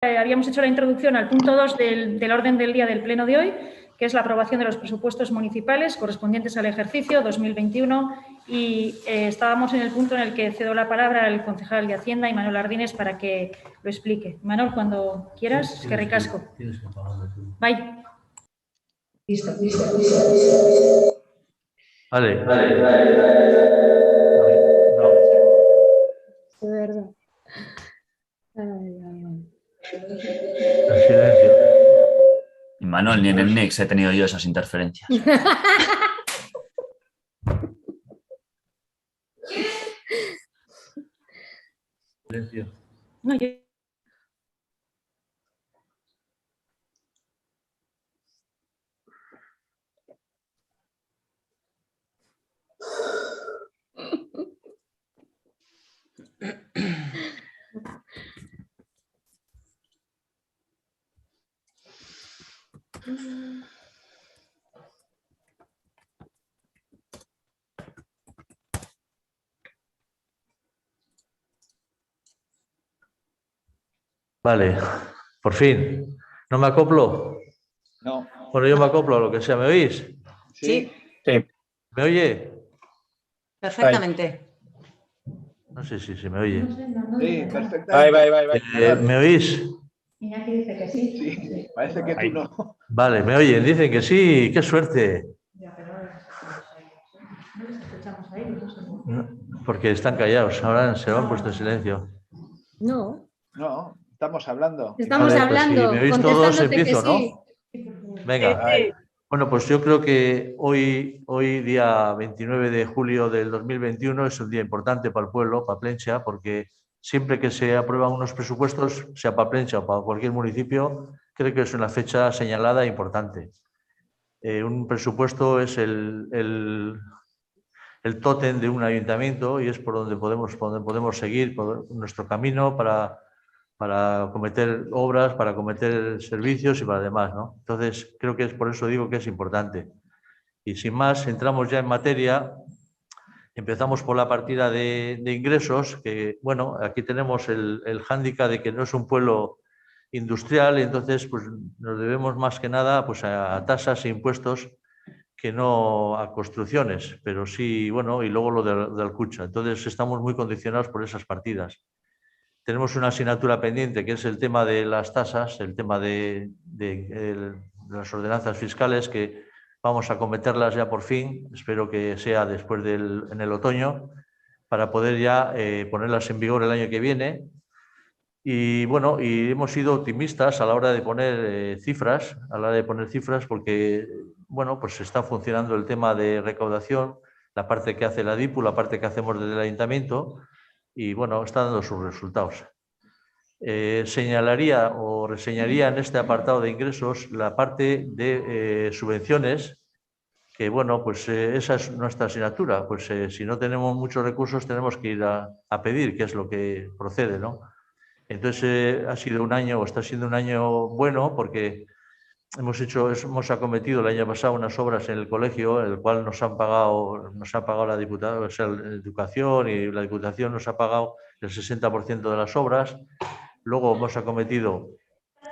habíamos hecho la introducción al punto 2 del orden del día del pleno de hoy, que es la aprobación de los presupuestos municipales correspondientes al ejercicio 2021 y estábamos en el punto en el que cedo la palabra al concejal de Hacienda, Imanol Ardines, para que lo explique. Imanol, cuando quieras, que ricasco. Bye. Listo. Vale. De verdad. El silencio. Manuel, ni en el Nix he tenido yo esas interferencias. Silencio. No, yo... Vale, por fin. ¿No me acoplo? No. Bueno, yo me acoplo a lo que sea. ¿Me oís? Sí, ¿Me oye? perfectamente. No sé si se me oye. Sí, perfectamente. ¿Me oís? Iñaki dice que sí. Sí, parece que tú no. Vale, me oyen. Dicen que sí. ¡Qué suerte! Ya, pero no les escuchamos ahí, no sé. Porque están callados. Ahora se lo han puesto en silencio. No, No, estamos hablando. estamos Vale, pues hablando, si me oís todos, contestándote que empiezo, sí. ¿no? Venga. Bueno, pues yo creo que hoy, día 29 de julio del 2021, es un día importante para el pueblo, para Plencha, porque siempre que se aprueban unos presupuestos, sea para Plencha o para cualquier municipio, creo que es una fecha señalada e importante. Un presupuesto es el tótem de un ayuntamiento y es por donde podemos seguir por nuestro camino para cometer obras, para cometer servicios y para demás, ¿no? Entonces, creo que es por eso digo que es importante. Y sin más, entramos ya en materia. Empezamos por la partida de ingresos, que, bueno, aquí tenemos el hándicap de que no es un pueblo industrial y entonces pues, nos debemos más que nada pues, a tasas e impuestos que no a construcciones, pero sí, bueno, y luego lo de Alcucha. Entonces, estamos muy condicionados por esas partidas. Tenemos una asignatura pendiente que es el tema de las tasas, el tema de las ordenanzas fiscales, que vamos a cometerlas ya por fin, espero que sea después en el otoño, para poder ya ponerlas en vigor el año que viene. Y bueno, y hemos sido optimistas a la hora de poner cifras, porque, bueno, pues está funcionando el tema de recaudación, la parte que hace la DIPU, la parte que hacemos desde el ayuntamiento, y bueno, está dando sus resultados. Señalaría o reseñaría en este apartado de ingresos la parte de subvenciones, que bueno, pues esa es nuestra asignatura, pues si no tenemos muchos recursos tenemos que ir a pedir, que es lo que procede, ¿no? Entonces ha sido un año, o está siendo un año bueno, porque hemos acometido el año pasado unas obras en el colegio, el cual nos ha pagado la Diputación, o sea, la Educación, y la Diputación nos ha pagado el 60% de las obras. Luego hemos acometido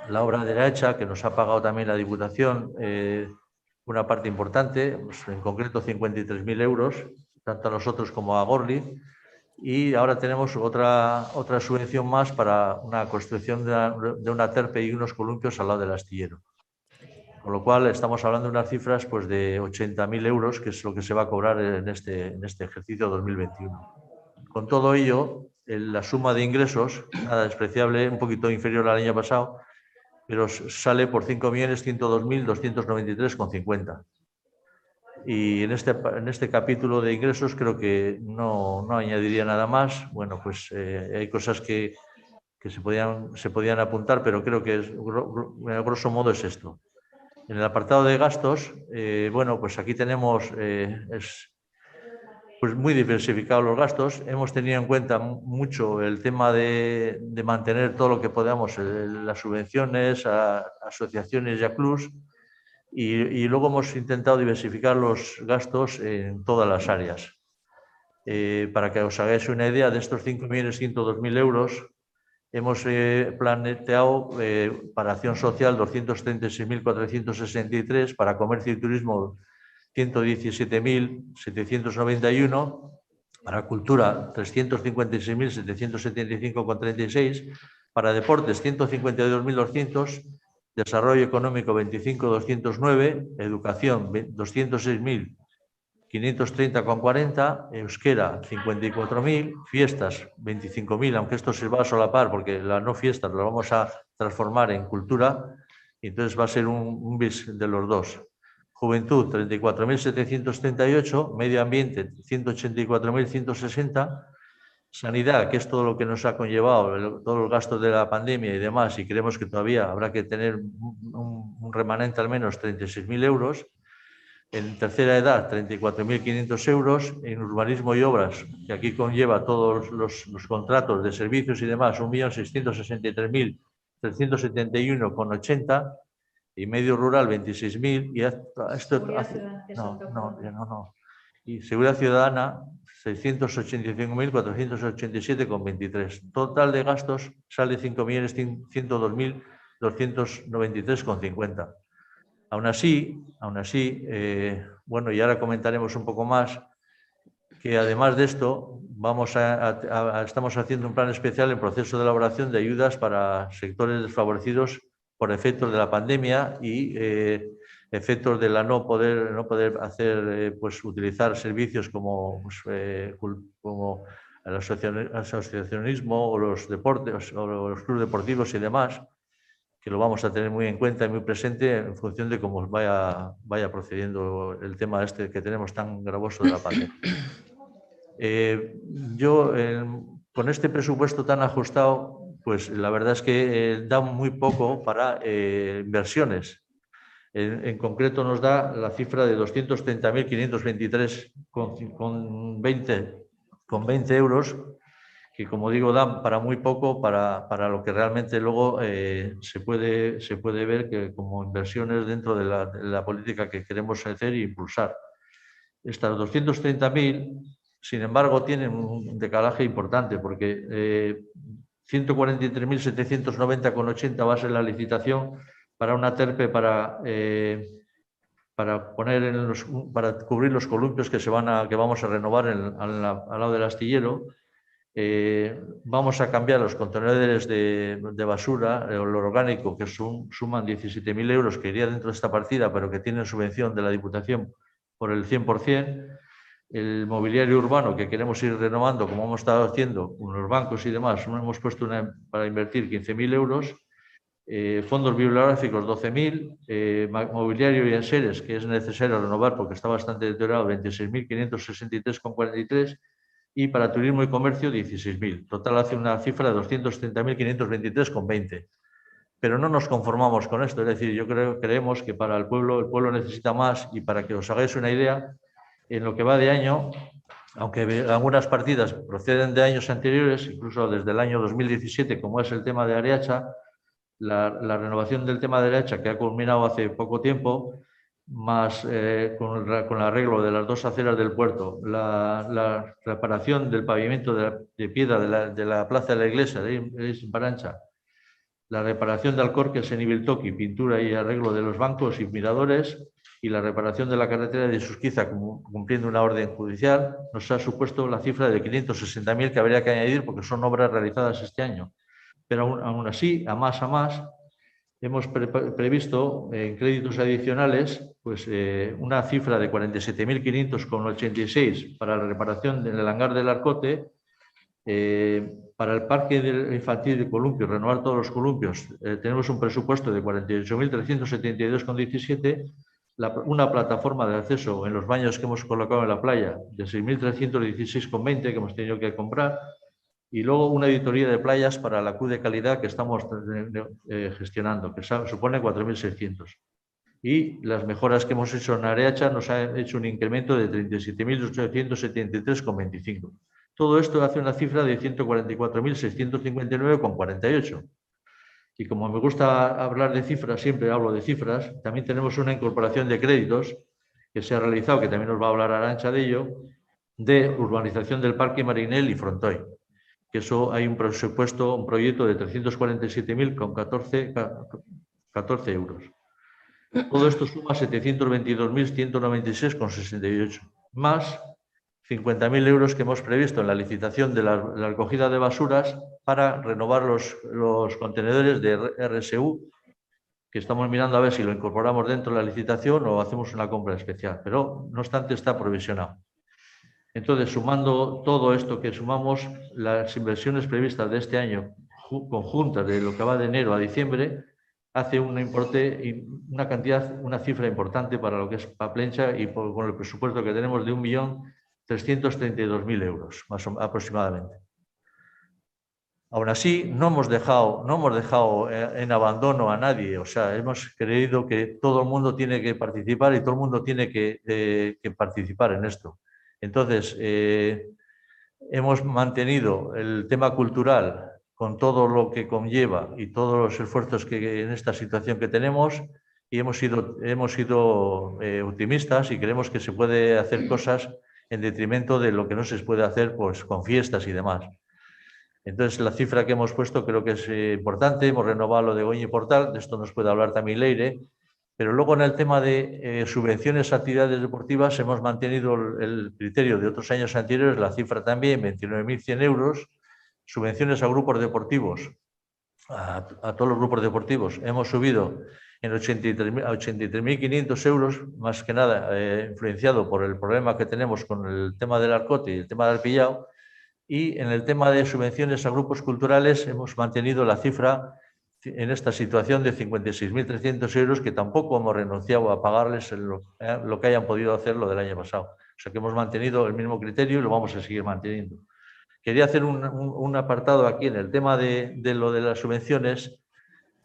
la obra de la Hecha, que nos ha pagado también la Diputación una parte importante, pues en concreto 53.000 euros, tanto a nosotros como a Gorli. Y ahora tenemos otra subvención más para una construcción de una terpe y unos columpios al lado del astillero. Con lo cual estamos hablando de unas cifras pues, de 80.000 euros, que es lo que se va a cobrar en este ejercicio 2021. Con todo ello, la suma de ingresos, nada despreciable, un poquito inferior al año pasado, pero sale por 5.102.293,50. Y en este capítulo de ingresos creo que no añadiría nada más. Bueno, pues hay cosas que se podían apuntar, pero creo que grosso modo es esto. En el apartado de gastos, bueno, pues aquí tenemos pues muy diversificados los gastos. Hemos tenido en cuenta mucho el tema de mantener todo lo que podamos, las subvenciones a asociaciones y a clubs, y luego hemos intentado diversificar los gastos en todas las áreas. Para que os hagáis una idea, de estos 5.102.000 euros, hemos planteado para acción social 236.463, para comercio y turismo 117.791, para cultura 356.775,36, para deportes 152.200, desarrollo económico 25.209, educación 206.530,40, euskera 54.000, fiestas 25.000, aunque esto se va a solapar porque las no fiestas las vamos a transformar en cultura, y entonces va a ser un bis de los dos. Juventud 34.738, medio ambiente 184.160, sanidad, que es todo lo que nos ha conllevado, todos los gastos de la pandemia y demás, y creemos que todavía habrá que tener un remanente al menos 36.000 euros. En tercera edad, 34.500 euros. En urbanismo y obras, que aquí conlleva todos los contratos de servicios y demás, 1.663.371,80. Y medio rural, 26.000. Y esto hace, no. Y seguridad ciudadana, 685.487,23. Total de gastos sale 5.102.293,50. Aún así, bueno, y ahora comentaremos un poco más, que además de esto estamos haciendo un plan especial en proceso de elaboración de ayudas para sectores desfavorecidos por efectos de la pandemia y efectos de la no poder hacer, utilizar servicios como el asociacionismo o los deportes o los clubes deportivos y demás, que lo vamos a tener muy en cuenta y muy presente en función de cómo vaya procediendo el tema este que tenemos tan gravoso de la pandemia. Con este presupuesto tan ajustado, pues la verdad es que da muy poco para inversiones. En concreto nos da la cifra de 230.523,20 euros, que como digo dan para muy poco para lo que realmente luego se puede ver que como inversiones dentro de la política que queremos hacer e impulsar. Estas 230.000, sin embargo, tienen un decalaje importante porque 143.790,80 va a ser la licitación para una TERPE para cubrir los columpios que vamos a renovar al lado del astillero. Vamos a cambiar los contenedores de basura, el orgánico, que suman 17.000 euros, que iría dentro de esta partida, pero que tienen subvención de la Diputación por el 100%. El mobiliario urbano, que queremos ir renovando, como hemos estado haciendo con los bancos y demás, hemos puesto para invertir 15.000 euros. Fondos bibliográficos 12.000, mobiliario y enseres, que es necesario renovar porque está bastante deteriorado, 26.563,43, y para turismo y comercio 16.000. Total hace una cifra de 230.523,20. Pero no nos conformamos con esto, es decir, creemos que para el pueblo necesita más, y para que os hagáis una idea, en lo que va de año, aunque algunas partidas proceden de años anteriores, incluso desde el año 2017, como es el tema de Areacha, la renovación del tema de Areacha, que ha culminado hace poco tiempo, más con el arreglo de las dos aceras del puerto, la reparación del pavimento de piedra de la plaza de la iglesia de Parancha, la reparación de Alcorques en Ibiltoki, pintura y arreglo de los bancos y miradores, y la reparación de la carretera de Susquiza, cumpliendo una orden judicial, nos ha supuesto la cifra de 560.000 que habría que añadir porque son obras realizadas este año. Pero aún así, a más, hemos previsto en créditos adicionales una cifra de 47.500,86 para la reparación del hangar del Arcote, para el parque infantil de columpios, renovar todos los columpios, tenemos un presupuesto de 48.372,17, una plataforma de acceso en los baños que hemos colocado en la playa de 6.316,20 que hemos tenido que comprar, y luego una auditoría de playas para la Q de calidad que estamos gestionando, que supone 4.600. Y las mejoras que hemos hecho en Areacha nos han hecho un incremento de 37.873,25. Todo esto hace una cifra de 144.659,48. Y como me gusta hablar de cifras, siempre hablo de cifras, también tenemos una incorporación de créditos que se ha realizado, que también nos va a hablar Arantxa de ello, de urbanización del Parque Marinel y Frontoy. que eso hay un presupuesto, un proyecto de 347.014 euros. Todo esto suma 722.196,68, más 50.000 euros que hemos previsto en la licitación de la recogida de basuras para renovar los contenedores de RSU, que estamos mirando a ver si lo incorporamos dentro de la licitación o hacemos una compra especial, pero no obstante está provisionado. Entonces, sumando todo esto que sumamos, las inversiones previstas de este año, conjuntas de lo que va de enero a diciembre, hace un importe y una cantidad, una cifra importante para lo que es Paplencha y con el presupuesto que tenemos de 1.332.000 euros, más aproximadamente. Aún así, no hemos dejado en abandono a nadie, o sea, hemos creído que todo el mundo tiene que participar y todo el mundo tiene que participar en esto. Entonces, hemos mantenido el tema cultural con todo lo que conlleva y todos los esfuerzos que en esta situación que tenemos, y hemos sido optimistas y creemos que se puede hacer cosas en detrimento de lo que no se puede hacer pues, con fiestas y demás. Entonces, la cifra que hemos puesto creo que es importante. Hemos renovado lo de Goñi Portal, de esto nos puede hablar también Leire, pero luego en el tema de subvenciones a actividades deportivas hemos mantenido el criterio de otros años anteriores, la cifra también, 29.100 euros. Subvenciones a grupos deportivos, a todos los grupos deportivos, hemos subido en 83.500 euros, más que nada influenciado por el problema que tenemos con el tema del Arcote y el tema del Arpillao. Y en el tema de subvenciones a grupos culturales hemos mantenido la cifra en esta situación de 56.300 euros, que tampoco hemos renunciado a pagarles lo que hayan podido hacer lo del año pasado. O sea que hemos mantenido el mismo criterio y lo vamos a seguir manteniendo. Quería hacer un apartado aquí en el tema de lo de las subvenciones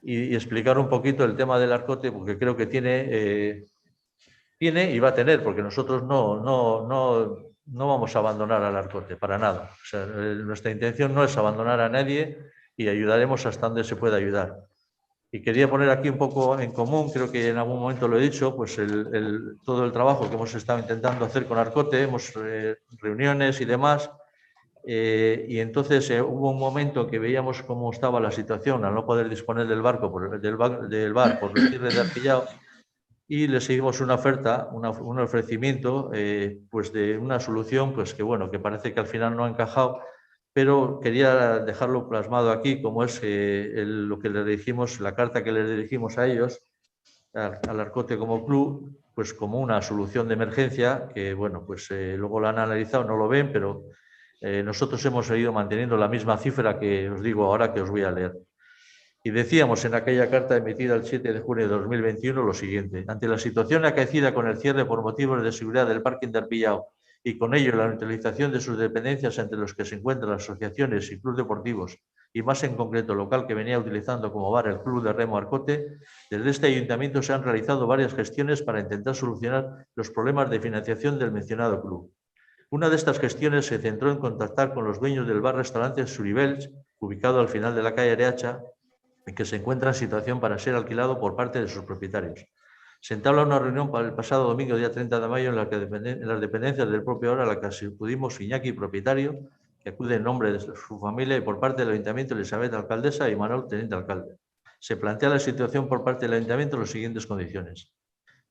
y explicar un poquito el tema del Arcote, porque creo que tiene y va a tener, porque nosotros no vamos a abandonar al Arcote, para nada. O sea, nuestra intención no es abandonar a nadie y ayudaremos hasta donde se pueda ayudar. Y quería poner aquí un poco en común, creo que en algún momento lo he dicho, pues todo el trabajo que hemos estado intentando hacer con Arcote, hemos reuniones y demás, y entonces hubo un momento que veíamos cómo estaba la situación al no poder disponer del bar por el cierre de Arpillao, y le seguimos una oferta, un ofrecimiento pues de una solución pues que bueno, que parece que al final no ha encajado, pero quería dejarlo plasmado aquí como es lo que le dirigimos, la carta que le dirigimos a ellos, al Arcote como club, pues como una solución de emergencia que bueno, pues luego la han analizado, no lo ven, pero nosotros hemos seguido manteniendo la misma cifra que os digo ahora, que os voy a leer. Y decíamos en aquella carta emitida el 7 de junio de 2021 lo siguiente: ante la situación acaecida con el cierre por motivos de seguridad del parking de Arpillao y con ello la neutralización de sus dependencias, entre los que se encuentran las asociaciones y clubes deportivos, y más en concreto el local que venía utilizando como bar el Club de Remo Arcote, desde este ayuntamiento se han realizado varias gestiones para intentar solucionar los problemas de financiación del mencionado club. Una de estas gestiones se centró en contactar con los dueños del bar-restaurante Suribels, ubicado al final de la calle Areacha, en que se encuentra en situación para ser alquilado por parte de sus propietarios. Se entabla una reunión para el pasado domingo, día 30 de mayo, en las dependencias del propio hora, a la que acudimos Iñaki, propietario, que acude en nombre de su familia, y por parte del Ayuntamiento Elizabeth, alcaldesa, y Manuel, teniente alcalde. Se plantea la situación por parte del Ayuntamiento en las siguientes condiciones.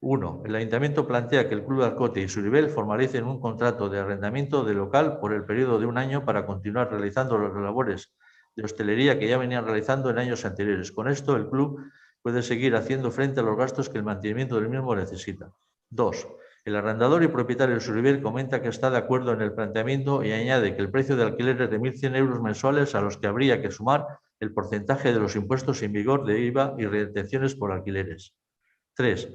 1. El Ayuntamiento plantea que el Club Arcote y Suribel formalicen un contrato de arrendamiento del local por el periodo de un año para continuar realizando las labores de hostelería que ya venían realizando en años anteriores. Con esto, el club puede seguir haciendo frente a los gastos que el mantenimiento del mismo necesita. 2. El arrendador y propietario del Suribel comenta que está de acuerdo en el planteamiento y añade que el precio de alquiler es de 1.100 euros mensuales, a los que habría que sumar el porcentaje de los impuestos en vigor de IVA y retenciones por alquileres. 3.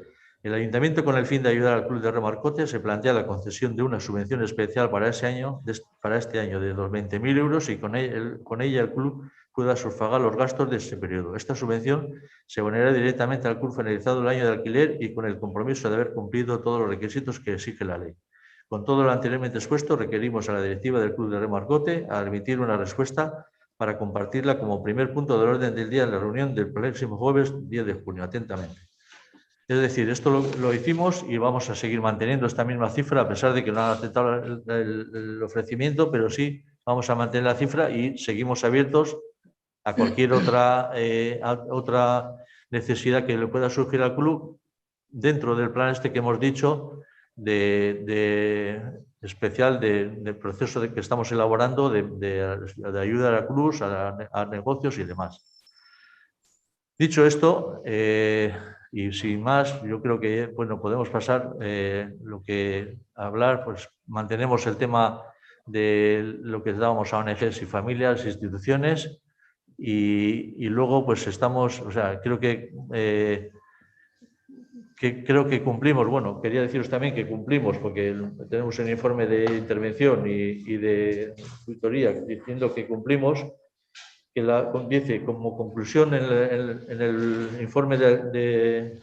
El Ayuntamiento, con el fin de ayudar al Club de Remo Arcote, se plantea la concesión de una subvención especial para este año de 20.000 euros, y con ella el club pueda sufragar los gastos de este periodo. Esta subvención se abonará directamente al club finalizado el año de alquiler y con el compromiso de haber cumplido todos los requisitos que exige la ley. Con todo lo anteriormente expuesto, requerimos a la directiva del Club de Remo Arcote a emitir una respuesta para compartirla como primer punto del orden del día de la reunión del próximo jueves 10 de junio. Atentamente. Es decir, esto lo hicimos y vamos a seguir manteniendo esta misma cifra, a pesar de que no han aceptado el ofrecimiento, pero sí vamos a mantener la cifra y seguimos abiertos a cualquier otra necesidad que le pueda surgir al club dentro del plan este que hemos dicho especial del proceso que estamos elaborando de ayuda a la cruz, a negocios y demás. Dicho esto, y sin más, yo creo que bueno, podemos pasar lo que hablar, pues mantenemos el tema de lo que dábamos a ONGs y familias, instituciones, y luego pues estamos, o sea, creo que cumplimos. Bueno, quería deciros también que cumplimos, porque tenemos un informe de intervención y de auditoría diciendo que cumplimos, que dice como conclusión en el informe de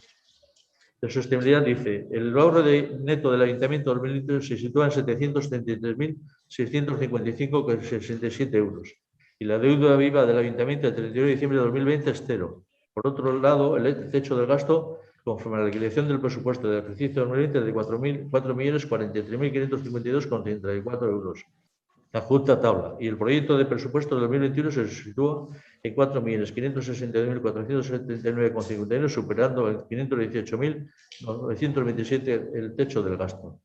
sostenibilidad, dice: el ahorro neto del Ayuntamiento de 2021 se sitúa en 733.655,67 euros y la deuda viva del Ayuntamiento el 31 de diciembre de 2020 es cero. Por otro lado, el techo del gasto, conforme a la liquidación del presupuesto del ejercicio 2020, es de 4.043.552,34 euros. La adjunta tabla. Y el proyecto de presupuesto de 2021 se sitúa en 4.562.479,51, superando el 518.927 el techo del gasto.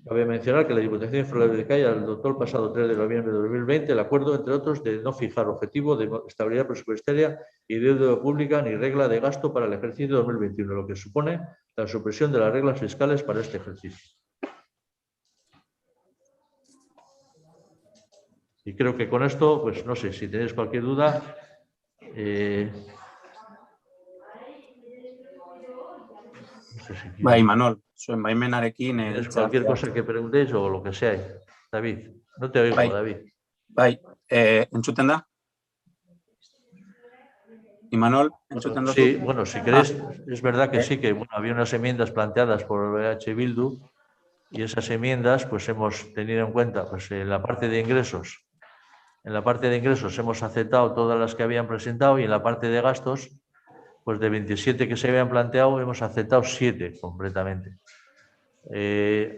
Cabe mencionar que la Diputación Foral de Cádiz adoptó el pasado 3 de noviembre de 2020 el acuerdo, entre otros, de no fijar objetivo de estabilidad presupuestaria y deuda pública ni regla de gasto para el ejercicio 2021, lo que supone la supresión de las reglas fiscales para este ejercicio. Y creo que con esto, pues no sé, si tenéis cualquier duda. No sé si Bai, Manol, zuen baimenarekin ¿tienes cualquier cosa que preguntéis o lo que sea? David, no te oigo, bai. David. Bai, entzuten da? Imanol, entzuten da? Sí, bueno, si queréis, es verdad que sí, que bueno, había unas enmiendas planteadas por BH Bildu y esas enmiendas pues hemos tenido en cuenta pues en la parte de ingresos. En la parte de ingresos hemos aceptado todas las que habían presentado y en la parte de gastos, pues de 27 que se habían planteado, hemos aceptado 7 completamente.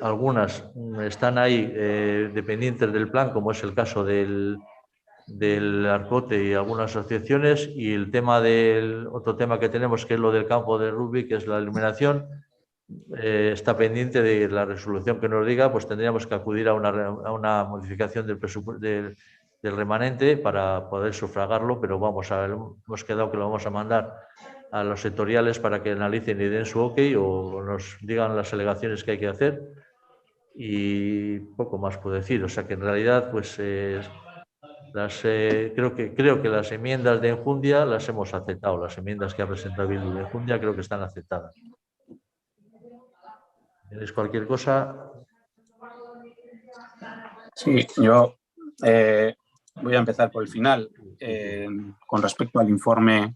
Algunas están ahí dependientes del plan, como es el caso del Arcote y algunas asociaciones, y el tema otro tema que tenemos, que es lo del campo de rugby, que es la iluminación, está pendiente de la resolución que nos diga, pues tendríamos que acudir a una modificación del presupuesto del remanente para poder sufragarlo, pero hemos quedado que lo vamos a mandar a los sectoriales para que analicen y den su ok o nos digan las alegaciones que hay que hacer, y poco más puedo decir. O sea que en realidad pues creo que las enmiendas de enjundia las hemos aceptado, las enmiendas que ha presentado Bildu de enjundia creo que están aceptadas. ¿Tienes cualquier cosa? Sí, yo voy a empezar por el final. Con respecto al informe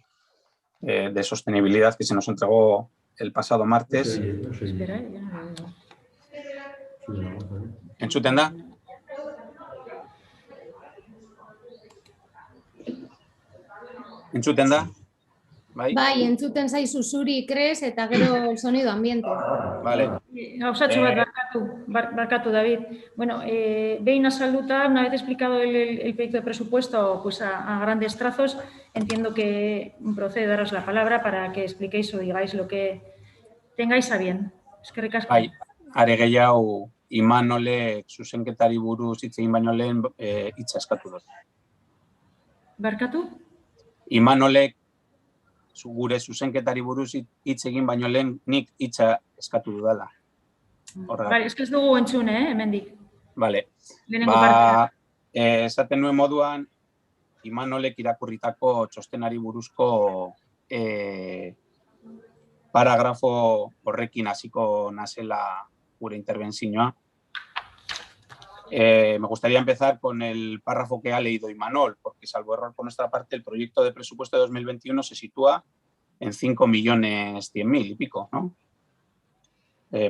de sostenibilidad que se nos entregó el pasado martes. Espera, ya no lo veo. ¿Entzuten da? ¿Entzuten da? Bai, entzuten zaizu zuri kres eta gero el sonido ambiente. Vale. Gauzatxo bat barkatu, David. Bueno, behin azalduta, una vez explicado el proyecto de presupuesto pues a grandes trazos, entiendo que procede daros la palabra para que expliquéis o digáis lo que tengáis a bien. Eskerrik asko. Bai, are gehiago Imanolek zuzenketari buruz hitz egin baino lehen hitza eskatu dut. Barkatu? Imanolek gure zuzenketari buruz hitz egin baino lehen nik hitza eskatu dudala. Vale, ez dugu entzune, hemendik. Vale. Lehenengo partea. Esaten nuen moduan, Imanolek irakurritako txostenari buruzko paragrafo horrekin hasiko nazela gure intervenzioa. Me gustaría empezar con el párrafo que ha leído Imanol, porque salvo error por nuestra parte, el proyecto de presupuesto de 2021 se sitúa en 5.100.000 y pico, ¿no?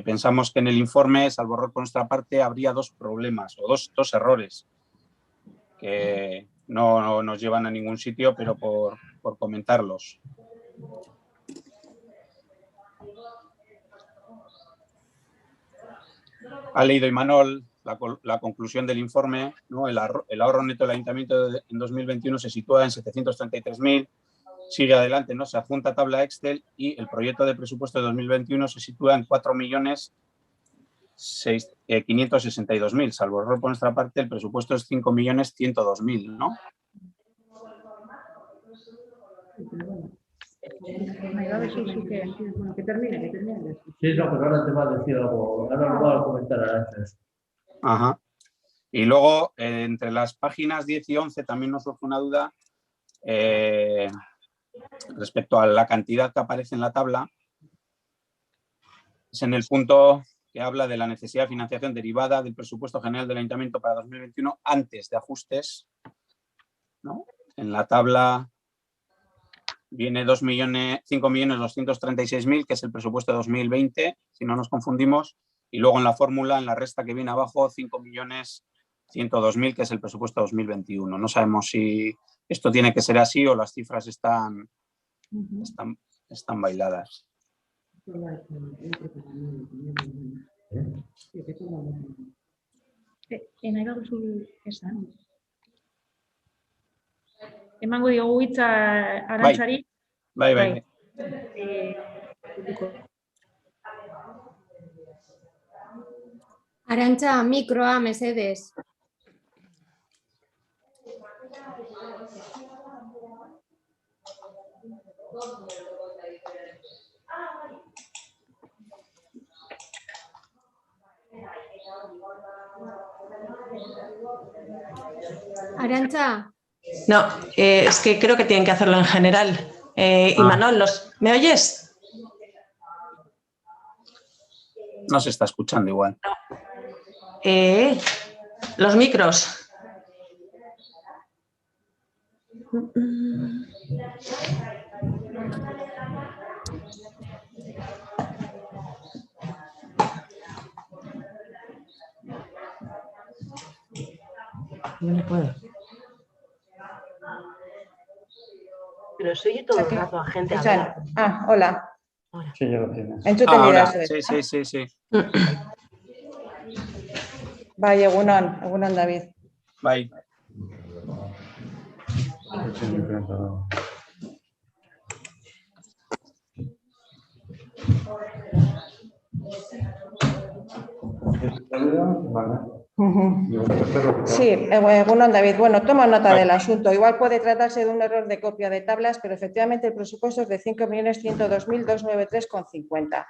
Pensamos que en el informe, salvo error por nuestra parte, habría dos problemas o dos errores que no nos llevan a ningún sitio, pero por comentarlos. Ha leído Imanol la conclusión del informe, ¿no? El ahorro neto del ayuntamiento en 2021 se sitúa en 733.000, sigue adelante, ¿no? Se adjunta tabla Excel y el proyecto de presupuesto de 2021 se sitúa en 4.562.000, salvo error por nuestra parte, el presupuesto es 5.102.000, ¿no? Que termine. Sí, no, pero ahora te va a decir algo, ahora lo va a comentar antes. Ajá. Y luego, entre las páginas 10 y 11 también nos surge una duda respecto a la cantidad que aparece en la tabla. Es en el punto que habla de la necesidad de financiación derivada del presupuesto general del Ayuntamiento para 2021 antes de ajustes, ¿no? En la tabla viene 5.236.000, que es el presupuesto de 2020, si no nos confundimos, y luego en la fórmula, en la resta que viene abajo, 5.102.000, que es el presupuesto de 2021. No sabemos si esto tiene que ser así o las cifras están bailadas. Emango diogu hitza Arantzari. Bai. Arantza, mikroa, mesedez. Arantza. No, es que creo que tienen que hacerlo en general. Imanol, ¿me oyes? No se está escuchando igual. Los micros. No puedo. Pero se oye todo el rato a gente hablar. Hola. Sí, ya lo tienes. Sí. Bai, egunon David. Bai. Sí, egunon David. Bueno, tomo nota del asunto. Igual puede tratarse de un error de copia de tablas, pero efectivamente el presupuesto es de 5.102.293,50.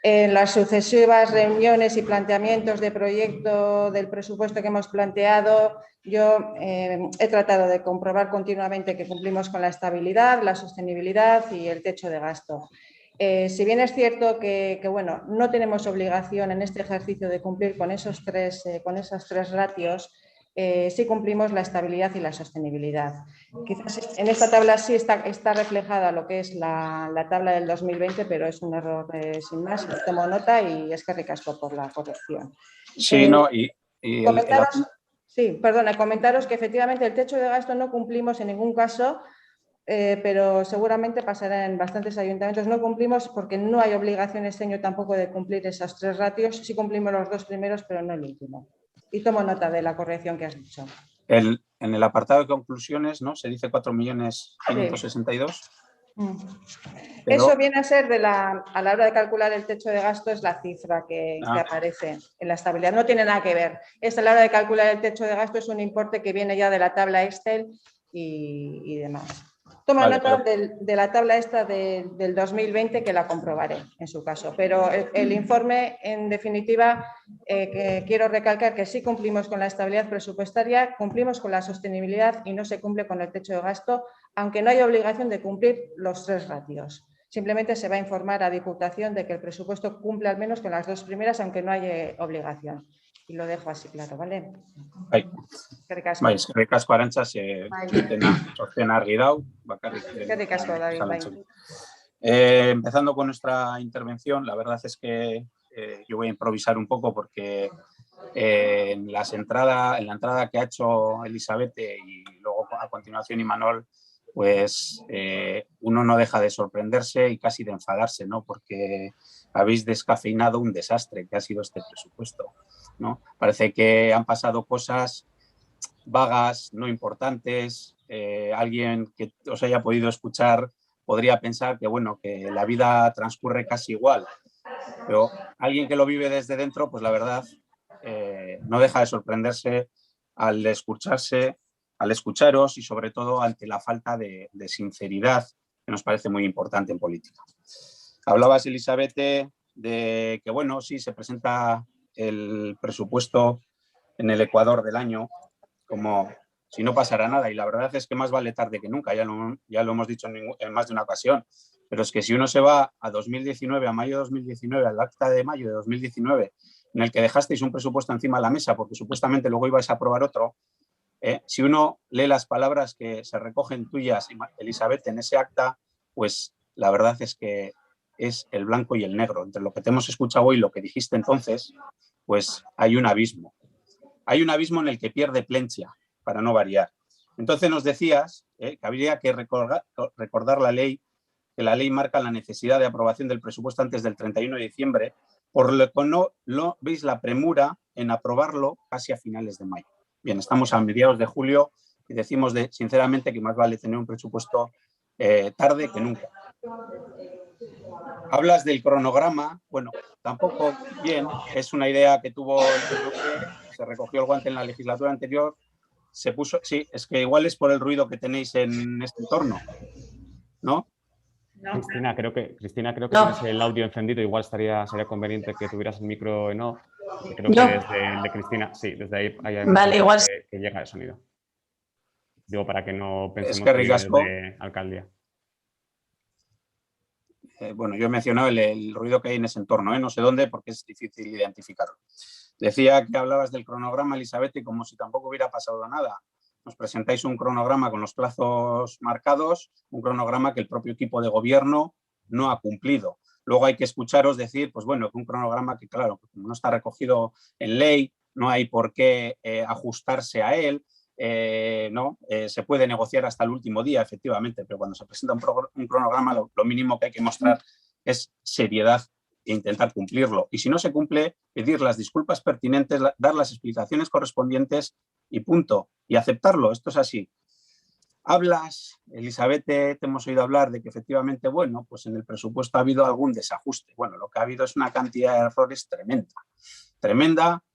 En las sucesivas reuniones y planteamientos de proyecto del presupuesto que hemos planteado, yo he tratado de comprobar continuamente que cumplimos con la estabilidad, la sostenibilidad y el techo de gasto. Si bien es cierto que bueno, no tenemos obligación en este ejercicio de cumplir con esas tres ratios, sí cumplimos la estabilidad y la sostenibilidad. Quizás en esta tabla sí está reflejada lo que es la tabla del 2020, pero es un error sin más. Tomo nota y es que ricasco por la corrección. Sí, no, comentaros que efectivamente el techo de gasto no cumplimos en ningún caso, pero seguramente pasará en bastantes ayuntamientos. No cumplimos porque no hay obligación este año tampoco de cumplir esas tres ratios. Sí cumplimos los dos primeros, pero no el último. Y tomo nota de la corrección que has dicho. En el apartado de conclusiones, ¿no? Se dice 4.562.000. Sí. Eso viene a ser a la hora de calcular el techo de gasto, es la cifra que aparece en la estabilidad. No tiene nada que ver. A la hora de calcular el techo de gasto es un importe que viene ya de la tabla Excel y demás. Toma nota de la tabla esta del 2020 que la comprobaré en su caso, pero el informe en definitiva quiero recalcar que sí cumplimos con la estabilidad presupuestaria, cumplimos con la sostenibilidad y no se cumple con el techo de gasto, aunque no hay obligación de cumplir los tres ratios. Simplemente se va a informar a Diputación de que el presupuesto cumple al menos con las dos primeras, aunque no hay obligación. Y lo dejo así claro, ¿vale? Eskerrik asko Arantza, sortena argi dau. Eskerrik asko, David. Empezando con nuestra intervención, la verdad es que yo voy a improvisar un poco porque en la entrada que ha hecho Elizabeth y luego a continuación Imanol, pues uno no deja de sorprenderse y casi de enfadarse, ¿no? Porque habéis descafeinado un desastre que ha sido este presupuesto. ¿no? Parece que han pasado cosas vagas, no importantes. Alguien que os haya podido escuchar podría pensar que, bueno, que la vida transcurre casi igual. Pero alguien que lo vive desde dentro, pues la verdad, no deja de sorprenderse al escucharos y sobre todo ante la falta de sinceridad que nos parece muy importante en política. Hablabas, Elisabeth, de que, bueno, sí, se presenta el presupuesto en el Ecuador del año como si no pasara nada, y la verdad es que más vale tarde que nunca, ya lo hemos dicho en más de una ocasión, pero es que si uno se va a 2019, a mayo de 2019, al acta de mayo de 2019, en el que dejasteis un presupuesto encima de la mesa porque supuestamente luego ibais a aprobar otro, si uno lee las palabras que se recogen tuyas, Elisabeth, en ese acta, pues la verdad es que es el blanco y el negro. Entre lo que te hemos escuchado hoy y lo que dijiste entonces, pues hay un abismo. Hay un abismo en el que pierde Plentzia, para no variar. Entonces nos decías que habría que recordar la ley, que la ley marca la necesidad de aprobación del presupuesto antes del 31 de diciembre, por lo que no veis la premura en aprobarlo casi a finales de mayo. Bien, estamos a mediados de julio y decimos sinceramente que más vale tener un presupuesto tarde que nunca. Hablas del cronograma, bueno, tampoco bien, es una idea que tuvo el PNV, se recogió el guante en la legislatura anterior, se puso, sí, es que igual es por el ruido que tenéis en este entorno, ¿no? Cristina, creo que tienes el audio encendido, igual sería conveniente que tuvieras el micro en off. Creo que desde el de Cristina, sí, desde ahí hay vale, igual que llega el sonido. Digo, para que no pensemos que ricasco de alcaldía. Bueno, yo he mencionado el ruido que hay en ese entorno, no sé dónde porque es difícil identificarlo. Decía que hablabas del cronograma, Elisabeth, y como si tampoco hubiera pasado nada. Nos presentáis un cronograma con los plazos marcados, un cronograma que el propio equipo de gobierno no ha cumplido. Luego hay que escucharos decir, pues bueno, que un cronograma que, claro, como no está recogido en ley, no hay por qué ajustarse a él. Se puede negociar hasta el último día, efectivamente, pero cuando se presenta un cronograma, lo mínimo que hay que mostrar es seriedad e intentar cumplirlo. Y si no se cumple, pedir las disculpas pertinentes, dar las explicaciones correspondientes y punto. Y aceptarlo, esto es así. Hablas, Elisabeth, te hemos oído hablar de que efectivamente, bueno, pues en el presupuesto ha habido algún desajuste. Bueno, lo que ha habido es una cantidad de errores tremenda.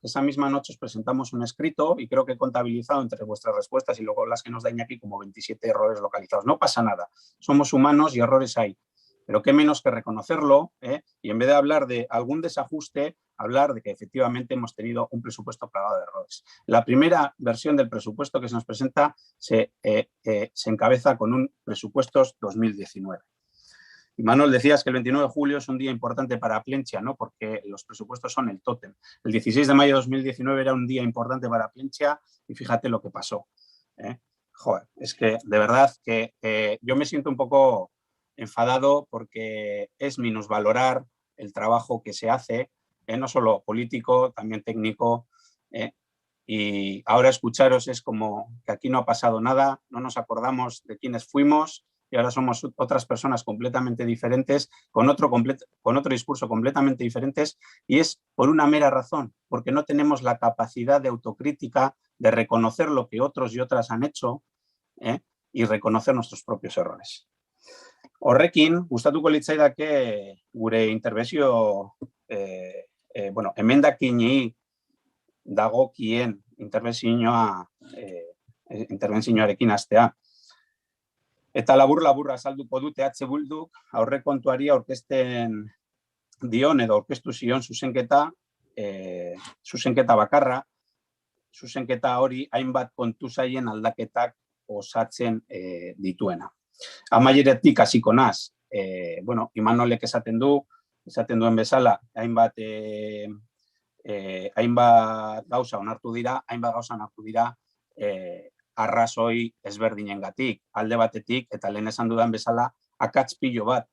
Esa misma noche os presentamos un escrito y creo que he contabilizado entre vuestras respuestas y luego las que nos dan aquí como 27 errores localizados. No pasa nada, somos humanos y errores hay. Pero qué menos que reconocerlo y en vez de hablar de algún desajuste, hablar de que efectivamente hemos tenido un presupuesto plagado de errores. La primera versión del presupuesto que se nos presenta se encabeza con un presupuestos 2019. Y Manuel, decías que el 29 de julio es un día importante para Plentzia, ¿no? Porque los presupuestos son el tótem. El 16 de mayo de 2019 era un día importante para Plentzia y fíjate lo que pasó. Joder, es que de verdad que yo me siento un poco enfadado porque es minusvalorar el trabajo que se hace, no solo político, también técnico, y ahora escucharos es como que aquí no ha pasado nada, no nos acordamos de quiénes fuimos y ahora somos otras personas completamente diferentes, con otro discurso completamente diferentes, y es por una mera razón, porque no tenemos la capacidad de autocrítica, de reconocer lo que otros y otras han hecho y reconocer nuestros propios errores. Horrekin, gustatuko litzaidake gure interbentzio, emendakinei dagokien interbentzioarekin hastea. Eta labur-laburra azalduko dute Bilduk aurrekontuari aurkezten dion edo aurkeztu zion zuzenketa bakarra, zuzenketa hori hainbat kontuzaien aldaketak osatzen dituena. Amaieretik hasiko naz, Imanolek esaten duen bezala, hainbat gauza onartu dira, arrazoi ezberdinengatik, alde batetik, eta lehen esan dudan bezala, akats pilo bat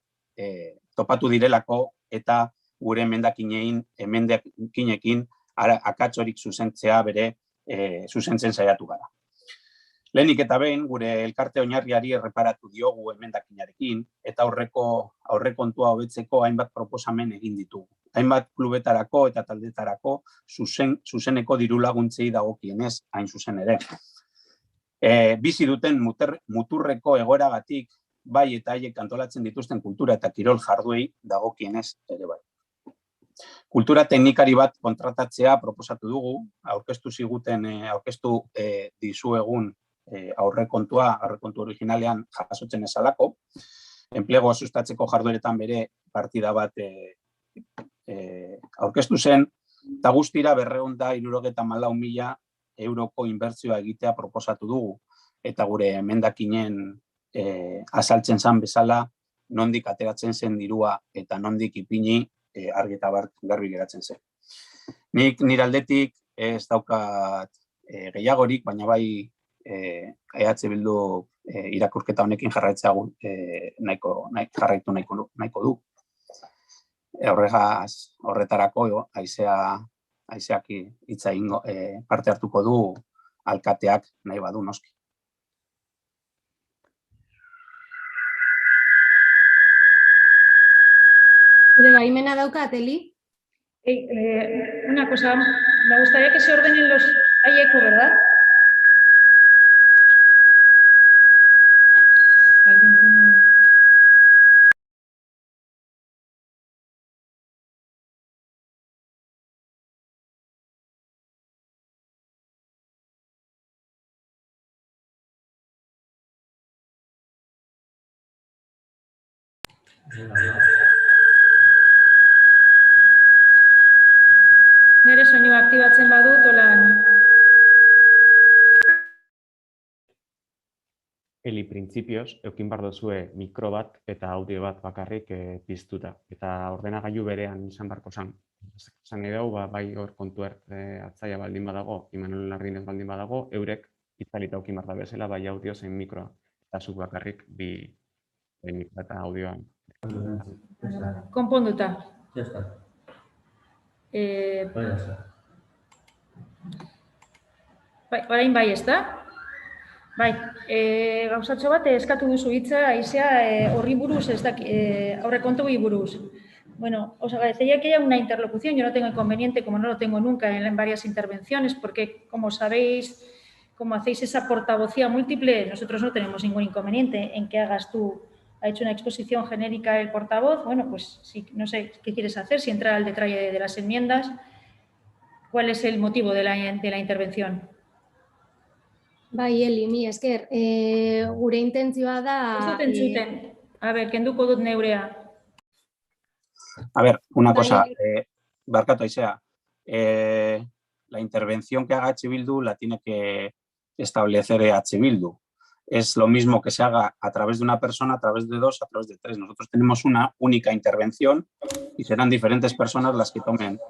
topatu direlako eta gure emendakinekin akats horik zuzentzen saiatu gara. Lehenik eta behin, gure elkarte oinarriari erreparatu diogu emendakinarekin, eta aurrekontua hobetzeko hainbat proposamen egin ditugu. Hainbat klubetarako eta taldetarako zuzeneko dirulaguntzei dagokienez, hain zuzen ere. Bizi duten muturreko egoeragatik, bai eta haiek antolatzen dituzten kultura eta kirol jarduei dagokienez ere bai. Kultura teknikari bat kontratatzea proposatu dugu, aurkeztu dizuegun aurrekontu originalean jasotzen ezalako, enplegoa sustatzeko jardueretan bere partida bat aurkeztu zen, eta guztira 274.000 euroko inbertsioa egitea proposatu dugu, eta gure emendakinen azaltzen zen bezala, nondik ateratzen zen dirua eta nondik ipini argi eta garbi geratzen zen. Nik nire aldetik ez daukat gehiagorik, baina bai EH Bildu irakurketa honekin jarraitu nahiko du. Horretarako haizeak hitza parte hartuko du alkateak nahi badu noski. ¿De baimena daukat, Eli? Una cosa, me gustaría que se ordenen los... Hay eco, ¿verdad? Nere soinua aktibatzen badut, olan... Eli, printzipioz, eukin bar dozue mikro bat eta audio bat bakarrik piztuta. Eta ordenagailu berean izan barko zan. Zan edo, bai hor kontuert atzaia baldin badago, Imanol Larrinez baldin badago, eurek itzalita eukin bar da bezala, bai audio zein mikroa. Eta zuk bakarrik bi mikro eta audioan. Konponduta. Ya está. Orain bai, ez da? Bai, gauzatxo bat eskatu duzu hitza, haizea horri buruz, aurrekontuei buruz. Bueno, os agradecería que haya una interlocución. Yo no tengo inconveniente, como no lo tengo nunca en varias intervenciones, porque, como sabéis, como hacéis esa portavocía múltiple, nosotros no tenemos ningún inconveniente en que hagas tú. Ha hecho una exposición genérica el portavoz. Bueno, pues sí, no sé qué quieres hacer, si entrar al detalle de las enmiendas. ¿Cuál es el motivo de la intervención? Bai, Eli, mi esker, gure intentzioa da... Ez dut entzuten. A ver, kenduko dut neurea. A ver, una cosa, barkatu aizea, la intervención que haga EH Bildu la tiene que establecer EH Bildu. Es lo mismo que se haga a través de una persona, a través de dos, a través de tres. Nosotros tenemos una única intervención y serán diferentes personas las que tomen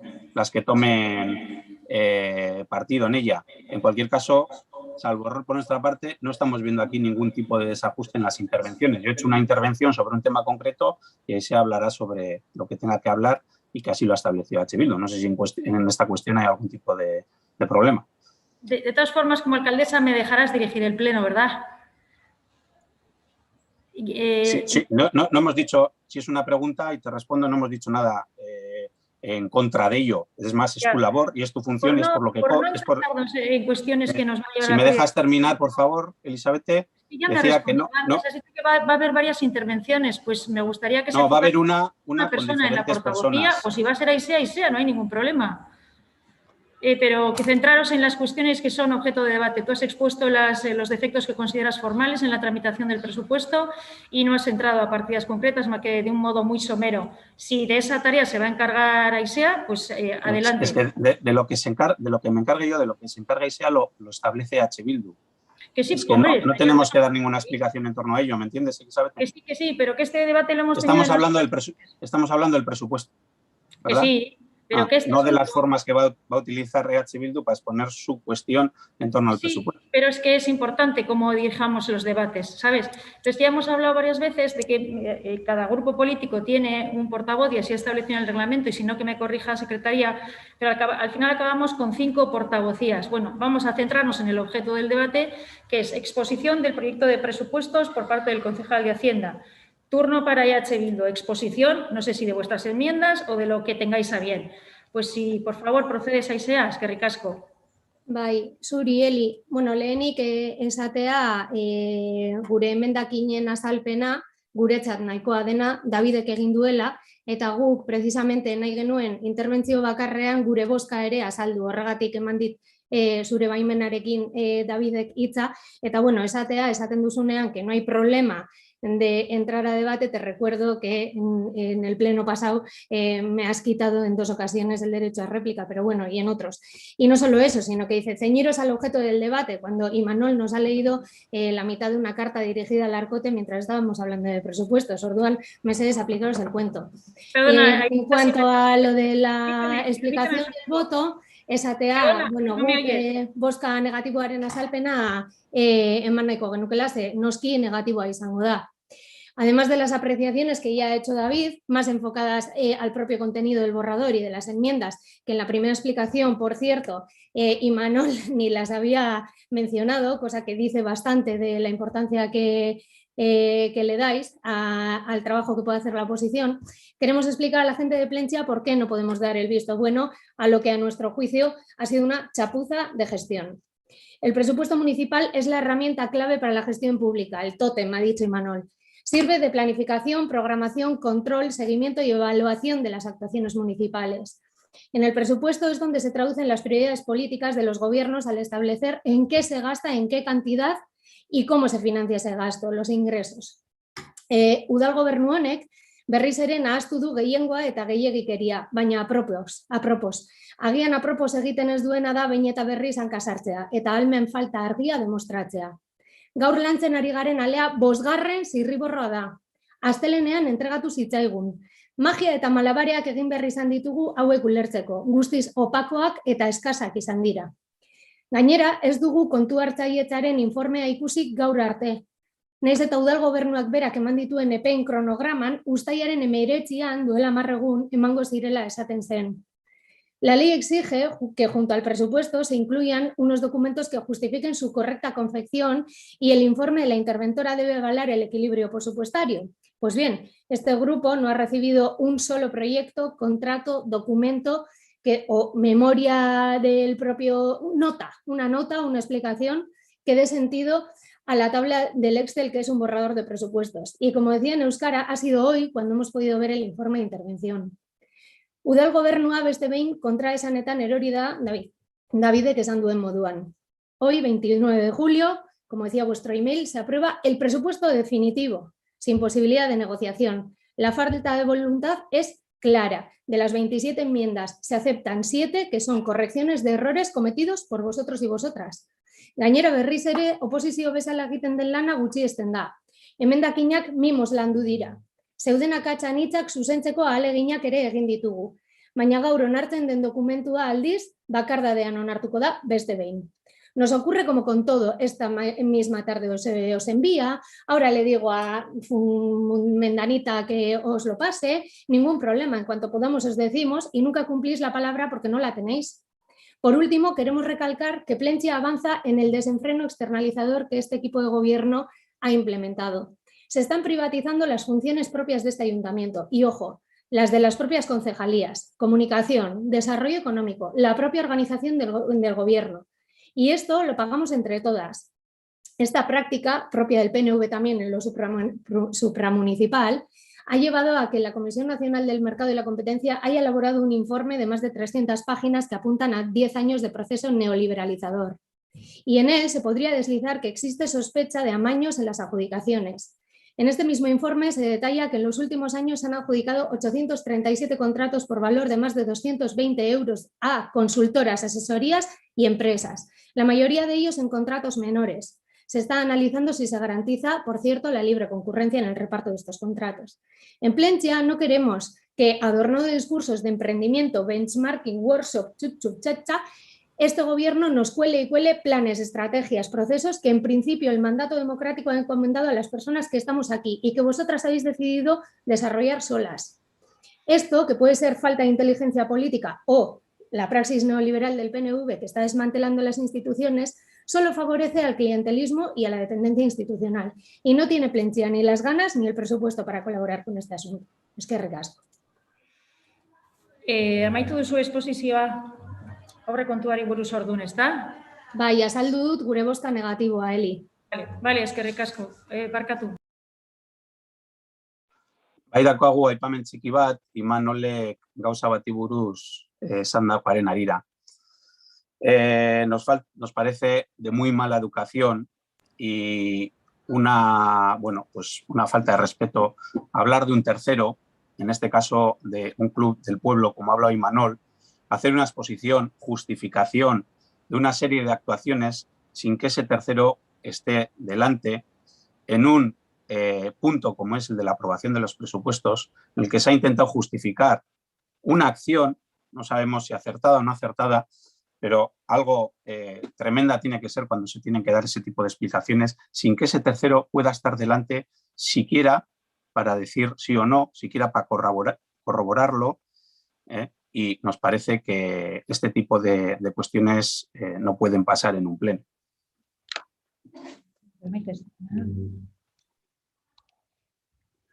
partido en ella. En cualquier caso, salvo error por nuestra parte, no estamos viendo aquí ningún tipo de desajuste en las intervenciones. Yo he hecho una intervención sobre un tema concreto y ahí se hablará sobre lo que tenga que hablar y que así lo ha establecido EH Bildu. No sé si en esta cuestión hay algún tipo de problema. De todas formas, como alcaldesa me dejarás dirigir el pleno, ¿verdad? Sí. No hemos dicho, si es una pregunta y te respondo, no hemos dicho nada en contra de ello. Es más, es tu labor y es tu función. En cuestiones que nos van a llevar. Si me dejas terminar, por favor, Elizabeth, decía que no. Va a haber varias intervenciones, pues me gustaría que va a haber una persona en la portavocía, o si va a ser Aisea, no hay ningún problema. Pero que centraros en las cuestiones que son objeto de debate. Tú has expuesto los defectos que consideras formales en la tramitación del presupuesto y no has entrado a partidas concretas, más que de un modo muy somero. Si de esa tarea se va a encargar Aisea, pues adelante. Es que de lo que me encargue yo, de lo que se encarga Aisea, lo establece EH Bildu. Que sí, es que hombre, no tenemos que dar ninguna explicación en torno a ello, ¿me entiendes? Que sí, pero que este debate lo hemos tenido... Estamos hablando del presupuesto, ¿verdad? Que sí. Pero que este no de asunto... las formas que va a utilizar EH Bildu para exponer su cuestión en torno al presupuesto. Pero es que es importante cómo dirijamos los debates, ¿sabes? Entonces, ya hemos hablado varias veces de que cada grupo político tiene un portavoz y así establecido en el reglamento, y si no, que me corrija Secretaría, pero al final acabamos con 5 portavocías. Bueno, vamos a centrarnos en el objeto del debate, que es exposición del proyecto de presupuestos por parte del concejal de Hacienda. Turno para EH Bildu, exposición, no sé si de vuestras enmiendas o de lo que tengáis a bien. Pues si, por favor, procedes a Iseas, que ricasco. Bai, zuri, Eli. Bueno, lehenik esatea gure emendakinen azalpena guretzat nahikoa dena Davidek egin duela, eta guk precisamente nahi genuen interbentzio bakarrean gure bozka ere azaldu. Horregatik eman dit zure baimenarekin Davidek hitza, eta bueno, esaten duzunean que no hay problema de entrar a debate. Te recuerdo que en el pleno pasado me has quitado en 2 ocasiones el derecho a réplica, pero bueno, y en otros. Y no solo eso, sino que dice, ceñiros al objeto del debate, cuando Imanol nos ha leído la mitad de una carta dirigida al Arcote mientras estábamos hablando de presupuestos. Orduan, mesedez, aplicaros el cuento. Perdona, En cuanto a lo de la explicación del voto, esatea, bueno, guk bozka negatiboaren azalpena eman nahiko genukela, ze noski negatiboa izango da. Además de las apreciaciones que ya ha hecho David, más enfocadas al propio contenido del borrador y de las enmiendas, que en la primera explicación, por cierto, Imanol ni las había mencionado, cosa que dice bastante de la importancia que le dais al trabajo que puede hacer la oposición, queremos explicar a la gente de Plentzia por qué no podemos dar el visto bueno a lo que a nuestro juicio ha sido una chapuza de gestión. El presupuesto municipal es la herramienta clave para la gestión pública, el tótem, ha dicho Imanol. Sirve de planificación, programación, control, seguimiento y evaluación de las actuaciones municipales. En el presupuesto es donde se traducen las prioridades políticas de los gobiernos al establecer en qué se gasta, en qué cantidad y cómo se financia ese gasto, los ingresos. Udal gobernu honek berriz ere nahaztu du gehiengoa eta gehiegikeria, baina apropos. Agian apropos egiten ez duena da behin eta berriz hankasartzea, eta ahalmen falta argia demostratzea. Gaur lantzen ari garen alea 5. zirriborroa da. Astelenean entregatu zitzaigun. Magia eta malabareak egin berri izan ditugu hauek ulertzeko, guztiz opakoak eta eskasak izan dira. Gainera, ez dugu kontu hartzaietzaren informea ikusi gaur arte. Nahiz eta udal gobernuak berak eman dituen epein kronograman, uztailaren 19an duela 10 egun emango zirela esaten zen. La ley exige que junto al presupuesto se incluyan unos documentos que justifiquen su correcta confección y el informe de la interventora debe avalar el equilibrio presupuestario. Pues bien, este grupo no ha recibido un solo proyecto, contrato, documento o memoria del propio una explicación que dé sentido a la tabla del Excel, que es un borrador de presupuestos. Y como decía en euskara, ha sido hoy cuando hemos podido ver el informe de intervención. Udal gobernua beste behin kontra esanetan erori da Davidek esan duen moduan. Hoy, 29 de julio, como decía vuestro email, se aprueba el presupuesto definitivo, sin posibilidad de negociación. La falta de voluntad es clara. De las 27 enmiendas se aceptan 7, que son correcciones de errores cometidos por vosotros y vosotras. Gainera berriz ere, oposizio bezala egiten den lana gutxiesten da. Emendakinak mimos landu dira. Zeuden akatsan hitzak zuzentzeko ahaleginak ere egin ditugu. Baina gaur onartzen den dokumentua aldiz, bakardadean onartuko da beste behin. Nos ocurre como con todo, esta misma tarde os envía, ahora le digo a Mendanita que os lo pase, ningún problema, en cuanto podamos os decimos y nunca cumplís la palabra porque no la tenéis. Por último, queremos recalcar que Plentzia avanza en el desenfreno externalizador que este equipo de gobierno ha implementado. Se están privatizando las funciones propias de este ayuntamiento y, ojo, las de las propias concejalías, comunicación, desarrollo económico, la propia organización del gobierno. Y esto lo pagamos entre todas. Esta práctica, propia del PNV también en lo supramunicipal, ha llevado a que la Comisión Nacional del Mercado y la Competencia haya elaborado un informe de más de 300 páginas que apuntan a 10 años de proceso neoliberalizador. Y en él se podría deslizar que existe sospecha de amaños en las adjudicaciones. En este mismo informe se detalla que en los últimos años se han adjudicado 837 contratos por valor de más de 220 euros a consultoras, asesorías y empresas, la mayoría de ellos en contratos menores. Se está analizando si se garantiza, por cierto, la libre concurrencia en el reparto de estos contratos. En Plentzia no queremos que, adornado de discursos de emprendimiento, benchmarking, workshop, chup, cha, este gobierno nos cuele y cuele planes, estrategias, procesos que en principio el mandato democrático ha encomendado a las personas que estamos aquí y que vosotras habéis decidido desarrollar solas. Esto, que puede ser falta de inteligencia política o la praxis neoliberal del PNV que está desmantelando las instituciones, solo favorece al clientelismo y a la dependencia institucional y no tiene plentzia ni las ganas ni el presupuesto para colaborar con este asunto. Es que ricasco. Amaitu duzu esposizioa aurrekontuari buruz orduan, ezta? Bai, azaldu dut gure bozka negatiboa, Eli. Bale, eskerrik asko. Barkatu. Bai dakoagu aipamen txiki bat, Imanolek gauza bati buruz esandakoaren harira. Nos parece de muy mala educación y una falta de respeto hablar de un tercero, en este caso de un club del pueblo, como ha hablado Imanol, hacer una exposición, justificación de una serie de actuaciones sin que ese tercero esté delante en un punto como es el de la aprobación de los presupuestos, en el que se ha intentado justificar una acción, no sabemos si acertada o no acertada, pero algo tremenda tiene que ser cuando se tienen que dar ese tipo de explicaciones sin que ese tercero pueda estar delante siquiera para decir sí o no, siquiera para corroborarlo, y nos parece que este tipo de cuestiones no pueden pasar en un pleno.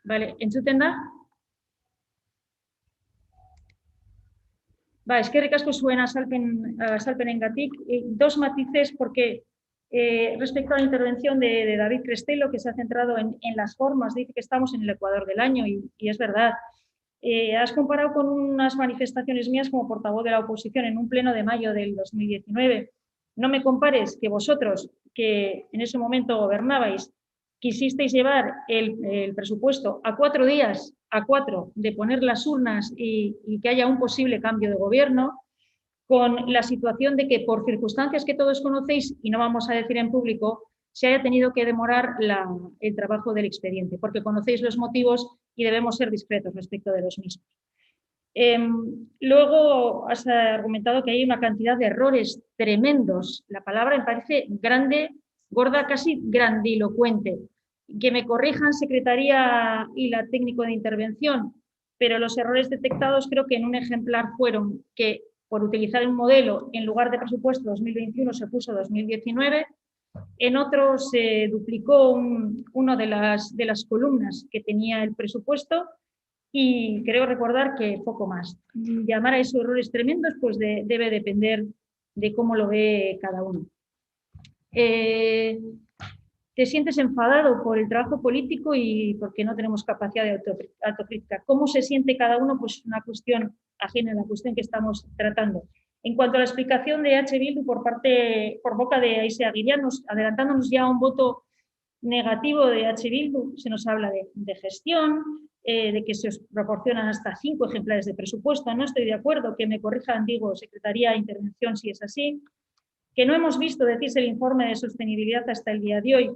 Vale, entzuten da? Eskerrik asko zuen azalpenengatik. Dos matices, porque respecto a la intervención de David Crestelo, que se ha centrado en las formas, dice que estamos en el Ecuador del año y es verdad. Has comparado con unas manifestaciones mías como portavoz de la oposición en un pleno de mayo del 2019. No me compares que vosotros, que en ese momento gobernabais, quisisteis llevar el presupuesto a 4 días, de poner las urnas y que haya un posible cambio de gobierno, con la situación de que por circunstancias que todos conocéis, y no vamos a decir en público, se haya tenido que demorar el trabajo del expediente, porque conocéis los motivos y debemos ser discretos respecto de los mismos. Luego has argumentado que hay una cantidad de errores tremendos. La palabra me parece grande, gorda, casi grandilocuente. Que me corrijan Secretaría y la técnico de intervención, pero los errores detectados creo que en un ejemplar fueron que por utilizar un modelo en lugar de presupuesto 2021 se puso 2019, en otro se duplicó una de las columnas que tenía el presupuesto y creo recordar que poco más. Llamar a esos errores tremendos pues debe depender de cómo lo ve cada uno. Te sientes enfadado por el trabajo político y porque no tenemos capacidad de autocrítica. ¿Cómo se siente cada uno? Pues una cuestión ajena a la cuestión que estamos tratando. En cuanto a la explicación de H. Bildu por boca de Aisea Aguirre, adelantándonos ya a un voto negativo de H. Bildu, se nos habla de gestión, de que se os proporcionan hasta 5 ejemplares de presupuesto. No estoy de acuerdo, que me corrijan, digo, Secretaría de Intervención si es así. Que no hemos visto decirse el informe de sostenibilidad hasta el día de hoy.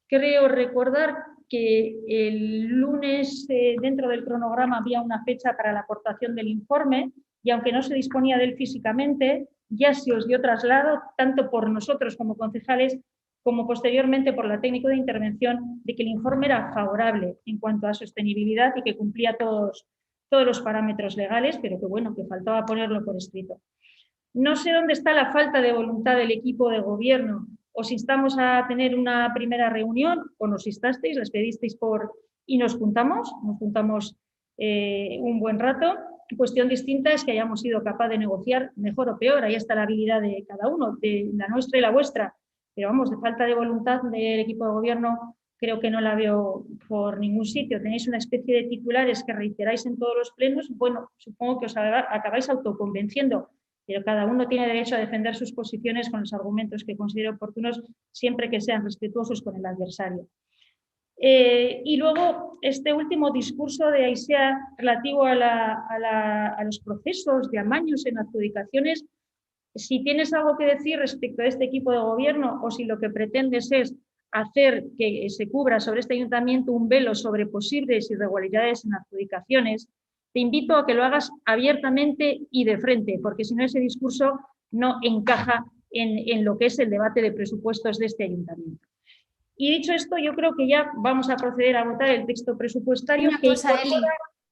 Creo recordar que el lunes dentro del cronograma había una fecha para la aportación del informe y aunque no se disponía de él físicamente, ya se os dio traslado, tanto por nosotros como concejales, como posteriormente por la técnico de intervención, de que el informe era favorable en cuanto a sostenibilidad y que cumplía todos los parámetros legales, pero que bueno, que faltaba ponerlo por escrito. No sé dónde está la falta de voluntad del equipo de gobierno. Os instamos a tener una primera reunión, o nos instasteis, las pedisteis y nos juntamos un buen rato. Cuestión distinta es que hayamos sido capaces de negociar mejor o peor, ahí está la habilidad de cada uno, de la nuestra y la vuestra, pero vamos, de falta de voluntad del equipo de gobierno creo que no la veo por ningún sitio. Tenéis una especie de titulares que reiteráis en todos los plenos, bueno, supongo que os acabáis autoconvenciendo, pero cada uno tiene derecho a defender sus posiciones con los argumentos que considere oportunos, siempre que sean respetuosos con el adversario. Y luego, este último discurso de Aisea relativo a los procesos de amaños en adjudicaciones, si tienes algo que decir respecto a este equipo de gobierno o si lo que pretendes es hacer que se cubra sobre este ayuntamiento un velo sobre posibles irregularidades en adjudicaciones, te invito a que lo hagas abiertamente y de frente, porque si no ese discurso no encaja en lo que es el debate de presupuestos de este ayuntamiento. Y dicho esto, yo creo que ya vamos a proceder a votar el texto presupuestario. Una cosa, Eli,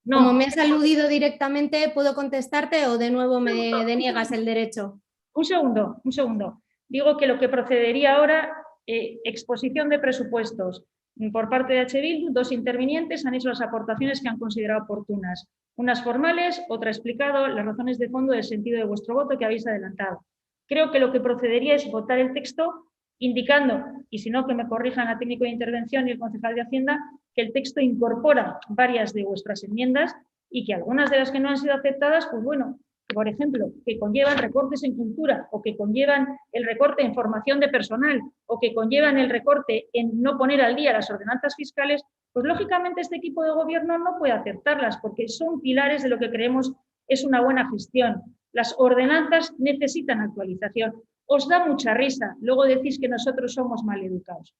no. Como me has aludido directamente, ¿puedo contestarte o de nuevo me deniegas el derecho? Un segundo. Digo que lo que procedería ahora, exposición de presupuestos. Por parte de H. Bildu, 2 intervinientes han hecho las aportaciones que han considerado oportunas. Unas formales, otra explicado las razones de fondo del sentido de vuestro voto que habéis adelantado. Creo que lo que procedería es votar el texto indicando, y si no que me corrijan la técnico de intervención y el concejal de Hacienda, que el texto incorpora varias de vuestras enmiendas y que algunas de las que no han sido aceptadas, pues bueno, por ejemplo, que conllevan recortes en cultura o que conllevan el recorte en formación de personal o que conllevan el recorte en no poner al día las ordenanzas fiscales, pues lógicamente este equipo de gobierno no puede aceptarlas porque son pilares de lo que creemos es una buena gestión. Las ordenanzas necesitan actualización. Os da mucha risa, luego decís que nosotros somos maleducados.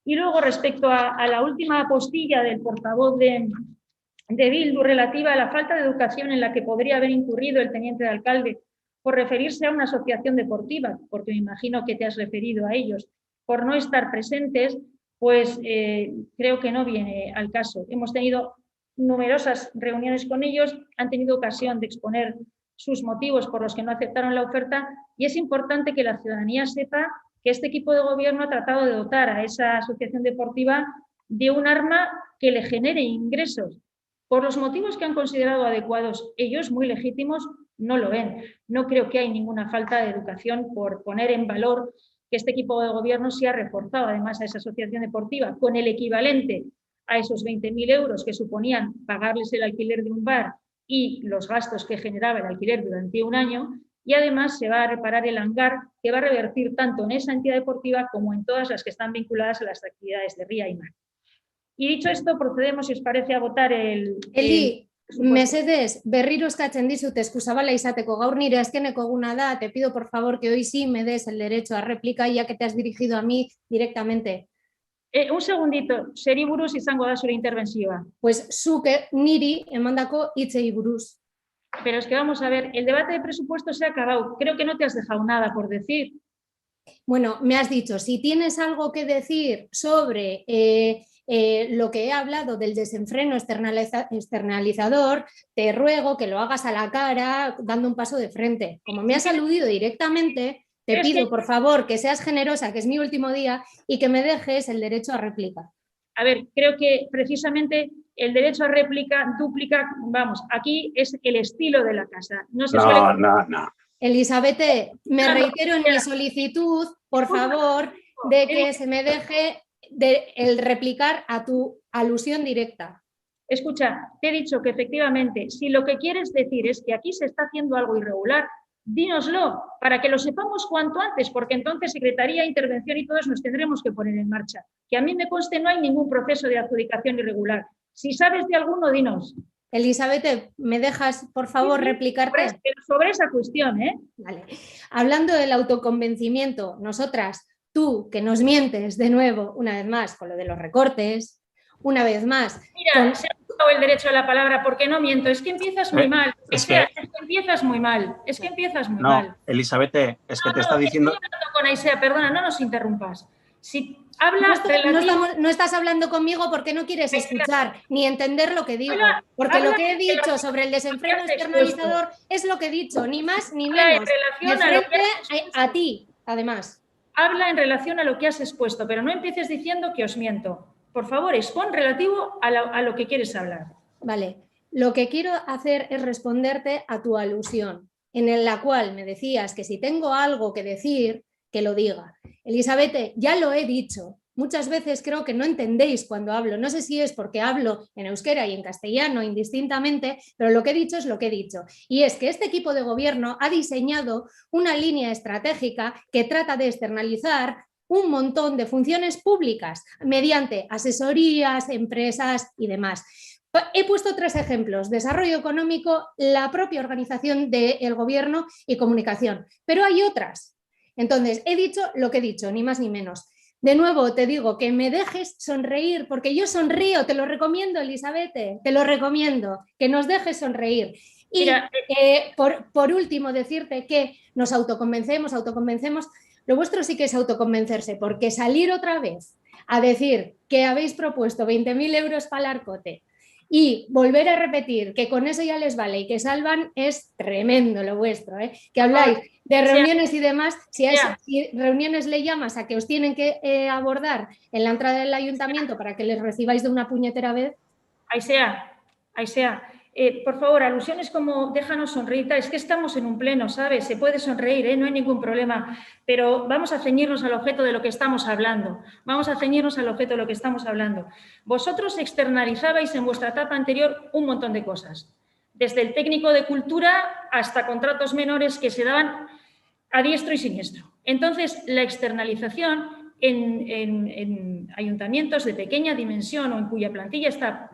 Y luego respecto a la última postilla del portavoz de Bildu relativa a la falta de educación en la que podría haber incurrido el teniente de alcalde por referirse a una asociación deportiva, porque me imagino que te has referido a ellos, por no estar presentes, pues creo que no viene al caso. Hemos tenido numerosas reuniones con ellos, han tenido ocasión de exponer sus motivos por los que no aceptaron la oferta y es importante que la ciudadanía sepa que este equipo de gobierno ha tratado de dotar a esa asociación deportiva de un arma que le genere ingresos. Por los motivos que han considerado adecuados, ellos muy legítimos no lo ven. No creo que hay ninguna falta de educación por poner en valor que este equipo de gobierno se ha reforzado además a esa asociación deportiva con el equivalente a esos 20.000 euros que suponían pagarles el alquiler de un bar y los gastos que generaba el alquiler durante un año, y además se va a reparar el hangar que va a revertir tanto en esa entidad deportiva como en todas las que están vinculadas a las actividades de ría y mar. Y dicho esto, procedemos, si os parece, a votar el... Eli, mesedez, berriro eskatzen dizut eskuzabala izateko gaur nire azkeneko eguna da, te pido por favor que hoy sí me des el derecho a réplica ya que te has dirigido a mí directamente. Un segundito, zeri buruz izango da zure interventzioa. Pues zuk niri emandako hitzei buruz. Pero es que vamos a ver, el debate de presupuesto se ha acabado. Creo que no te has dejado nada por decir. Bueno, me has dicho, si tienes algo que decir sobre lo que he hablado del desenfreno externalizador, te ruego que lo hagas a la cara dando un paso de frente. Como me has aludido directamente, te pido por favor que seas generosa, que es mi último día, y que me dejes el derecho a réplica. A ver, creo que precisamente el derecho a réplica, dúplica, vamos, aquí es el estilo de la casa. No. Elizabeth, me reitero en mi solicitud, por favor, de que se me deje el replicar a tu alusión directa. Escucha, te he dicho que efectivamente, si lo que quieres decir es que aquí se está haciendo algo irregular, dínoslo, para que lo sepamos cuanto antes, porque entonces Secretaría, Intervención y todos nos tendremos que poner en marcha. Que a mí me conste no hay ningún proceso de adjudicación irregular. Si sabes de alguno, dinos. Elizabeth, ¿me dejas, por favor, replicarte? Sobre esa cuestión, Vale. Hablando del autoconvencimiento, nosotras, tú, que nos mientes de nuevo, una vez más, con lo de los recortes, una vez más... Mira, se ha dado el derecho a la palabra porque no miento, es que empiezas muy mal. Es que empiezas muy mal, mal. Elizabeth, es que te está diciendo... Estoy hablando con Aisea, perdona, no nos interrumpas. Si hablas no estás hablando conmigo porque no quieres escuchar ni entender lo que digo. Porque lo que he dicho sobre el desenfreno externalizador es lo que he dicho, ni más ni menos. De frente a ti, además. Habla en relación a lo que has expuesto, pero no empieces diciendo que os miento. Por favor, expon relativo a lo que quieres hablar. Vale. Lo que quiero hacer es responderte a tu alusión, en la cual me decías que si tengo algo que decir, que lo diga. Elizabeth, ya lo he dicho. Muchas veces creo que no entendéis cuando hablo. No sé si es porque hablo en euskera y en castellano indistintamente, pero lo que he dicho es lo que he dicho. Y es que este equipo de gobierno ha diseñado una línea estratégica que trata de externalizar un montón de funciones públicas mediante asesorías, empresas y demás. He puesto 3 ejemplos: desarrollo económico, la propia organización del gobierno y comunicación. Pero hay otras. Entonces, he dicho lo que he dicho, ni más ni menos. de nuevo te digo que me dejes sonreír, porque yo sonrío, te lo recomiendo, Elizabeth, te lo recomiendo, que nos dejes sonreír. Y por último, decirte que nos autoconvencemos, lo vuestro sí que es autoconvencerse, porque salir otra vez a decir que habéis propuesto 20.000 euros para el Arcote y volver a repetir que con eso ya les vale y que salvan es tremendo lo vuestro, ¿eh? Que habláis de reuniones y demás, si reuniones le llamas a que os tienen que abordar en la entrada del ayuntamiento para que les recibáis de una puñetera vez. Ahí sea. Por favor, alusiones como déjanos sonreír, es que estamos en un pleno, ¿sabes? Se puede sonreír, no hay ningún problema, pero vamos a ceñirnos al objeto de lo que estamos hablando. Vosotros externalizabais en vuestra etapa anterior un montón de cosas, desde el técnico de cultura hasta contratos menores que se daban a diestro y siniestro. Entonces, la externalización en ayuntamientos de pequeña dimensión o en cuya plantilla está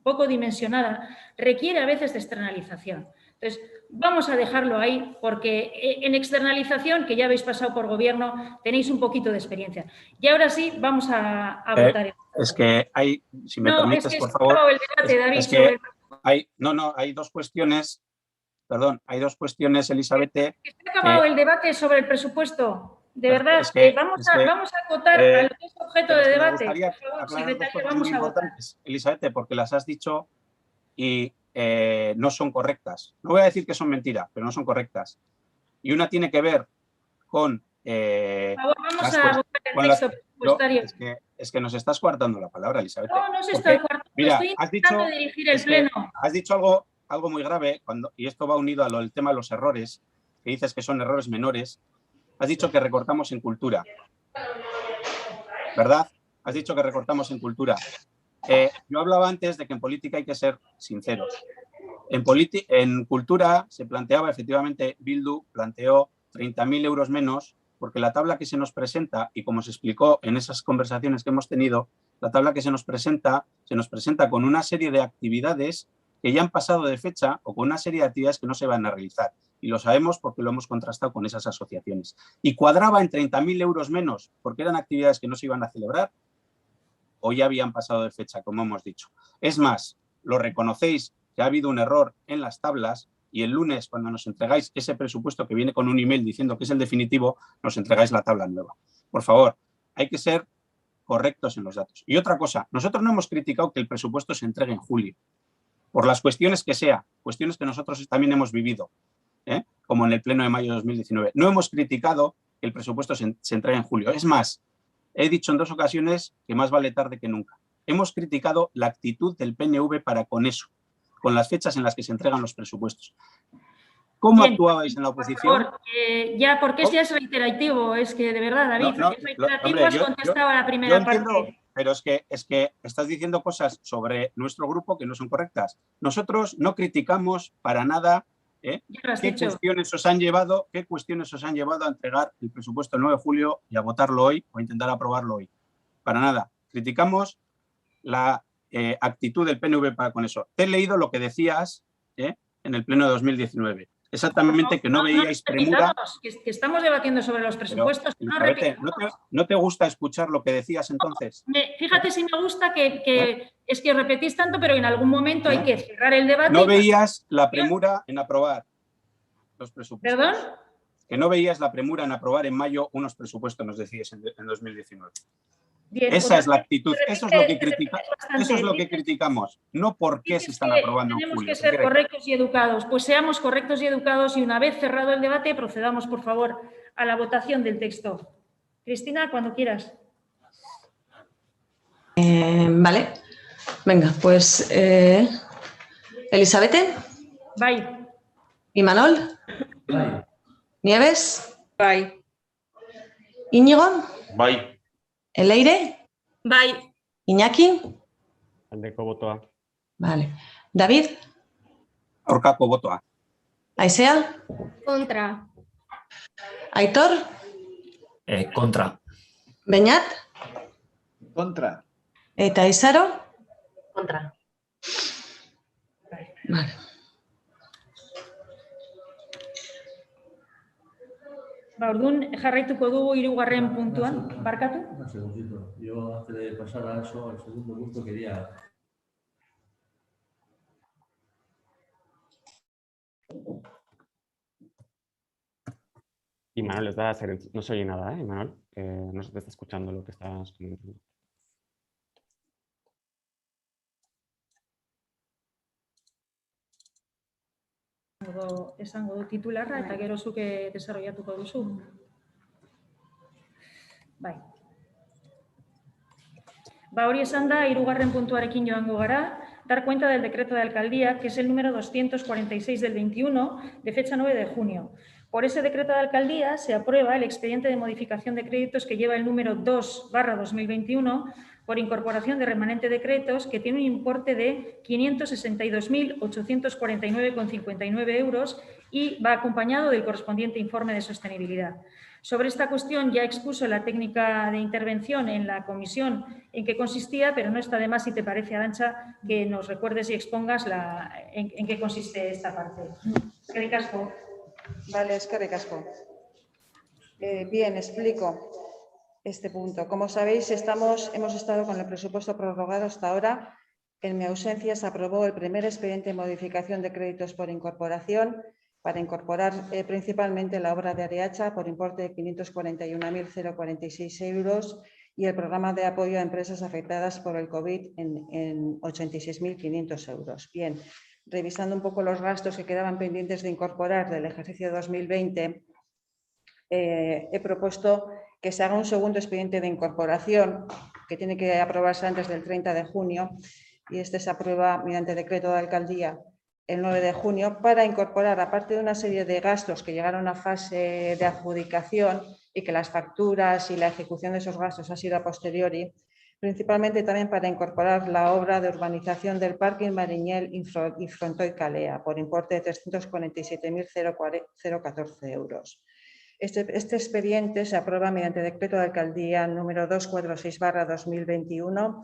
poco dimensionada, requiere a veces de externalización. Entonces, vamos a dejarlo ahí porque en externalización, que ya habéis pasado por gobierno, tenéis un poquito de experiencia. Y ahora sí, vamos a votar. Es que hay, si me permites, por favor, el debate, David, hay dos cuestiones, perdón, Elizabeth. Se ha acabado el debate sobre el presupuesto. De verdad, vamos a acotar al que es objeto de debate. Me gustaría aclarar dos cosas muy importantes, Elizabeth, porque las has dicho y no son correctas. No voy a decir que son mentiras, pero no son correctas. Y una tiene que ver con... por favor, vamos a votar el texto presupuestario. Es que nos estás coartando la palabra, Elizabeth. No, no se está coartando. Mira, estoy intentando dirigir el pleno. Has dicho algo muy grave, y esto va unido al tema de los errores, que dices que son errores menores. Has dicho que recortamos en cultura, ¿verdad? Has dicho que recortamos en cultura. Yo hablaba antes de que en política hay que ser sinceros. En cultura se planteaba, efectivamente, Bildu planteó 30.000 euros menos, porque la tabla que se nos presenta, y como se explicó en esas conversaciones que hemos tenido, la tabla que se nos presenta con una serie de actividades que ya han pasado de fecha o con una serie de actividades que no se van a realizar. Y lo sabemos porque lo hemos contrastado con esas asociaciones. Y cuadraba en 30.000 euros menos porque eran actividades que no se iban a celebrar o ya habían pasado de fecha, como hemos dicho. Es más, lo reconocéis que ha habido un error en las tablas y el lunes, cuando nos entregáis ese presupuesto que viene con un email diciendo que es el definitivo, nos entregáis la tabla nueva. Por favor, hay que ser correctos en los datos. Y otra cosa, nosotros no hemos criticado que el presupuesto se entregue en julio, por las cuestiones que sea, cuestiones que nosotros también hemos vivido, como en el pleno de mayo de 2019. No hemos criticado que el presupuesto se entregue en julio. Es más, he dicho en 2 ocasiones que más vale tarde que nunca. Hemos criticado la actitud del PNV para con eso, con las fechas en las que se entregan los presupuestos. ¿Cómo actuabais en la oposición? Por favor, porque ya es reiterativo, es que de verdad, David, es reiterativo, has contestado a la primera parte. Pero es que estás diciendo cosas sobre nuestro grupo que no son correctas. Nosotros no criticamos para nada ¿qué cuestiones os han llevado a entregar el presupuesto el 9 de julio y a votarlo hoy o a intentar aprobarlo hoy. Para nada. Criticamos la actitud del PNV para con eso. Te he leído lo que decías en el pleno de 2019. Exactamente, que no veíais premura. Que estamos debatiendo sobre los presupuestos. ¿No te gusta escuchar lo que decías entonces? Fíjate si me gusta que es que repetís tanto, pero en algún momento hay que cerrar el debate. No veías la premura en aprobar los presupuestos. ¿Perdón? Que no veías la premura en aprobar en mayo unos presupuestos, nos decías en 2019. Bien, esa es la actitud, eso es lo que criticamos, no por qué se están aprobando en julio. Tenemos que ser correctos y educados, pues seamos correctos y educados y una vez cerrado el debate procedamos, por favor, a la votación del texto. Cristina, cuando quieras. Vale, venga, pues Elizabeth. Bye. Imanol. Bye. Nieves. Bye. Íñigo. Bye. Eleire. Bye. Iñaki. Aldeko botoa. Vale. David. Aurkako botoa. Aisea. Contra. Aitor. Contra. Beñat. Contra. Eta Isaro. Contra. Vale. Orduan jarraituko dugu 3. puntuan, barkatu. segundito. Yo, antes de pasar a eso, al segundo punto, quería... Y Manuel, no se oye nada, ¿eh, Manuel? No se te está escuchando lo que estás comentando. Esango du titularra eta gero zuke desarrollatuko duzu. Bai. Hori esan da, hirugarren puntuarekin joango gara, dar cuenta del decreto de alcaldía, que es el número 246 del 21, de fecha 9 de junio. Por ese decreto de alcaldía se aprueba el expediente de modificación de créditos que lleva el número 2/2021 por incorporación de remanente de créditos que tiene un importe de 562.849,59 euros y va acompañado del correspondiente informe de sostenibilidad. Sobre esta cuestión ya expuso la técnica de intervención en la comisión en qué consistía, pero no está de más, si te parece, Arantxa, que nos recuerdes y expongas en qué consiste esta parte. Eskerrik asko. Vale, eskerrik asko. Bien, explico este punto. Como sabéis, hemos estado con el presupuesto prorrogado hasta ahora. En mi ausencia se aprobó el primer expediente de modificación de créditos por incorporación para incorporar principalmente la obra de Areacha por importe de 541.046 euros y el programa de apoyo a empresas afectadas por el COVID en 86.500 euros. Bien, revisando un poco los gastos que quedaban pendientes de incorporar del ejercicio 2020, he propuesto que se haga un segundo expediente de incorporación que tiene que aprobarse antes del 30 de junio y este se aprueba mediante decreto de alcaldía el 9 de junio para incorporar, aparte de una serie de gastos que llegaron a fase de adjudicación y que las facturas y la ejecución de esos gastos ha sido a posteriori, principalmente también para incorporar la obra de urbanización del Parking Mariñel y Frontoy Calea por importe de 347.014 euros. Este expediente se aprueba mediante decreto de alcaldía número 246/2021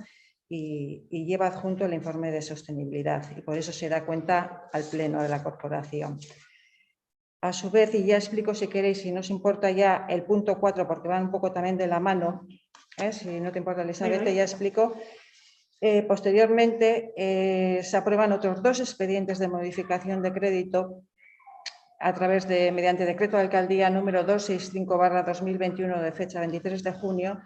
y lleva adjunto el informe de sostenibilidad y por eso se da cuenta al Pleno de la Corporación. A su vez, y ya explico si queréis, si no os importa ya el punto 4, porque va un poco también de la mano, si no te importa, Elizabeth, ya explico. Posteriormente se aprueban otros dos expedientes de modificación de crédito a través de, mediante decreto de alcaldía número 265/2021 de fecha 23 de junio,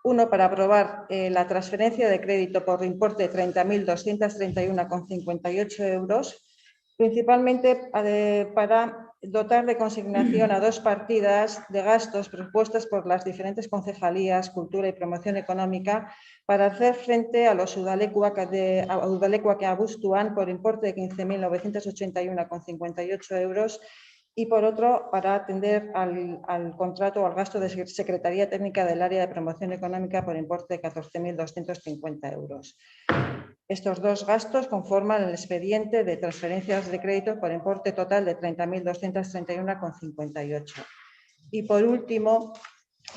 uno para aprobar la transferencia de crédito por importe de 30.231,58 euros, principalmente para dotar de consignación a dos partidas de gastos propuestas por las diferentes concejalías, Cultura y Promoción Económica, para hacer frente a los Udalekuak Abuztuan por importe de 15.981,58 euros y por otro para atender al contrato o al gasto de Secretaría Técnica del Área de Promoción Económica por importe de 14.250 euros. Estos dos gastos conforman el expediente de transferencias de crédito por importe total de 30.231,58. Y por último,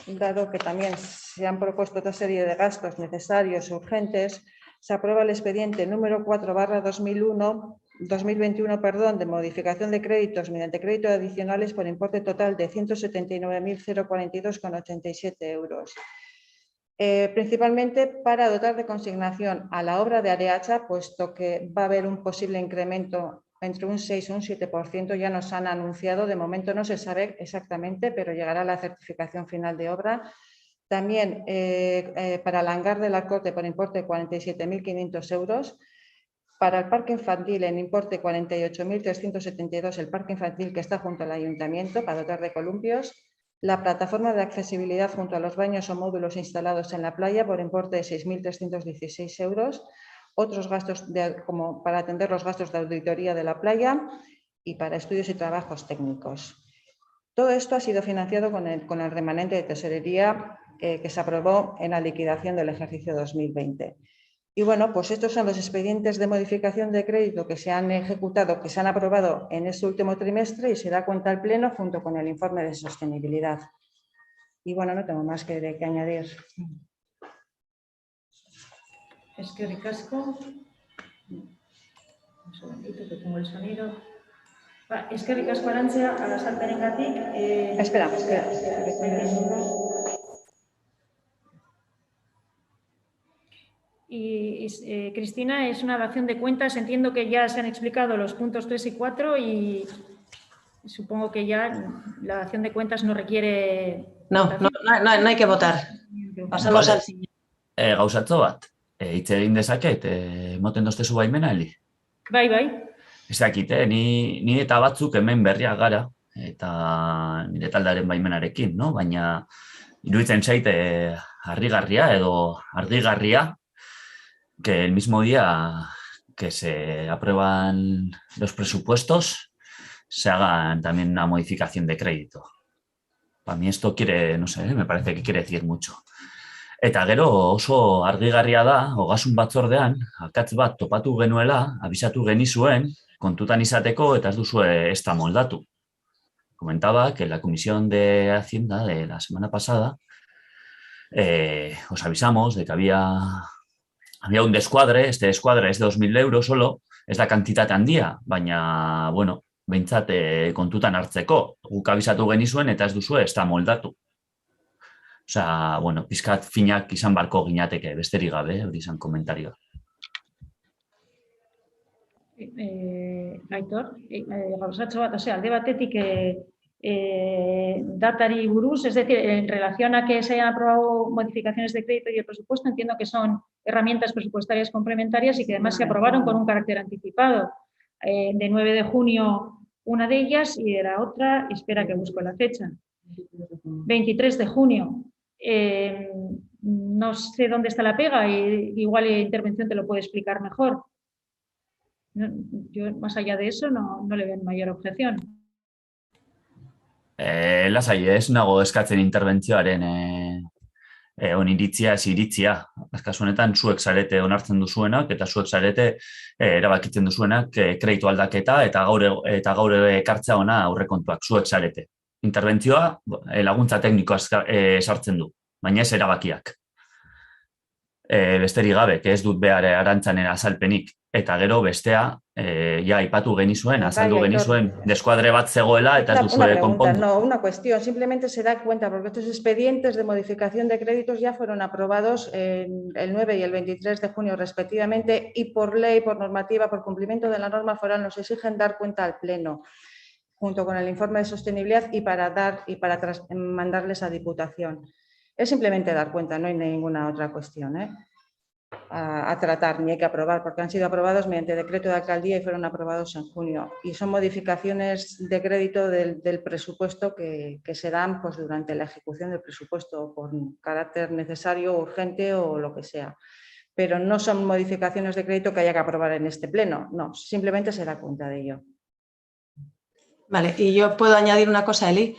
dado que también se han propuesto otra serie de gastos necesarios e urgentes, se aprueba el expediente número 4/2021 de modificación de créditos mediante créditos adicionales por importe total de 179.042,87 euros. Principalmente para dotar de consignación a la obra de Areacha, puesto que va a haber un posible incremento entre un 6 y un 7%, ya nos han anunciado, de momento no se sabe exactamente, pero llegará la certificación final de obra. También para el hangar de la Corte por importe de 47.500 euros, para el parque infantil en importe 48.372, el parque infantil que está junto al ayuntamiento para dotar de columpios, la plataforma de accesibilidad junto a los baños o módulos instalados en la playa por importe de 6.316 euros, otros gastos como para atender los gastos de auditoría de la playa y para estudios y trabajos técnicos. Todo esto ha sido financiado con el remanente de tesorería que se aprobó en la liquidación del ejercicio 2020. Y bueno, pues estos son los expedientes de modificación de crédito que se han ejecutado, que se han aprobado en este último trimestre y se da cuenta al Pleno junto con el informe de sostenibilidad. Y bueno, no tengo más que añadir. Eskerrik asko. Un segundito que pongo el sonido. Eskerrik asko, Arantxa, azalpenengatik. Espera. Cristina, es una dación de cuentas. Entiendo que ya se han explicado los puntos 3 y 4 y supongo que ya la dación de cuentas no requiere... No hay que votar. Pasamos al siguiente. Gauzatxo bat, hitz egin dezaket, moten doztezu baimena, Eli? Bai. Ez dakite, ni eta batzuk hemen berriak gara, eta nire taldearen baimenarekin, no? Baina iruditzen zaite harrigarria edo argigarria que el mismo día que se aprueban los presupuestos se hagan también una modificación de crédito. Para mí esto quiere, no sé, me parece que quiere decir mucho. Eta gero oso argigarria da, ogasun batzordean, akatz bat topatu genuela, abisatu genizuen, kontutan izateko eta ez duzue ez da moldatu. Comentaba que la Comisión de Hacienda de la semana pasada os avisamos de que había un descuadre, este descuadre es de 2.000 euros solo, ez da kantitate handia, baina, bueno, behintzat kontutan hartzeko, guk abisatu genizuen eta ez duzue ez da moldatu. Osea, bueno, pizkat finak izan barko ginateke, besterik gabe, hori izan komentarioa. Aitor, gauzatxo bat, alde batetik datari buruz, es decir, en relación a que se hayan aprobado modificaciones de crédito y el presupuesto, entiendo que son herramientas presupuestarias complementarias y que además se aprobaron con un carácter anticipado. De 9 de junio una de ellas y de la otra, espera que busco la fecha, 23 de junio. No sé dónde está la pega, igual la intervención te lo puede explicar mejor. Yo, más allá de eso, no le veo mayor objeción. Lasai, ez nago eskatzen interbentzioaren oniritzia, ez iritzia. Kasu honetan, zuek zarete onartzen duzuenak eta zuek zarete erabakitzen duzuenak kreditu aldaketa eta gaur ekartzea ona aurrekontuak zuek zarete. Interbentzioa laguntza teknikoa sartzen du, baina ez erabakiak. Besterik gabe, ez dut behar arantzanen azalpenik, eta gero bestea, ja aipatu genizuen, azaldu genizuen, deskuadre bat zegoela eta ez duzue konpondu. No, una cuestión, simplemente se da cuenta, porque estos expedientes de modificación de créditos ya fueron aprobados el 9 y el 23 de junio respectivamente y por ley, por normativa, por cumplimiento de la norma foral nos exigen dar cuenta al Pleno, junto con el informe de sostenibilidad y para mandarles a Diputación. Es simplemente dar cuenta, no hay ninguna otra cuestión a tratar, ni hay que aprobar, porque han sido aprobados mediante decreto de alcaldía y fueron aprobados en junio. Y son modificaciones de crédito del presupuesto que se dan pues, durante la ejecución del presupuesto por carácter necesario, urgente o lo que sea. Pero no son modificaciones de crédito que haya que aprobar en este pleno, no, simplemente se da cuenta de ello. Vale, y yo puedo añadir una cosa, Eli,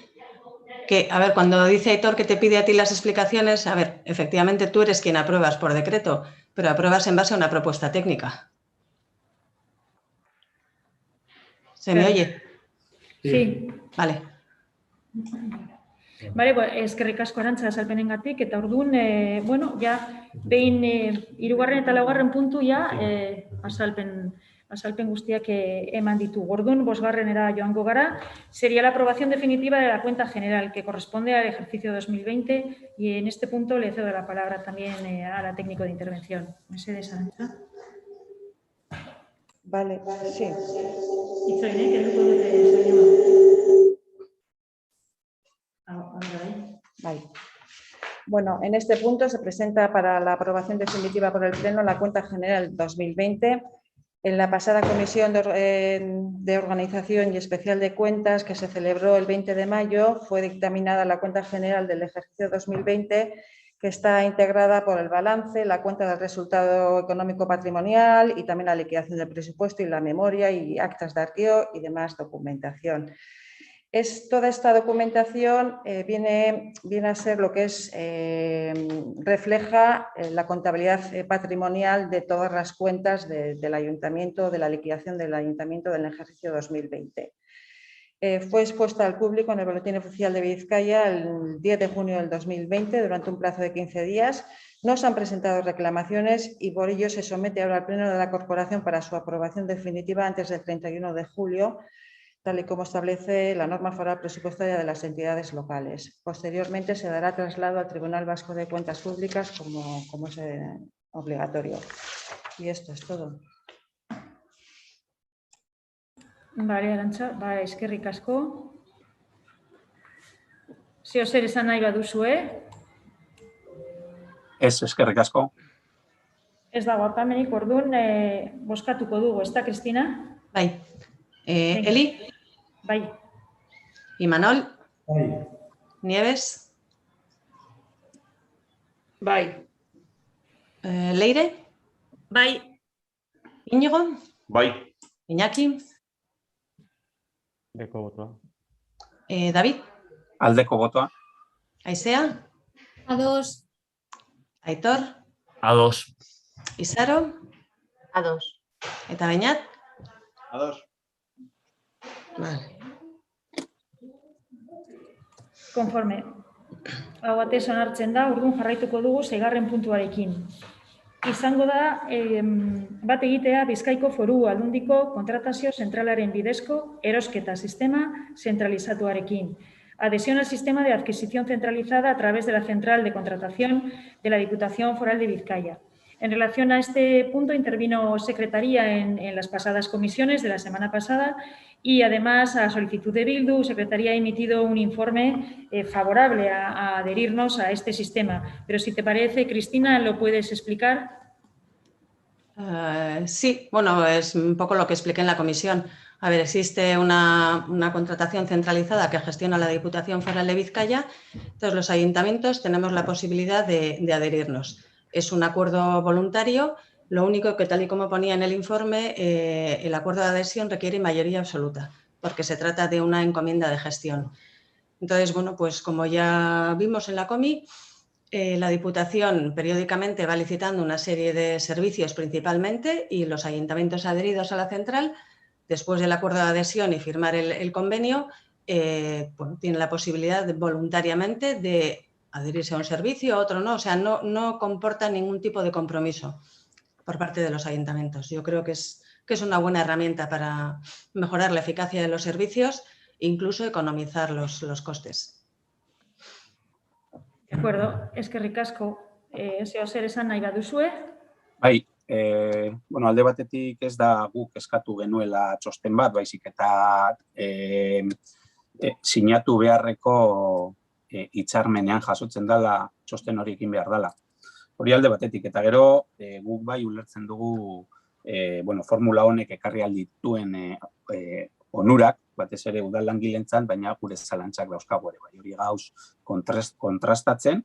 que, a ver, cuando dice Aitor que te pide a ti las explicaciones, a ver, efectivamente tú eres quien apruebas por decreto, pero apruebas en base a una propuesta técnica. ¿Se me oye? Sí. Vale. Vale, pues eskerrik asko Arantza azalpenengatik eta orduan, bueno, ja behin hirugarren eta laugarren puntu ja azalpen guztiak eman ditu. Orduan, bosgarrenera joango gara, sería la aprobación definitiva de la cuenta general que corresponde al ejercicio 2020 y en este punto le cedo la palabra también a la técnico de intervención. Mercedes Arantza. Vale, sí. Vale. Bueno, en este punto se presenta para la aprobación definitiva por el Pleno la cuenta general 2020. En la pasada comisión de organización y especial de cuentas que se celebró el 20 de mayo fue dictaminada la cuenta general del ejercicio 2020 que está integrada por el balance, la cuenta del resultado económico patrimonial y también la liquidación del presupuesto y la memoria y actas de arqueo y demás documentación. Toda esta documentación viene a ser lo que refleja la contabilidad patrimonial de todas las cuentas del Ayuntamiento, de la liquidación del Ayuntamiento del ejercicio 2020. Fue expuesta al público en el Boletín Oficial de Vizcaya el 10 de junio del 2020 durante un plazo de 15 días. No se han presentado reclamaciones y por ello se somete ahora al Pleno de la Corporación para su aprobación definitiva antes del 31 de julio, tal y como establece la norma foral presupuestaria de las entidades locales. Posteriormente se dará traslado al Tribunal Vasco de Cuentas Públicas, como es obligatorio. Y esto es todo. Vale, Arantxa, eskerrik asko. Zeo zer esan nahi baduzue? Ez, eskerrik asko. Ez dago apamenik, orduan, bozkatuko dugu, ez da, Kristina? Bai. Eli? Bai. Imanol? Bai. Nieves? Bai. Leire? Bai. Íñigo? Bai. Iñaki? Aldeko botoa. David? Aldeko botoa. Aizea? Ados. Aitor? Ados. Izaro? Ados. Eta Beñat? Ados. Vale. Konforme. Hau batez onartzen da, orduan jarraituko dugu 6. puntuarekin. Izango da, bat egitea Bizkaiko Foru Aldundiko kontratazio zentralaren bidezko erosketa sistema zentralizatuarekin. Adhesión al sistema de adquisición centralizada a través de la central de contratación de la Diputación Foral de Vizcaya. En relación a este punto intervino Secretaría en las pasadas comisiones de la semana pasada y además a solicitud de Bildu, Secretaría ha emitido un informe favorable a adherirnos a este sistema. Pero si te parece, Cristina, ¿lo puedes explicar? Sí, bueno, es un poco lo que expliqué en la comisión. A ver, existe una contratación centralizada que gestiona la Diputación Foral de Vizcaya. Entonces, los ayuntamientos tenemos la posibilidad de adherirnos. Es un acuerdo voluntario, lo único que, tal y como ponía en el informe, el acuerdo de adhesión requiere mayoría absoluta, porque se trata de una encomienda de gestión. Entonces, bueno, pues como ya vimos en la comi, la Diputación periódicamente va licitando una serie de servicios principalmente y los ayuntamientos adheridos a la central, después del acuerdo de adhesión y firmar el convenio, bueno, tienen la posibilidad voluntariamente de adherirse a un servicio, a otro no. O sea, no comporta ningún tipo de compromiso por parte de los ayuntamientos. Yo creo que es una buena herramienta para mejorar la eficacia de los servicios e incluso economizar los costes. De acuerdo, eskerrik asko. Zeo zer esan nahi baduzue? Bai, bueno, alde batetik ez da guk eskatu genuela txosten bat, baizik eta sinatu beharreko hitzarmenean jasotzen dela txosten horiekin behar dela. Hori alde batetik, eta gero guk bai ulertzen dugu bueno, formula honek ekarri aldituen onurak, batez ere udal langilentzat, baina gure zalantzak dauzkagu ere, bai, hori gauz kontrastatzen,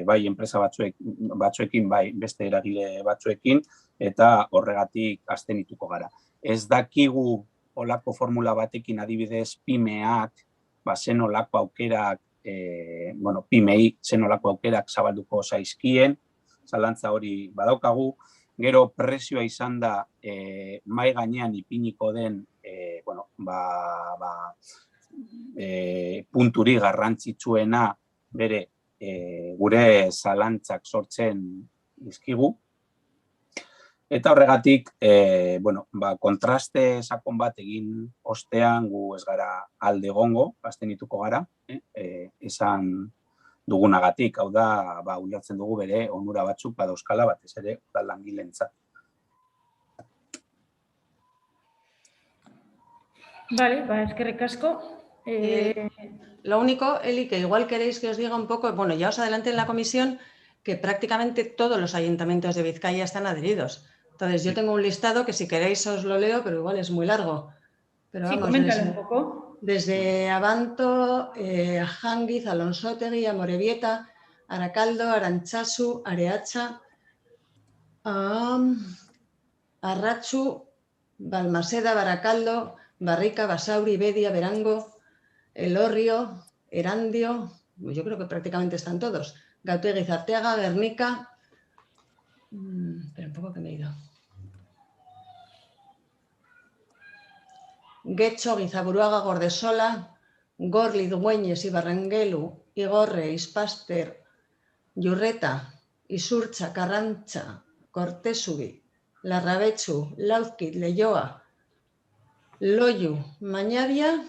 bai enpresa batzuekin, bai beste eragile batzuekin, eta horregatik abstenituko gara. Ez dakigu olako formula batekin adibidez pimeak, zen olako aukerak, bueno, pimei zen olako aukerak zabalduko zaizkien, zalantza hori badaukagu, gero prezioa izan da mai gainean ipiniko den bueno, punturi garrantzitsuena bere gure zalantzak sortzen dizkigu. Eta horregatik, bueno, kontraste sakon bat egin ostean gu ez gara alde egongo, abstenituko gara, esan dugunagatik, hau da, ulertzen dugu bere onura batzuk badauzkala batez ere udal langilentzat. Vale, eskerrik asko. Lo único, Eli, que igual queréis que os diga un poco, bueno, ya os adelanté en la comisión que prácticamente todos los ayuntamientos de Vizcaya están adheridos. Entonces, yo tengo un listado que si queréis os lo leo, pero igual es muy largo. Pero sí, vamos, coméntalo un poco. Desde Abanto, Ajangiz, Alonsotegui, Amorebieta, Arakaldo, Arantzazu, Areacha, Arratxu, Balmaseda, Barakaldo, Barrica, Basauri, Bedia, Berango, Elorrio, Erandio, yo creo que prácticamente están todos. Gautegi, Zarteaga, Guernica, espera un poco que me he ido. Guecho, Gizaburuaga, Gordesola, Gorli, Dueñes, Ibarrengelu, Igorre, Ispaster, Yurreta, Isurtza, Carrancha, Cortesubi, Larrabetxu, Lauzkit, Leioa, Loiu, Mañadia,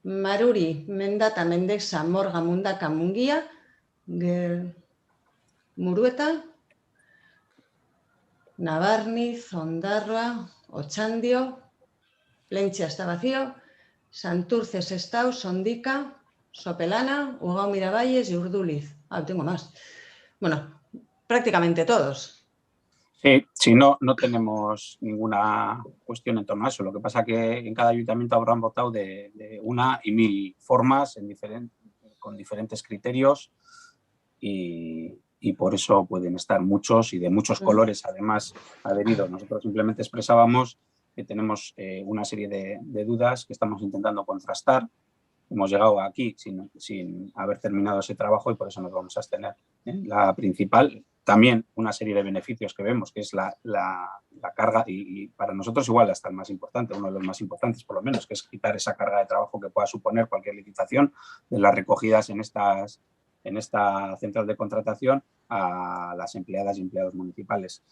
Maruri, Mendata, Mendexa, Morga, Mundaka, Munguía, Murueta, Navarniz, Ondarroa, Ochandio, Plentzia está vacío, Santurce, Sestao, Sondica, Sopelana, Ugao Miravalles y Urduliz. Tengo más. Bueno, prácticamente todos. Sí, si no tenemos ninguna cuestión en torno a eso. Lo que pasa es que en cada ayuntamiento habrán votado de 1 y 1000 formas con diferentes criterios y por eso pueden estar muchos y de muchos colores además adheridos. Nosotros simplemente expresábamos que tenemos una serie de dudas que estamos intentando contrastar. Hemos llegado aquí sin haber terminado ese trabajo y por eso nos vamos a abstener. La principal, también una serie de beneficios que vemos, que es la carga, y para nosotros igual hasta el más importante, uno de los más importantes por lo menos, que es quitar esa carga de trabajo que pueda suponer cualquier licitación de las recogidas en esta central de contratación a las empleadas y empleados municipales.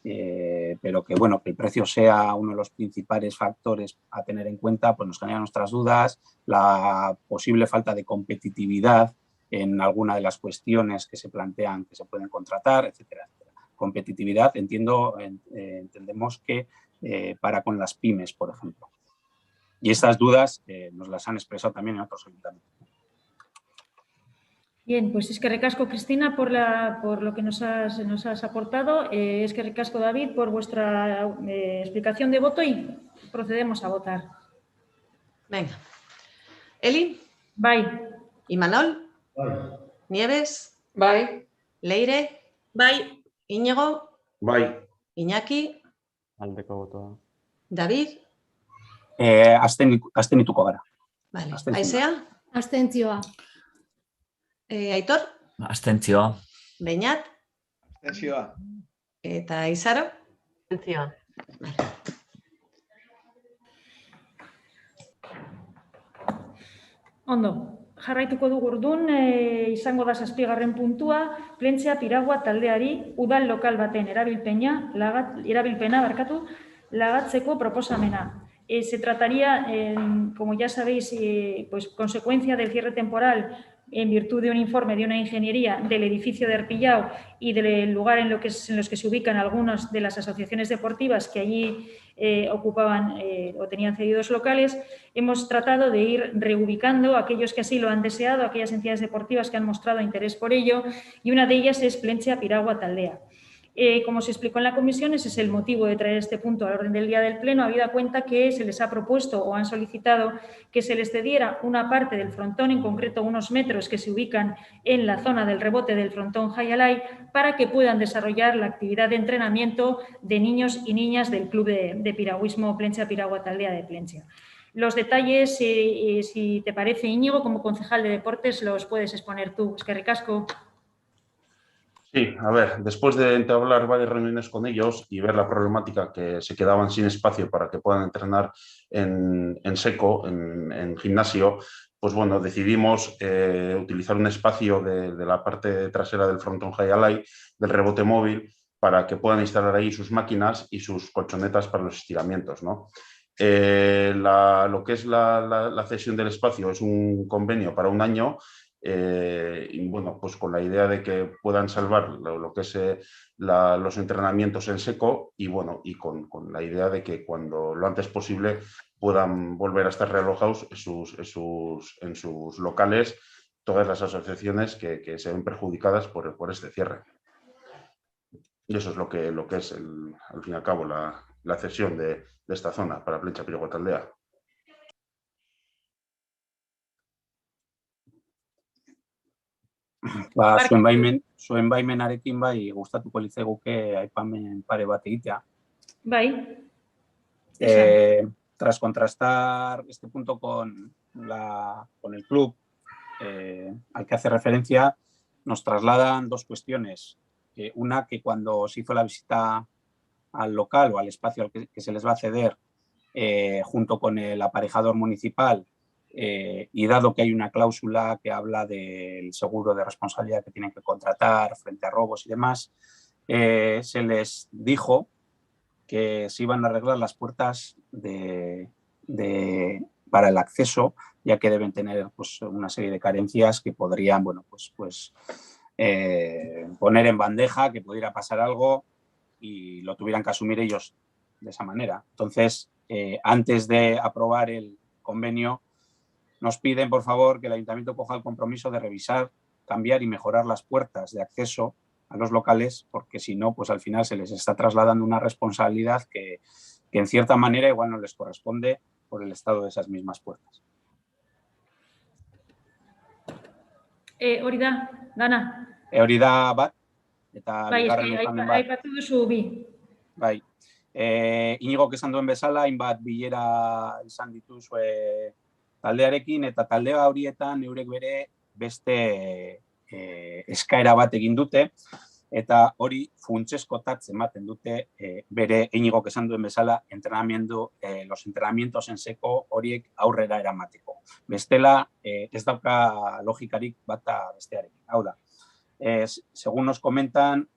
Pero que bueno, que el precio sea uno de los principales factores a tener en cuenta, pues nos genera nuestras dudas, la posible falta de competitividad en alguna de las cuestiones que se plantean que se pueden contratar, etcétera, etcétera. Competitividad, entendemos que para con las pymes, por ejemplo. Y estas dudas nos las han expresado también en otros ayuntamientos. Bien, pues es que recasco, Cristina, por lo que nos has aportado. Es que recasco, David, por vuestra explicación de voto y procedemos a votar. Venga. Eli. Bye. Imanol. Bye. Nieves. Bye. Leire. Bye. Íñigo. Bye. Iñaki. Aldeko botoa. David. Abstenituko gara. Vale. Abstentzioa. Aizea. Abstentzioa. Aitor. Abstentzioa. Beñat. Abstentzioa. Eta Izaro. Abstentzioa. Ondo, jarraituko dugu orduan, izango da 7. puntua, Plentzia Piragua taldeari udal lokal baten erabilpena lagatzeko proposamena. Se trataría, como ya sabéis, pues consecuencia del cierre temporal en virtud de un informe de una ingeniería del edificio de Arpillao y del lugar en los que se ubican algunas de las asociaciones deportivas que allí ocupaban o tenían cedidos locales, hemos tratado de ir reubicando a aquellos que así lo han deseado, aquellas entidades deportivas que han mostrado interés por ello, y una de ellas es Plentzia Piragua Taldea. Como se explicó en la comisión, ese es el motivo de traer este punto al orden del día del Pleno, habida cuenta que se les ha propuesto o han solicitado que se les cediera una parte del frontón, en concreto unos metros que se ubican en la zona del rebote del frontón Jaialai, para que puedan desarrollar la actividad de entrenamiento de niños y niñas del Club de Piragüismo Plentzia Piragua Taldea de Plentzia. Los detalles, si te parece, Íñigo, como concejal de deportes, los puedes exponer tú. Es que recasco. Sí, a ver, después de entablar varias reuniones con ellos y ver la problemática que se quedaban sin espacio para que puedan entrenar en seco, en gimnasio, pues bueno, decidimos utilizar un espacio de la parte trasera del frontón Jaialai, del rebote móvil, para que puedan instalar ahí sus máquinas y sus colchonetas para los estiramientos, ¿no? Lo que es la cesión del espacio es un convenio para 1 año. Y bueno, pues con la idea de que puedan salvar lo que es los entrenamientos en seco y bueno, y con la idea de que cuando lo antes posible puedan volver a estar realojados en sus locales todas las asociaciones que se ven perjudicadas por este cierre. Y eso es lo que es al fin y al cabo la cesión de esta zona para Plentzia Piragua Taldea. Zuen baimenarekin bai gustatuko litzaiguke aipamen pare bat egitea. Bai. Tras contrastar este punto con el club al que hace referencia, nos trasladan 2 cuestiones. Una, que cuando se hizo la visita al local o al espacio al que se les va a ceder, junto con el aparejador municipal, y dado que hay una cláusula que habla del seguro de responsabilidad que tienen que contratar frente a robos y demás, se les dijo que se iban a arreglar las puertas para el acceso, ya que deben tener pues, una serie de carencias que podrían bueno, pues, poner en bandeja que pudiera pasar algo y lo tuvieran que asumir ellos de esa manera. Entonces, antes de aprobar el convenio, nos piden, por favor, que el Ayuntamiento coja el compromiso de revisar, cambiar y mejorar las puertas de acceso a los locales, porque si no, pues al final se les está trasladando una responsabilidad que en cierta manera igual no les corresponde por el estado de esas mismas puertas. Hori da, Dana. Hori da bat, eta Bai, bigarren aipamen bat. aipatu duzu bi. Bai. Inigok esan duen bezala, hainbat bilera izan dituzue taldearekin, eta taldea horietan eurek bere beste eskaera bat egin dute, eta hori funtsezkotzat ematen dute bere Inigok esan duen bezala los entrenamientos en seco horiek aurrera eramateko. Bestela, ez dauka logikarik bata bestearekin. Hau da, según nos comentan,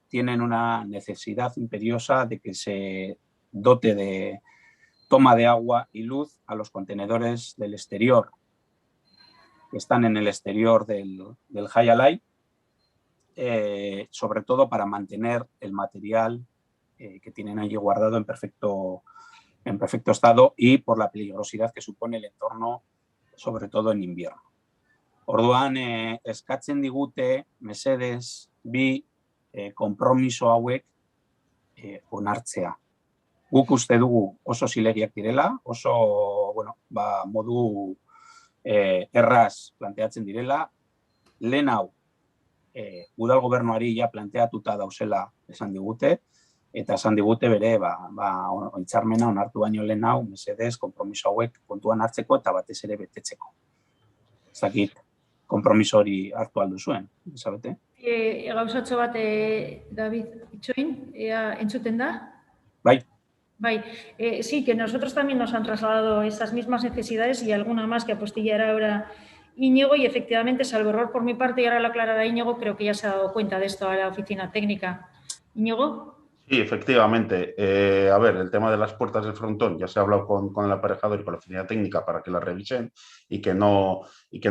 tienen una necesidad imperiosa de que se dote de toma de agua y luz a los contenedores del exterior, que están en el exterior del High Alay, sobre todo para mantener el material que tienen allí guardado en perfecto estado y por la peligrosidad que supone el entorno, sobre todo en invierno. Orduan, eskatzen digute, mesedez, bi konpromiso hauek onartzea. Guk uste dugu oso zilegiak direla, oso modu erraz planteatzen direla, lehen hau udal gobernuari ja planteatuta dauzela esan digute, eta esan digute bere hitzarmena onartu baino lehen hau, mesedez, konpromiso hauek kontuan hartzeko eta batez ere betetzeko. Ez dakit, konpromiso hori hartu aldu zuen, ezabete? Gauzatxo bat, David Itxoin, entzuten da? Bai. Bai, sí, que nosotros también nos han trasladado esas mismas necesidades y alguna más que apostillará ahora Íñigo y efectivamente, salvo error por mi parte, y ahora lo aclarará Íñigo, creo que ya se ha dado cuenta de esto a la oficina técnica. ¿Íñigo? Sí, efectivamente. A ver, el tema de las puertas del frontón, ya se ha hablado con el aparejador y con la oficina técnica para que las revisen y que no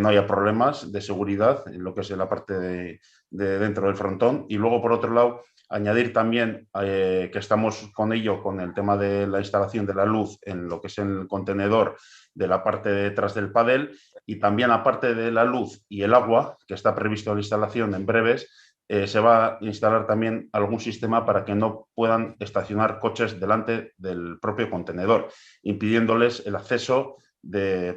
haya problemas de seguridad en lo que es la parte de dentro del frontón. Y luego, por otro lado, añadir también que estamos con ello, con el tema de la instalación de la luz en lo que es el contenedor de la parte de detrás del pádel y también aparte de la luz y el agua, que está previsto la instalación en breves, se va a instalar también algún sistema para que no puedan estacionar coches delante del propio contenedor, impidiéndoles el acceso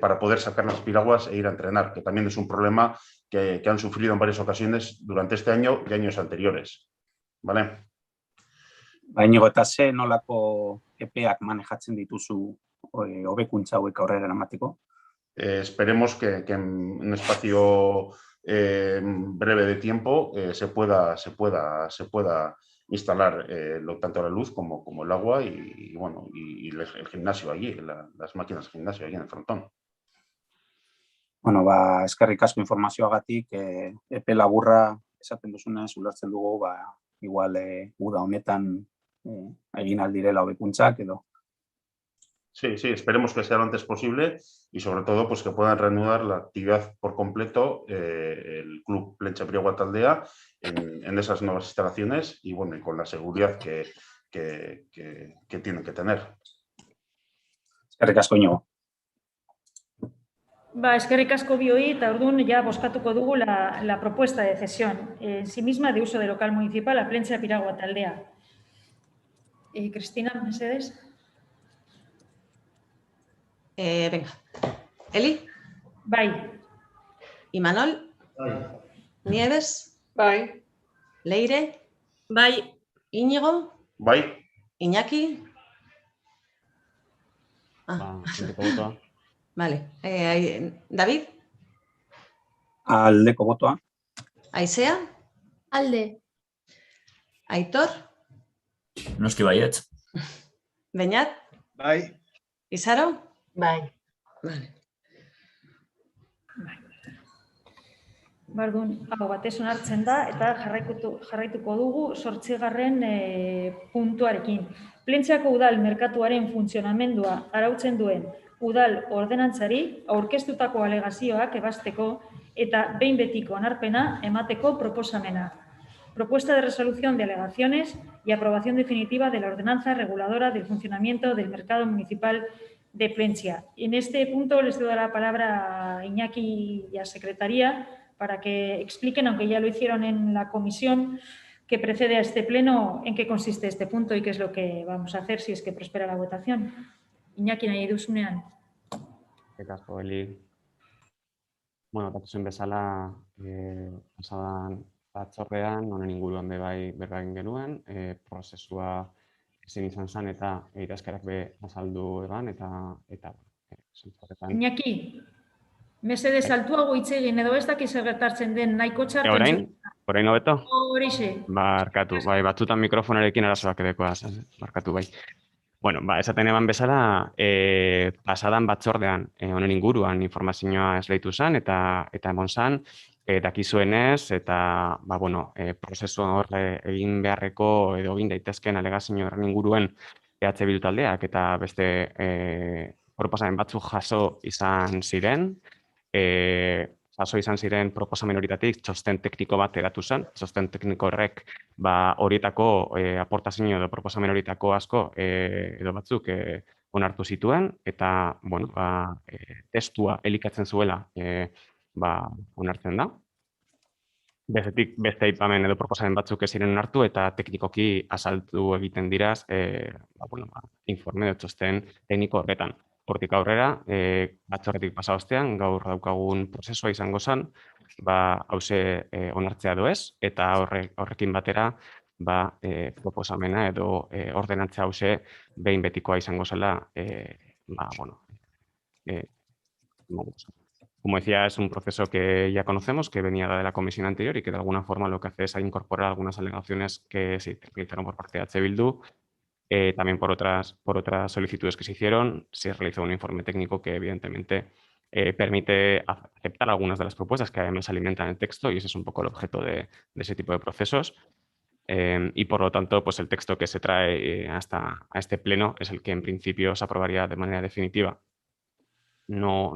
para poder sacar las piraguas e ir a entrenar, que también es un problema que han sufrido en varias ocasiones durante este año y años anteriores. ¿Vale? Íñigo, eta ze nolako epeak manejatzen dituzu hobekuntza hauek aurrera eramateko? Esperemos que en un espacio breve de tiempo se pueda instalar tanto la luz como el agua y el gimnasio allí, las máquinas de gimnasio allí en el frontón. Bueno, eskerrik asko informazioagatik, epe laburra esaten duzunez ulertzen dugu, igual uda honetan egin aldirela hobekuntzak edo. Sí, esperemos que sea lo antes posible y sobre todo pues que puedan reanudar la actividad por completo el Club Plentzia Piragua Taldea en esas nuevas instalaciones y bueno, y con la seguridad que tienen que tener. Eskerrik asko, Íñigo. Eskerrik asko bioi, eta orduan ya bozkatuko dugu la propuesta de cesión en sí misma de uso de local municipal a Plentzia Piragua Taldea. Cristina, mesedez. Venga. Eli. Bai. Imanol. Bai. Nieves. Bai. Leire. Bai. Íñigo. Bai. Iñaki. Vale. David. Aldeko botoa. Aizea. Alde. Aitor. Noski baietz. Beñat. Bai. Isaro. Bai. Vale. Bardun, hau batez onartzen da eta jarraituko dugu 8. puntuarekin. Plentziako udal merkatuaren funtzionamendua arautzen duen udal ordenantzari aurkeztutako alegazioak ebazteko eta behin betiko onarpena emateko proposamena. propuesta de resolución de alegaciones y aprobación definitiva de la ordenanza reguladora del funcionamiento del mercado municipal de Plentzia. En este punto les doy la palabra a Iñaki y a Secretaría para que expliquen, aunque ya lo hicieron en la comisión que precede a este pleno, en qué consiste este punto y qué es lo que vamos a hacer si es que prospera la votación. Iñaki, nahi duzunean. Asko, Eli. Bueno, batzuzen bezala, pasadan batzorrean, honen inguruan bai berba egin genuen, prozesua ezin izan zen eta idazkarak be azaldu eban eta Iñaki, mesedez altuago hitz egin edo ez dakiz gertatzen den nahiko txartu. Orain hobeto? Horixe. Barkatu, bai, batzutan mikrofonarekin arazoak edekoaz, barkatu bai. Bueno, esaten eban bezala, pasadan batzordean honen inguruan informazioa esleitu zen eta emon zen, dakizuenez eta prozesu horre egin beharreko edo egin daitezken alegazio horren inguruen EH Bildu taldeak eta beste proposamen batzuk jaso izan ziren. Jaso izan ziren proposamen horitatik txosten tekniko bat eratu zen. Txosten tekniko horrek horietako aportazio edo proposamen horietako asko edo batzuk onartu zituen eta testua elikatzen zuela onartzen da. Beste aipamen edo proposamen batzuk ez ziren onartu eta teknikoki azaltu egiten diraz informe edo txosten tekniko horretan. Hortik aurrera, batzorretik pasa ostean, gaur daukagun prozesua izango zen, hauze onartzea doez, eta horrekin batera proposamena edo ordenantzea hauze behin betikoa izango zela, como decía, es un proceso que ya conocemos, que venía de la comisión anterior y que de alguna forma lo que hace es incorporar algunas alegaciones que se realizaron por parte de EH Bildu. También por otras solicitudes que se hicieron, se realizó un informe técnico que evidentemente permite aceptar algunas de las propuestas que además alimentan el texto y ese es un poco el objeto de ese tipo de procesos. Y por lo tanto, pues el texto que se trae a este pleno es el que en principio se aprobaría de manera definitiva. No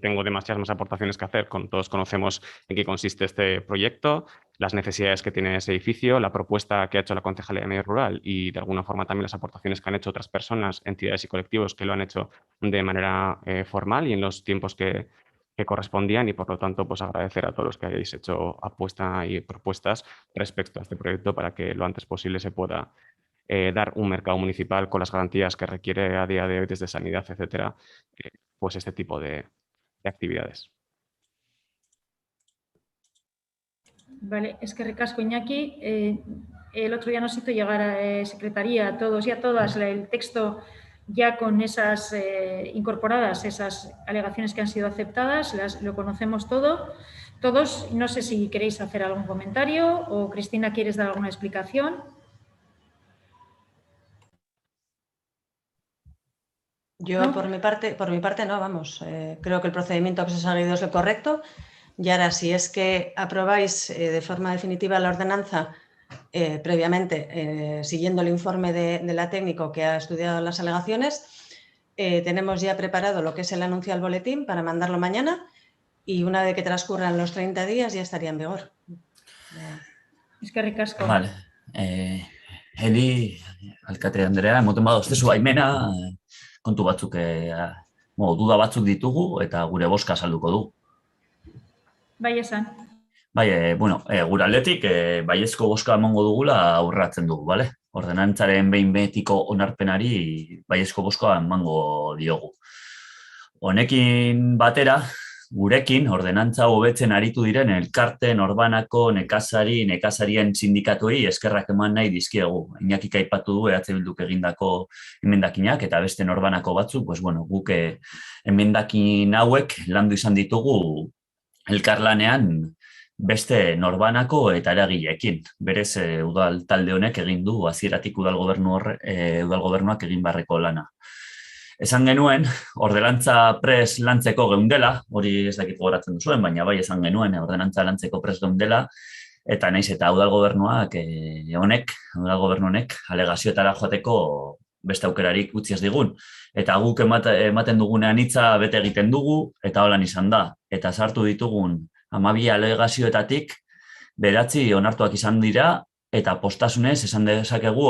tengo demasiadas más aportaciones que hacer, todos conocemos en qué consiste este proyecto, las necesidades que tiene ese edificio, la propuesta que ha hecho la Concejalía de Medio Rural y de alguna forma también las aportaciones que han hecho otras personas, entidades y colectivos que lo han hecho de manera formal y en los tiempos que correspondían y por lo tanto pues agradecer a todos los que hayáis hecho apuesta y propuestas respecto a este proyecto para que lo antes posible se pueda dar un mercado municipal con las garantías que requiere a día de hoy desde sanidad, etcétera, pues este tipo de actividades. Vale, es que recasco Iñaki. El otro día nos hizo llegar a Secretaría a todos y a todas el texto ya con esas incorporadas, esas alegaciones que han sido aceptadas, lo conocemos todos. No sé si queréis hacer algún comentario o Cristina, ¿quieres dar alguna explicación? Yo, ¿no? por mi parte no, vamos. Creo que el procedimiento que se ha seguido es el correcto. Y ahora, si es que aprobáis de forma definitiva la ordenanza previamente, siguiendo el informe de la técnico que ha estudiado las alegaciones, tenemos ya preparado lo que es el anuncio al boletín para mandarlo mañana y una vez que transcurran los 30 días ya estaría en vigor. Es que ricasco. Vale. Eli, alkate Andrea, emoten badoztezu baimena, kontu batzuk, duda batzuk ditugu eta gure boska salduko du. Bai esan. Bai, gure aldetik, baiezko boska emango dugula aurratzen dugu, bale? Ordenantzaren behin betiko onarpenari baiezko boska emango diogu. Honekin batera, gurekin ordenantza hobetzen aritu diren elkarte, norbanako, nekazarien sindikatuei eskerrak eman nahi dizkiegu. Iñakik aipatu du EH Bilduk egindako emendakinak eta beste norbanako batzuk, guk emendakin hauek landu izan ditugu elkarlanean beste norbanako eta eragileekin. Berez udal talde honek egin du hasieratik udalgobernuak egin barreko lana. Esan genuen, ordenantza pres lantzeko geundela, hori ez dakit gogoratzen duzuen, baina bai esan genuen ordenantza lantzeko pres geundela, eta naiz eta udalgobernu honek alegazioetara joateko beste aukerarik utzi ez digun. Eta guk ematen dugunean hitza bete egiten dugu, eta holan izan da. Eta sartu ditugun 12 alegazioetatik, 9 onartuak izan dira, eta postasunez esan dezakegu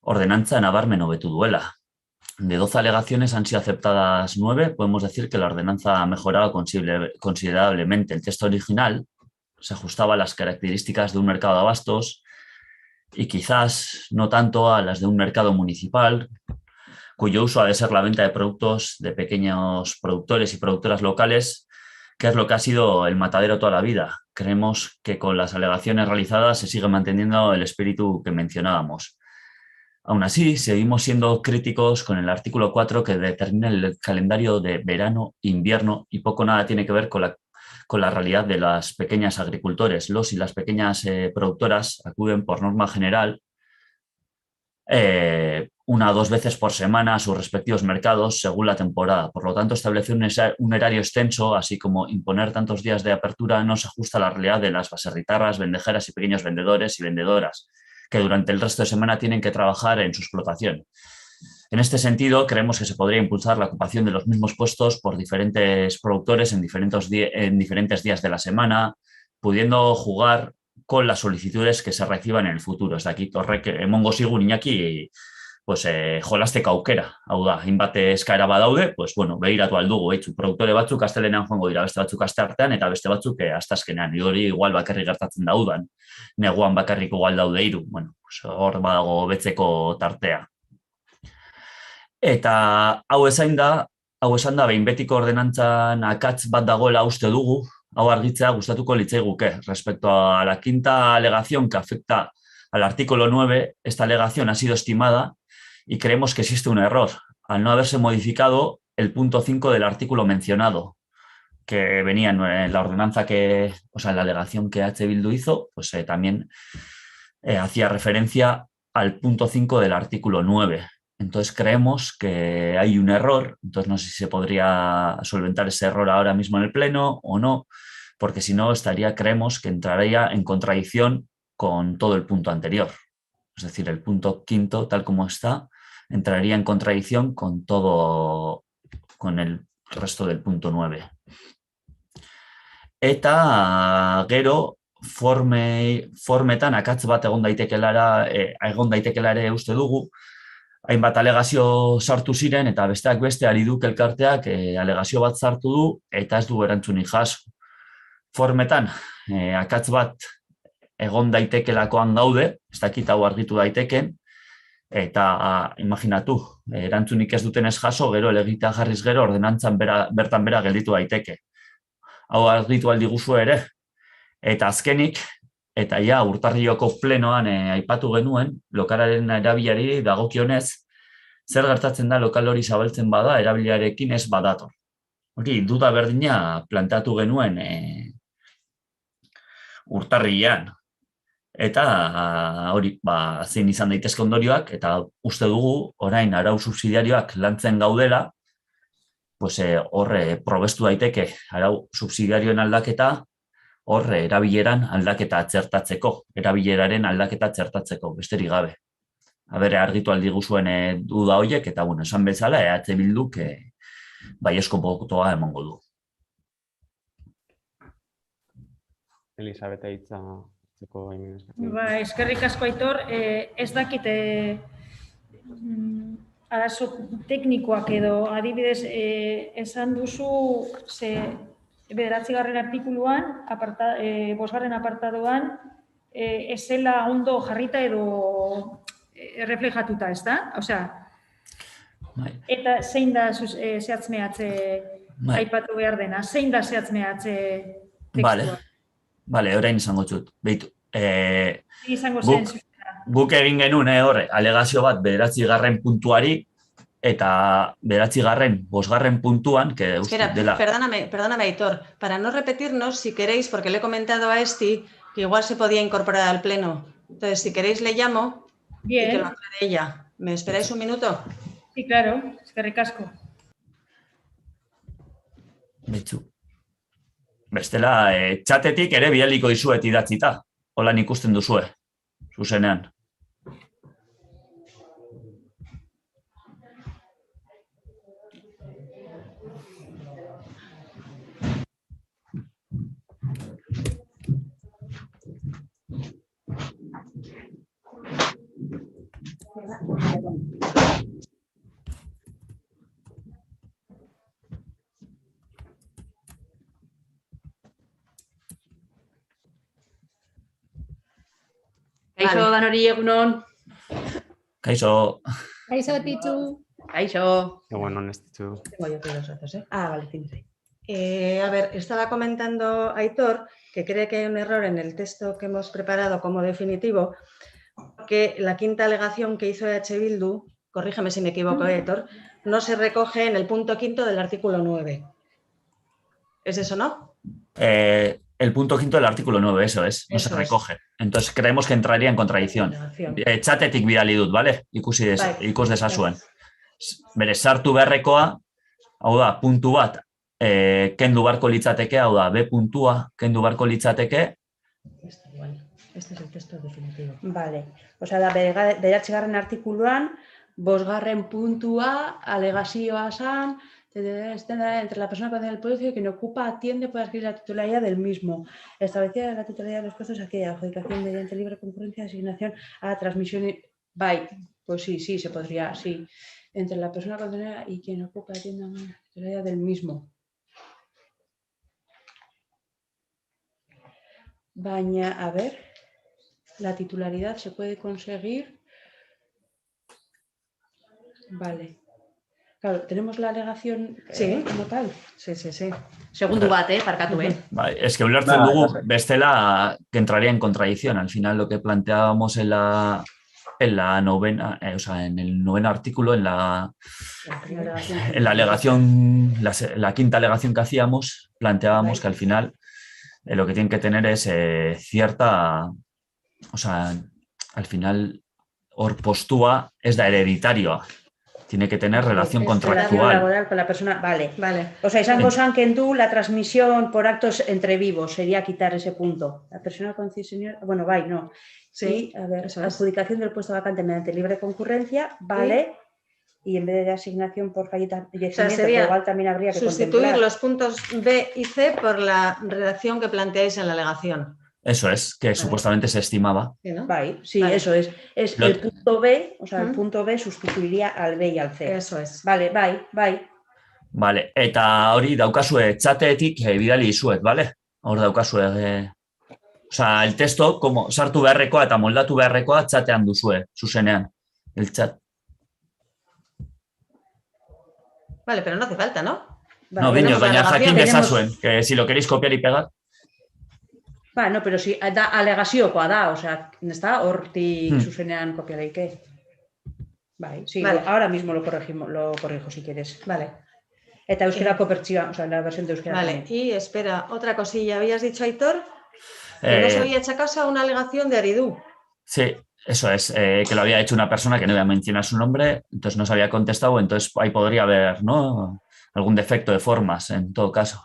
ordenantza nabarmen hobetu duela. De 12 alegaciones han sido aceptadas 9. Podemos decir que la ordenanza ha mejorado considerablemente. El texto original se ajustaba a las características de un mercado de abastos y quizás no tanto a las de un mercado municipal, cuyo uso ha de ser la venta de productos de pequeños productores y productoras locales, que es lo que ha sido el matadero toda la vida. Creemos que con las alegaciones realizadas se sigue manteniendo el espíritu que mencionábamos. Aún así, seguimos siendo críticos con el artículo 4 que determina el calendario de verano, invierno y poco o nada tiene que ver con la realidad de las pequeñas agricultores. Los y las pequeñas productoras acuden por norma general 1 o 2 veces por semana a sus respectivos mercados según la temporada. Por lo tanto, establecer un horario extenso, así como imponer tantos días de apertura, no se ajusta a la realidad de las baserritarras, vendejeras y pequeños vendedores y vendedoras, que durante el resto de semana tienen que trabajar en su explotación. En este sentido, creemos que se podría impulsar la ocupación de los mismos puestos por diferentes productores en diferentes días de la semana, pudiendo jugar con las solicitudes que se reciban en el futuro. Ez dakit horrek emongo zigun Iñaki jolasteko aukera. Hau da, hainbat eskaera badaude, begiratu aldugu, produktore batzuk astelenean joango dira, beste batzuk asteartean eta beste batzuk asteazkenean. Hori igual bakarrik gertatzen daudan. Neguan bakarrik igual daude 3. Hor badago betzeko tartea. Eta hau esan da, behin betiko ordenantzan akats bat dagoela uste dugu, hau argitzea gustatuko litzaiguke. Respecto a la quinta alegación que afecta al artículo 9, esta alegación ha sido estimada y creemos que existe un error, al no haberse modificado el punto 5 del artículo mencionado, que venía en la ordenanza en la alegación que H. Bildu hizo, también hacía referencia al punto 5 del artículo 9. Entonces creemos que hay un error, entonces no sé si se podría solventar ese error ahora mismo en el Pleno o no, porque si no creemos que entraría en contradicción con todo el punto anterior. Es decir, el punto 5, tal como está, entraría en contradicción con el resto del punto 9. Eta gero, formetan akatz bat egon daitekeela ere uste dugu, hainbat alegazio sartu ziren eta besteak beste Ariduk elkarteak alegazio bat sartu du eta ez du erantzunik jaso. Formetan, akatz bat egon daitekeelakoan gaude, ez dakit hau argitu daiteken, eta imaginatu, erantzunik ez duten ez jaso, gero elegitea jarriz gero ordenantzan bertan bera gelditu daiteke. Hau argitu aldiguzu ere, eta azkenik, eta urtarriloko plenoan aipatu genuen, lokalaren erabilari dagokionez, zer gertatzen da lokal hori zabaltzen bada, erabiliarekin ez badator. Hori, duda berdina planteatu genuen urtarrilean. Eta hori, zein izan daitezke ondorioak, eta uste dugu, orain arau subsidiarioak lantzen gaudela, horre probestu daiteke arau subsidiarioen aldaketa, horre erabileraren aldaketa txertatzeko, besterik gabe. Argitu aldiguzuen duda horiek, eta esan bezala, EH Bilduk baiezko botoa emango du. Elisabeta hitza. Eskerrik asko, Aitor. Ez dakit arazo teknikoak edo adibidez esan duzu 9. artikuluan, 5. apartadoan, ez zela ondo jarrita edo reflejatuta, ez da? Eta zein da zehatzmeatze aipatu behar dena? Zein da zehatzmeatze tekstua? Bale, orain izango txut. Beitu. Izango zen. Guk egin genuen alegazio bat 9. puntuari eta 9. puntuan, que Espera, perdóname, Aitor. Para no repetirnos, si queréis, porque le he comentado a Esti que igual se podía incorporar al pleno. Entonces, si queréis, le llamo. Bien. Y que lo aclare ella. ¿Me esperáis un minuto? Sí, claro. Eskerrik asko. Beitu. Bestela, txatetik ere bidaliko dizuet idatzita. Holan ikusten duzue, zuzenean. Kaixo danori egunon. Kaixo. Kaixo, Titxu. Kaixo. Bueno, Nestitu. Tengo yo aquí los datos, ¿eh? Ah, vale, tienes. A ver, estaba comentando Aitor que cree que hay un error en el texto que hemos preparado como definitivo, que la quinta alegación que hizo EH Bildu, corrígeme si me equivoco, Aitor, no se recoge en el punto quinto del artículo 9. ¿Es eso, no? El punto quinto del artículo 9, eso es, no se recoge. Entonces creemos que entraría en contradicción. Txatetik bidali dut, ¿vale? Ikus dezazuen. Bere, sartu beharrekoa, hau da, puntu bat, kendu barko litzateke, hau da, B puntua kendu barko litzateke. Este es el texto definitivo. Vale, osea, da, bederatzigarren artikuluan, 5. puntua, alegazioa zan, entre la persona con el poder que no ocupa, atiende, puede adquirir la titularidad del mismo. Establecida la titularidad de los puestos aquella adjudicación mediante libre concurrencia, asignación a transmisión. Pues sí, se podría, sí. Entre la persona condenada y quien ocupa, atiende a la titularidad del mismo. Baña, a ver, la titularidad se puede conseguir. Vale. Claro, tenemos la alegación como tal. Sí. Segundu bat, parkatu, Vale, es que ulertzen dugu bestela que entraría en contradicción. Al final lo que planteábamos en la novena, o sea, en el noveno artículo, en la alegación, la quinta alegación que hacíamos, planteábamos que al final lo que tienen que tener es cierta, o sea, al final, hor postua es da hereditario. Tiene que tener relación contractual. Laboral con la persona, vale. O sea, izango zan kendu la transmisión por actos entre vivos, sería quitar ese punto. La persona concesionaria, bueno, no. Sí, a ver, adjudicación del puesto vacante mediante libre concurrencia, vale. Y en vez de asignación por fallecimiento, o sea, sería igual también habría que sustituir contemplar los puntos B y C por la redacción que planteáis en la alegación. Eso es, que supuestamente se estimaba. Sí, eso es. Es el punto B, o sea, el punto B sustituiría al B y al C. Eso es. Vale, Vale, eta hori daukazue txatetik bidali dizuet, vale? Hor daukazue, o sea, el texto, como sartu beharrekoa eta moldatu beharrekoa txatean duzue, zuzenean, el chat. Vale, pero no hace falta, ¿no? No, biño, doña Jaquín dezazuen, que si lo queréis copiar y pegar. No, pero si da alegaziokoa da, o sea, está hortik zuzenean kopiareike. Vale, sí, vale. Ahora mismo lo corrijo si quieres. Vale. Eta euskerako bertsioa, o sea, la versión de euskera. Vale, también. Y espera, otra cosilla. ¿Habías dicho, Aitor, que no se había hecho caso a una alegación de Aridú? Sí, eso es, que lo había hecho una persona que no voy a mencionar su nombre, entonces no se había contestado, entonces ahí podría haber, ¿no?, algún defecto de formas, en todo caso.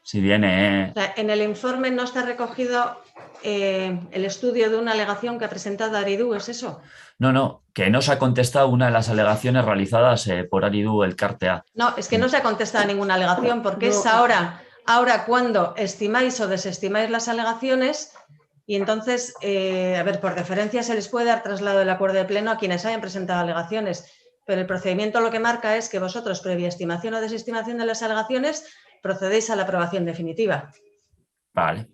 Si viene... O sea, en el informe no está recogido el estudio de una alegación que ha presentado Aridú, ¿es eso? No, que no se ha contestado una de las alegaciones realizadas por Aridú Elkartea. No, es que no se ha contestado ninguna alegación, porque es ahora cuando estimáis o desestimáis las alegaciones y entonces, a ver, por deferencia se les puede dar traslado del acuerdo de pleno a quienes hayan presentado alegaciones, pero el procedimiento lo que marca es que vosotros, previa estimación o desestimación de las alegaciones, procedéis a la aprobación definitiva. Vale.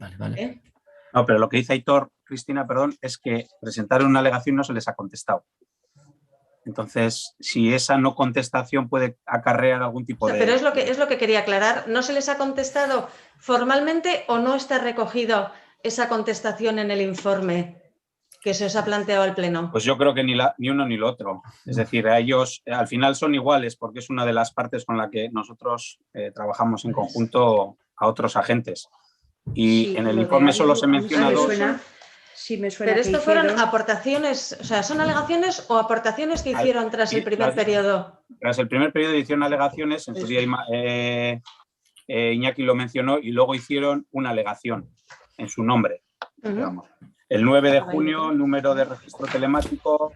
No, pero lo que dice Aitor, Cristina, perdón, es que presentaron una alegación y no se les ha contestado. Entonces, si esa no contestación puede acarrear algún tipo de... Pero es lo que quería aclarar. ¿No se les ha contestado formalmente o no está recogido esa contestación en el informe que se os ha planteado al Pleno? Pues yo creo que ni uno ni lo otro. Es decir, a ellos al final son iguales porque es una de las partes con la que nosotros trabajamos en conjunto a otros agentes. Y sí, en el informe solo se menciona dos. Sí, me suena. Pero esto fueron aportaciones, o sea, ¿son alegaciones o aportaciones que hicieron tras el primer periodo? Tras el primer periodo hicieron alegaciones, en su día Iñaki lo mencionó, y luego hicieron una alegación en su nombre. Digamos. El 9 de junio, número de registro telemático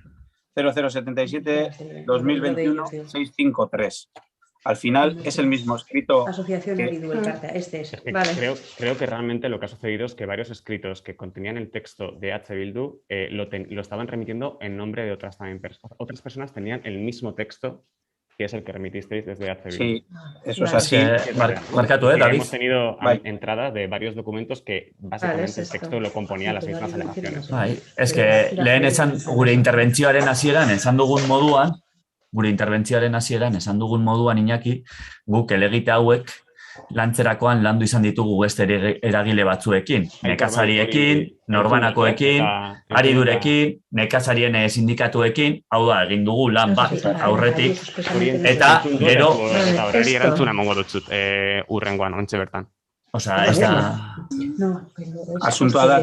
0077-2021-653. al final es el mismo escrito. Asociación Aridu, este es. Vale. Creo que realmente lo que ha sucedido es que varios escritos que contenían el texto de H. Bildu lo estaban remitiendo en nombre de otras también personas. Otras personas tenían el mismo texto que es el que remitisteis desde H. Bildu. Sí, eso es así. Marca tú, David. Hemos tenido entrada de varios documentos que básicamente el texto lo componía las mismas alegaciones. Es que lehen gure interbentzioaren hasieran esan dugun moduan, Iñaki, guk elegite hauek lantzerakoan landu izan ditugu beste eragile batzuekin, nekazariekin, norbanakoekin, aridurekin, nekazarien sindikatuekin, hau da, egin dugu lan bat aurretik, eta gero... Horreri erantzuna emango dutxut, urrengoan, ontxe bertan. Osea, ez da... Asuntoa da...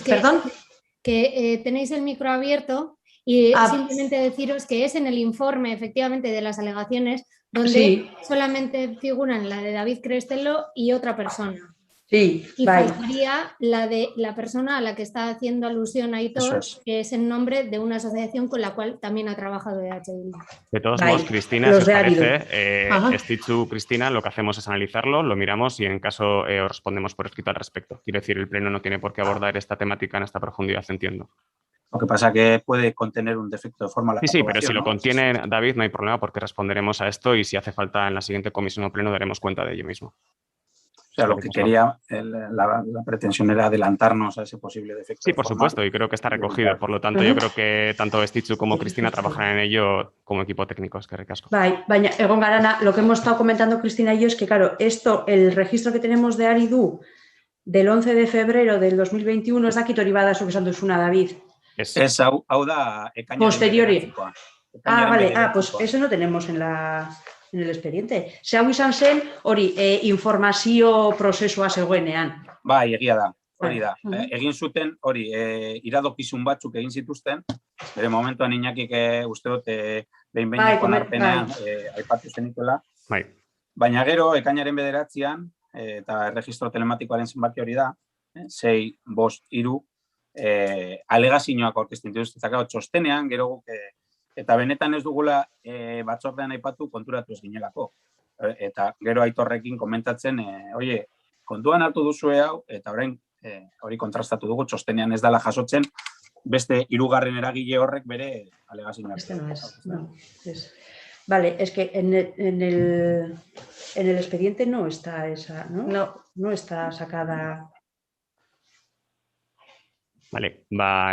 Perdón. Que tenéis el micro abierto y simplemente deciros que es en el informe, efectivamente, de las alegaciones donde solamente figuran la de David Crestelo y otra persona. Sí, y faltaría la de la persona a la que está haciendo alusión Aitor, que es en nombre de una asociación con la cual también ha trabajado EH Bildu. De todos modos, Cristina, si os parece, Estichu, Cristina, lo que hacemos es analizarlo, lo miramos y en caso os respondemos por escrito al respecto. Quiero decir, el Pleno no tiene por qué abordar esta temática en esta profundidad, entiendo. Lo que pasa es que puede contener un defecto de forma. Sí, pero si lo contiene, David, no hay problema porque responderemos a esto y si hace falta en la siguiente comisión o Pleno daremos cuenta de ello mismo. O sea, lo que quería, la pretensión era adelantarnos a ese posible defecto. Sí, por supuesto, y creo que está recogido. Por lo tanto, yo creo que tanto Estichu como Cristina trabajan en ello como equipo técnico. Es que recasco. Baina, Egon Garana, lo que hemos estado comentando Cristina y yo es que, claro, el registro que tenemos de Aridu del 11 de febrero del 2021 es dakit hori bada zuk esan duzuna, David. Es hau da posteriori. Vale, pues eso no tenemos en el expediente. Se hau izan zen, hori, informazio prozesua zegoenean. Bai, egia da, hori da. Egin zuten, hori, iradokizun batzuk egin zituzten, bere momentuan Iñakik uste dut behin-behineko onarpenean aipatu zenituela. Baina gero, ekainaren 9an, eta erregistro telematikoaren zenbaki hori da, 6, 5, 3, alegazioak aurkezten dituztetzako txostenean, gero guk eta benetan ez dugula batzordean aipatu konturatu ez ginelako. Eta gero Aitorrekin komentatzen, oie, kontuan hartu duzue hau, eta orain hori kontrastatu dugu, txostenean ez dela jasotzen, beste 3. eragile horrek bere alegazioak. Vale, es que en el expediente no está esa, ¿no? No está sacada... Vale,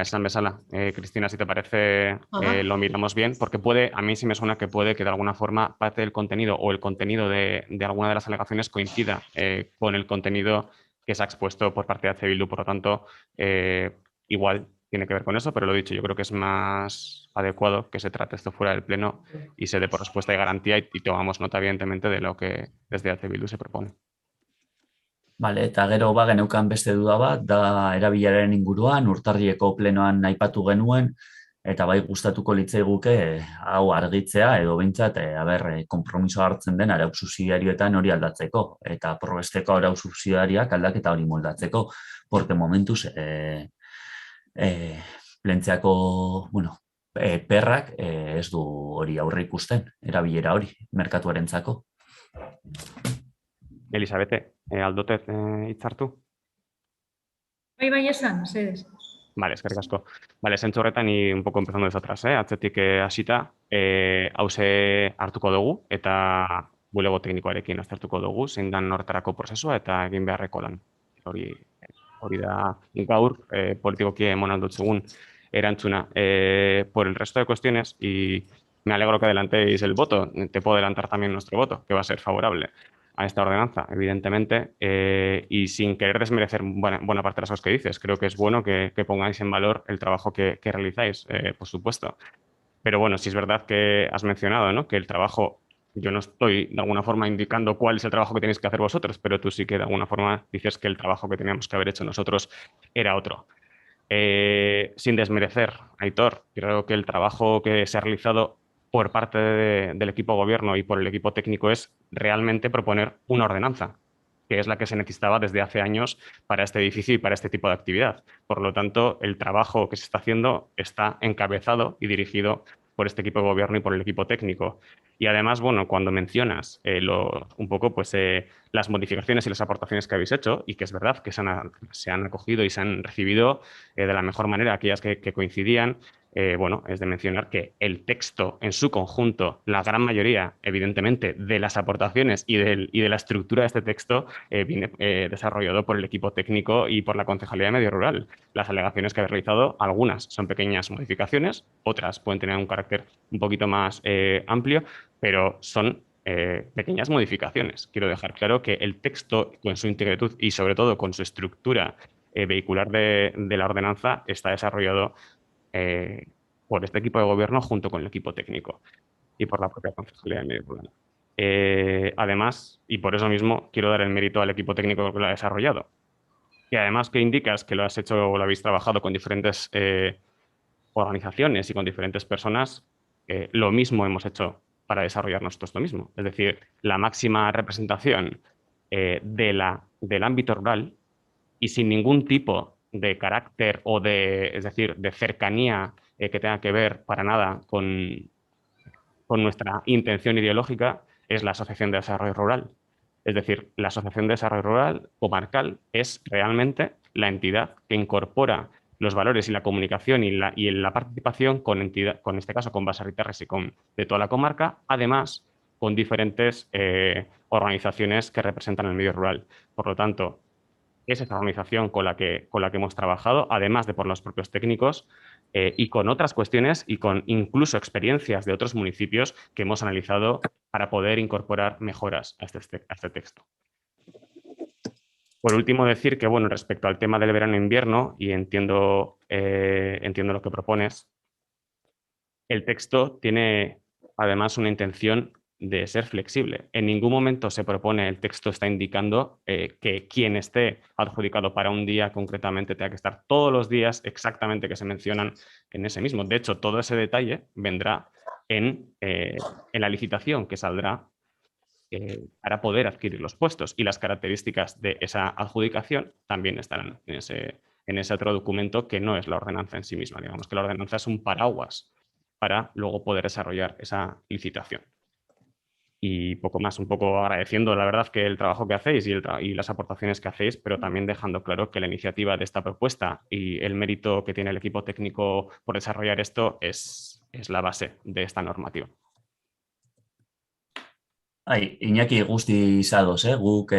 esan bezala. Cristina, si te parece, lo miramos bien, porque a mí sí me suena que puede que de alguna forma parte del contenido o el contenido de alguna de las alegaciones coincida con el contenido que se ha expuesto por parte de H. Bildu. Por lo tanto, igual tiene que ver con eso, pero lo dicho, yo creo que es más adecuado que se trate esto fuera del Pleno y se dé por respuesta y garantía y tomamos nota, evidentemente, de lo que desde H. Bildu se propone. Vale, eta gero geneukan beste duda bat, da erabileraren inguruan, urtarrieko plenoan aipatu genuen, eta bai gustatuko litzaiguke hau argitzea, edo behintzat, konpromiso hartzen den arau subsidiarioetan hori aldatzeko, eta probesteko arau subsidiariak aldaketa hori moldatzeko, porque momentuz plentzeako, perrak ez du hori aurre ikusten, erabilera hori, merkatuarentzako. Elisabete, aldotet hitzartu? Bai, esan, sedes. Vale, eskerrik asko. Vale, zentzu horretan y un poco empezando desde atrás, atzetik hasita, hause hartuko dugu eta bulego teknikoarekin aztertuko dugu, zein dan horretarako prozesua eta egin beharreko lan. Hori da gaur, politikoki emon aldotzegun erantzuna. Por el resto de cuestiones, y me alegro que adelantéis el voto, te puedo adelantar también nuestro voto, que va a ser favorable a esta ordenanza, evidentemente, y sin querer desmerecer buena parte de las cosas que dices. Creo que es bueno que pongáis en valor el trabajo que realizáis, por supuesto. Pero bueno, sí es verdad que has mencionado, ¿no?, que el trabajo, yo no estoy de alguna forma indicando cuál es el trabajo que tenéis que hacer vosotros, pero tú sí que de alguna forma dices que el trabajo que teníamos que haber hecho nosotros era otro. Sin desmerecer, Aitor, creo que el trabajo que se ha realizado por parte del equipo gobierno y por el equipo técnico es realmente proponer una ordenanza. que es la que se necesitaba desde hace años para este edificio y para este tipo de actividad. Por lo tanto, el trabajo que se está haciendo está encabezado y dirigido por este equipo de gobierno y por el equipo técnico. Y además, bueno, cuando mencionas un poco pues, las modificaciones y las aportaciones que habéis hecho, y que es verdad que se han acogido y se han recibido de la mejor manera aquellas que coincidían, bueno, es de mencionar que el texto en su conjunto, la gran mayoría, evidentemente, de las aportaciones y de la estructura de este texto viene desarrollado por el equipo técnico y por la Concejalía de Medio Rural. Las alegaciones que habéis realizado, algunas son pequeñas modificaciones, otras pueden tener un carácter un poquito más amplio, pero son pequeñas modificaciones. Quiero dejar claro que el texto, con su integritud y sobre todo con su estructura vehicular de la ordenanza, está desarrollado por este equipo de gobierno junto con el equipo técnico y por la propia Concejalía de Medio Rural. Además, y por eso mismo, quiero dar el mérito al equipo técnico que lo ha desarrollado. Y además que indicas que lo has hecho o lo habéis trabajado con diferentes organizaciones y con diferentes personas, lo mismo hemos hecho para desarrollar nosotros lo mismo. Es decir, la máxima representación del ámbito rural y sin ningún tipo de carácter o es decir, de cercanía que tenga que ver para nada con nuestra intención ideológica, es la Asociación de Desarrollo Rural. Es decir, la Asociación de Desarrollo Rural comarcal es realmente la entidad que incorpora los valores y la comunicación y la participación con este caso, con Baserritarras y de toda la comarca, además con diferentes organizaciones que representan el medio rural. Por lo tanto, es esa organización con la que hemos trabajado, además de por los propios técnicos, y con otras cuestiones y con incluso experiencias de otros municipios que hemos analizado para poder incorporar mejoras a este texto. Por último, decir que, bueno, respecto al tema del verano-invierno, y entiendo lo que propones, el texto tiene además una intención de ser flexible. En ningún momento se propone, el texto está indicando que quien esté adjudicado para un día concretamente tenga que estar todos los días exactamente que se mencionan en ese mismo. De hecho, todo ese detalle vendrá en la licitación que saldrá para poder adquirir los puestos, y las características de esa adjudicación también estarán en ese otro documento que no es la ordenanza en sí misma. Digamos que la ordenanza es un paraguas para luego poder desarrollar esa licitación. Y poco más, un poco agradeciendo la verdad que el trabajo que hacéis y las aportaciones que hacéis, pero también dejando claro que la iniciativa de esta propuesta y el mérito que tiene el equipo técnico por desarrollar esto es la base de esta normativa. Iñaki guztiz ados, guk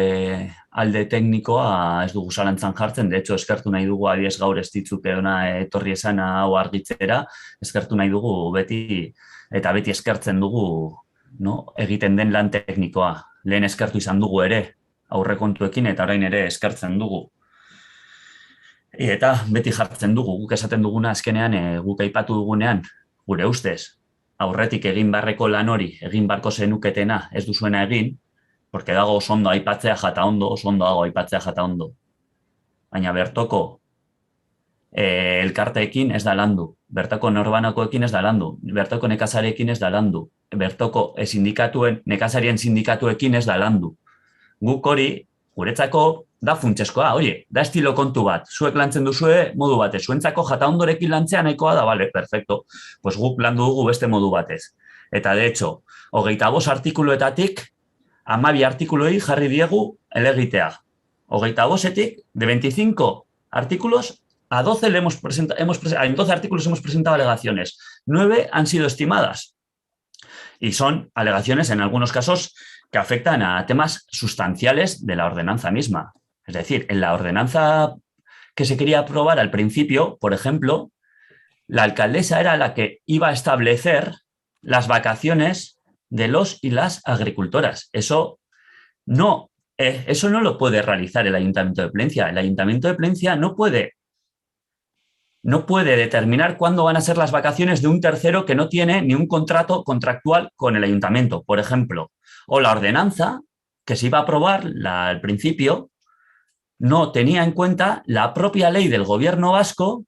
alde teknikoa ez dugu zalantzan jartzen, de hecho eskertu nahi dugu adiez gaur ez ditzuk edona etorri esana hau argitzera, eskertu nahi dugu beti eskertzen dugu, no, egiten den lan teknikoa. Lehen eskertu izan dugu ere aurrekontuekin eta orain ere eskertzen dugu. Eta beti jartzen dugu, guk esaten duguna azkenean, guk aipatu dugunean, gure ustez, aurretik egin barreko lan hori, egin barko zenuketena ez duzuena egin, porque dago oso ondo aipatzea jata ondo, oso ondo dago aipatzea jata ondo. Baina bertoko elkarteekin ez da landu, bertoko norbanakoekin ez da landu, bertoko nekazarekin ez da landu, bertoko nekazarien sindikatuekin ez da landu. Guk hori, guretzako, da funtseskoa, oie, da estilo kontu bat, zuek lantzen duzue modu batez, zuentzako jata ondorekin lantzea nahikoa da, bale, perfecto, pues guk landu dugu beste modu batez. Eta, de hecho, 25 artikuluetatik, 12 artikuloi jarri diegu elegitea. 25etik, de 25 artículos, a 12 en 12 artículos hemos presentado alegaciones. 9 han sido estimadas. Y son alegaciones, en algunos casos, que afectan a temas sustanciales de la ordenanza misma. Es decir, en la ordenanza que se quería aprobar al principio, por ejemplo, la alcaldesa era la que iba a establecer las vacaciones de los y las agricultoras. Eso no lo puede realizar el Ayuntamiento de Plencia. El Ayuntamiento de Plencia no puede determinar cuándo van a ser las vacaciones de un tercero que no tiene ni un contrato contractual con el ayuntamiento, por ejemplo. O la ordenanza que se iba a aprobar al principio no tenía en cuenta la propia ley del gobierno vasco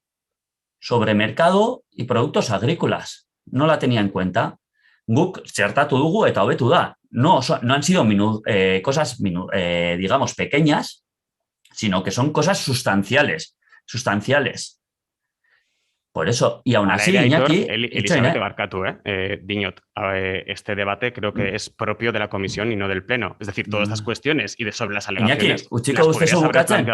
sobre mercado y productos agrícolas. No la tenía en cuenta. Guk zertatu dugu eta hobetu da. no han sido cosas, digamos, pequeñas, sino que son cosas sustanciales. Por eso, y aún así, Iñaki... Elizabeth barkatu, Diñot, este debate creo que es propio de la comisión y no del pleno. Es decir, todas estas cuestiones y sobre las alegaciones... Iñaki, utziko uste bukatzen?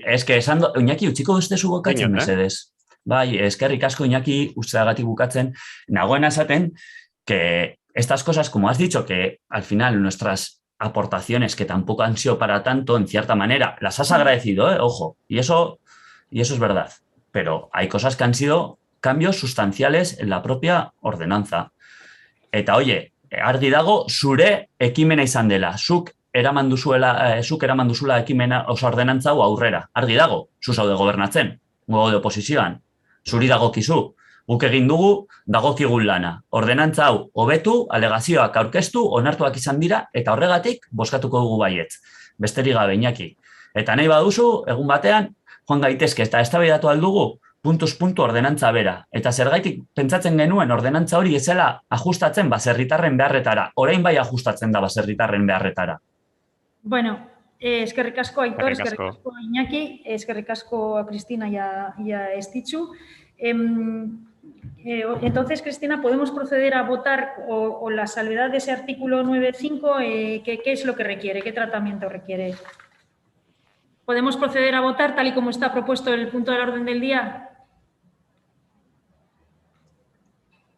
Es que esando... Iñaki, utziko uste bukatzen, mesedez. Bai, eskerrik asko, Iñaki, usteagatik bukatzen. Nagoena esaten que estas cosas, como has dicho, que al final nuestras aportaciones, que tampoco han sido para tanto, en cierta manera, las has agradecido, ojo, y eso es verdad. Pero hay cosas que han sido cambios sustanciales en la propia ordenanza. Eta, oye, argi dago, zure ekimena izan dela. Zuk eraman duzula ekimena oso ordenantza hau aurrera. Argi dago, zu zaude gobernatzen, gaude oposizioan. Zuri dagokizu. Guk egin dugu, dagokigun lana. Ordenantza hau hobetu, alegazioak aurkeztu, onartuak izan dira, eta horregatik bozkatuko dugu baietz. Besterik gabe, Iñaki. Eta nahi baduzu, egun batean, joan gaitezke, eta eztabaidatu aldugu, puntuz puntu ordenantza bera. Eta zergaitik pentsatzen genuen ordenantza hori ezela ajustatzen baserritarren beharretara. Orain bai ajustatzen da baserritarren beharretara. Bueno, eskerrik asko, Aitor, eskerrik asko, Iñaki, eskerrik asko a Cristina y a Estitxu. Entonces, Cristina, ¿podemos proceder a votar o la salvedad de ese artículo 9.5? ¿Qué es lo que requiere? ¿Qué tratamiento requiere? ¿Podemos proceder a votar tal y como está propuesto el punto del orden del día?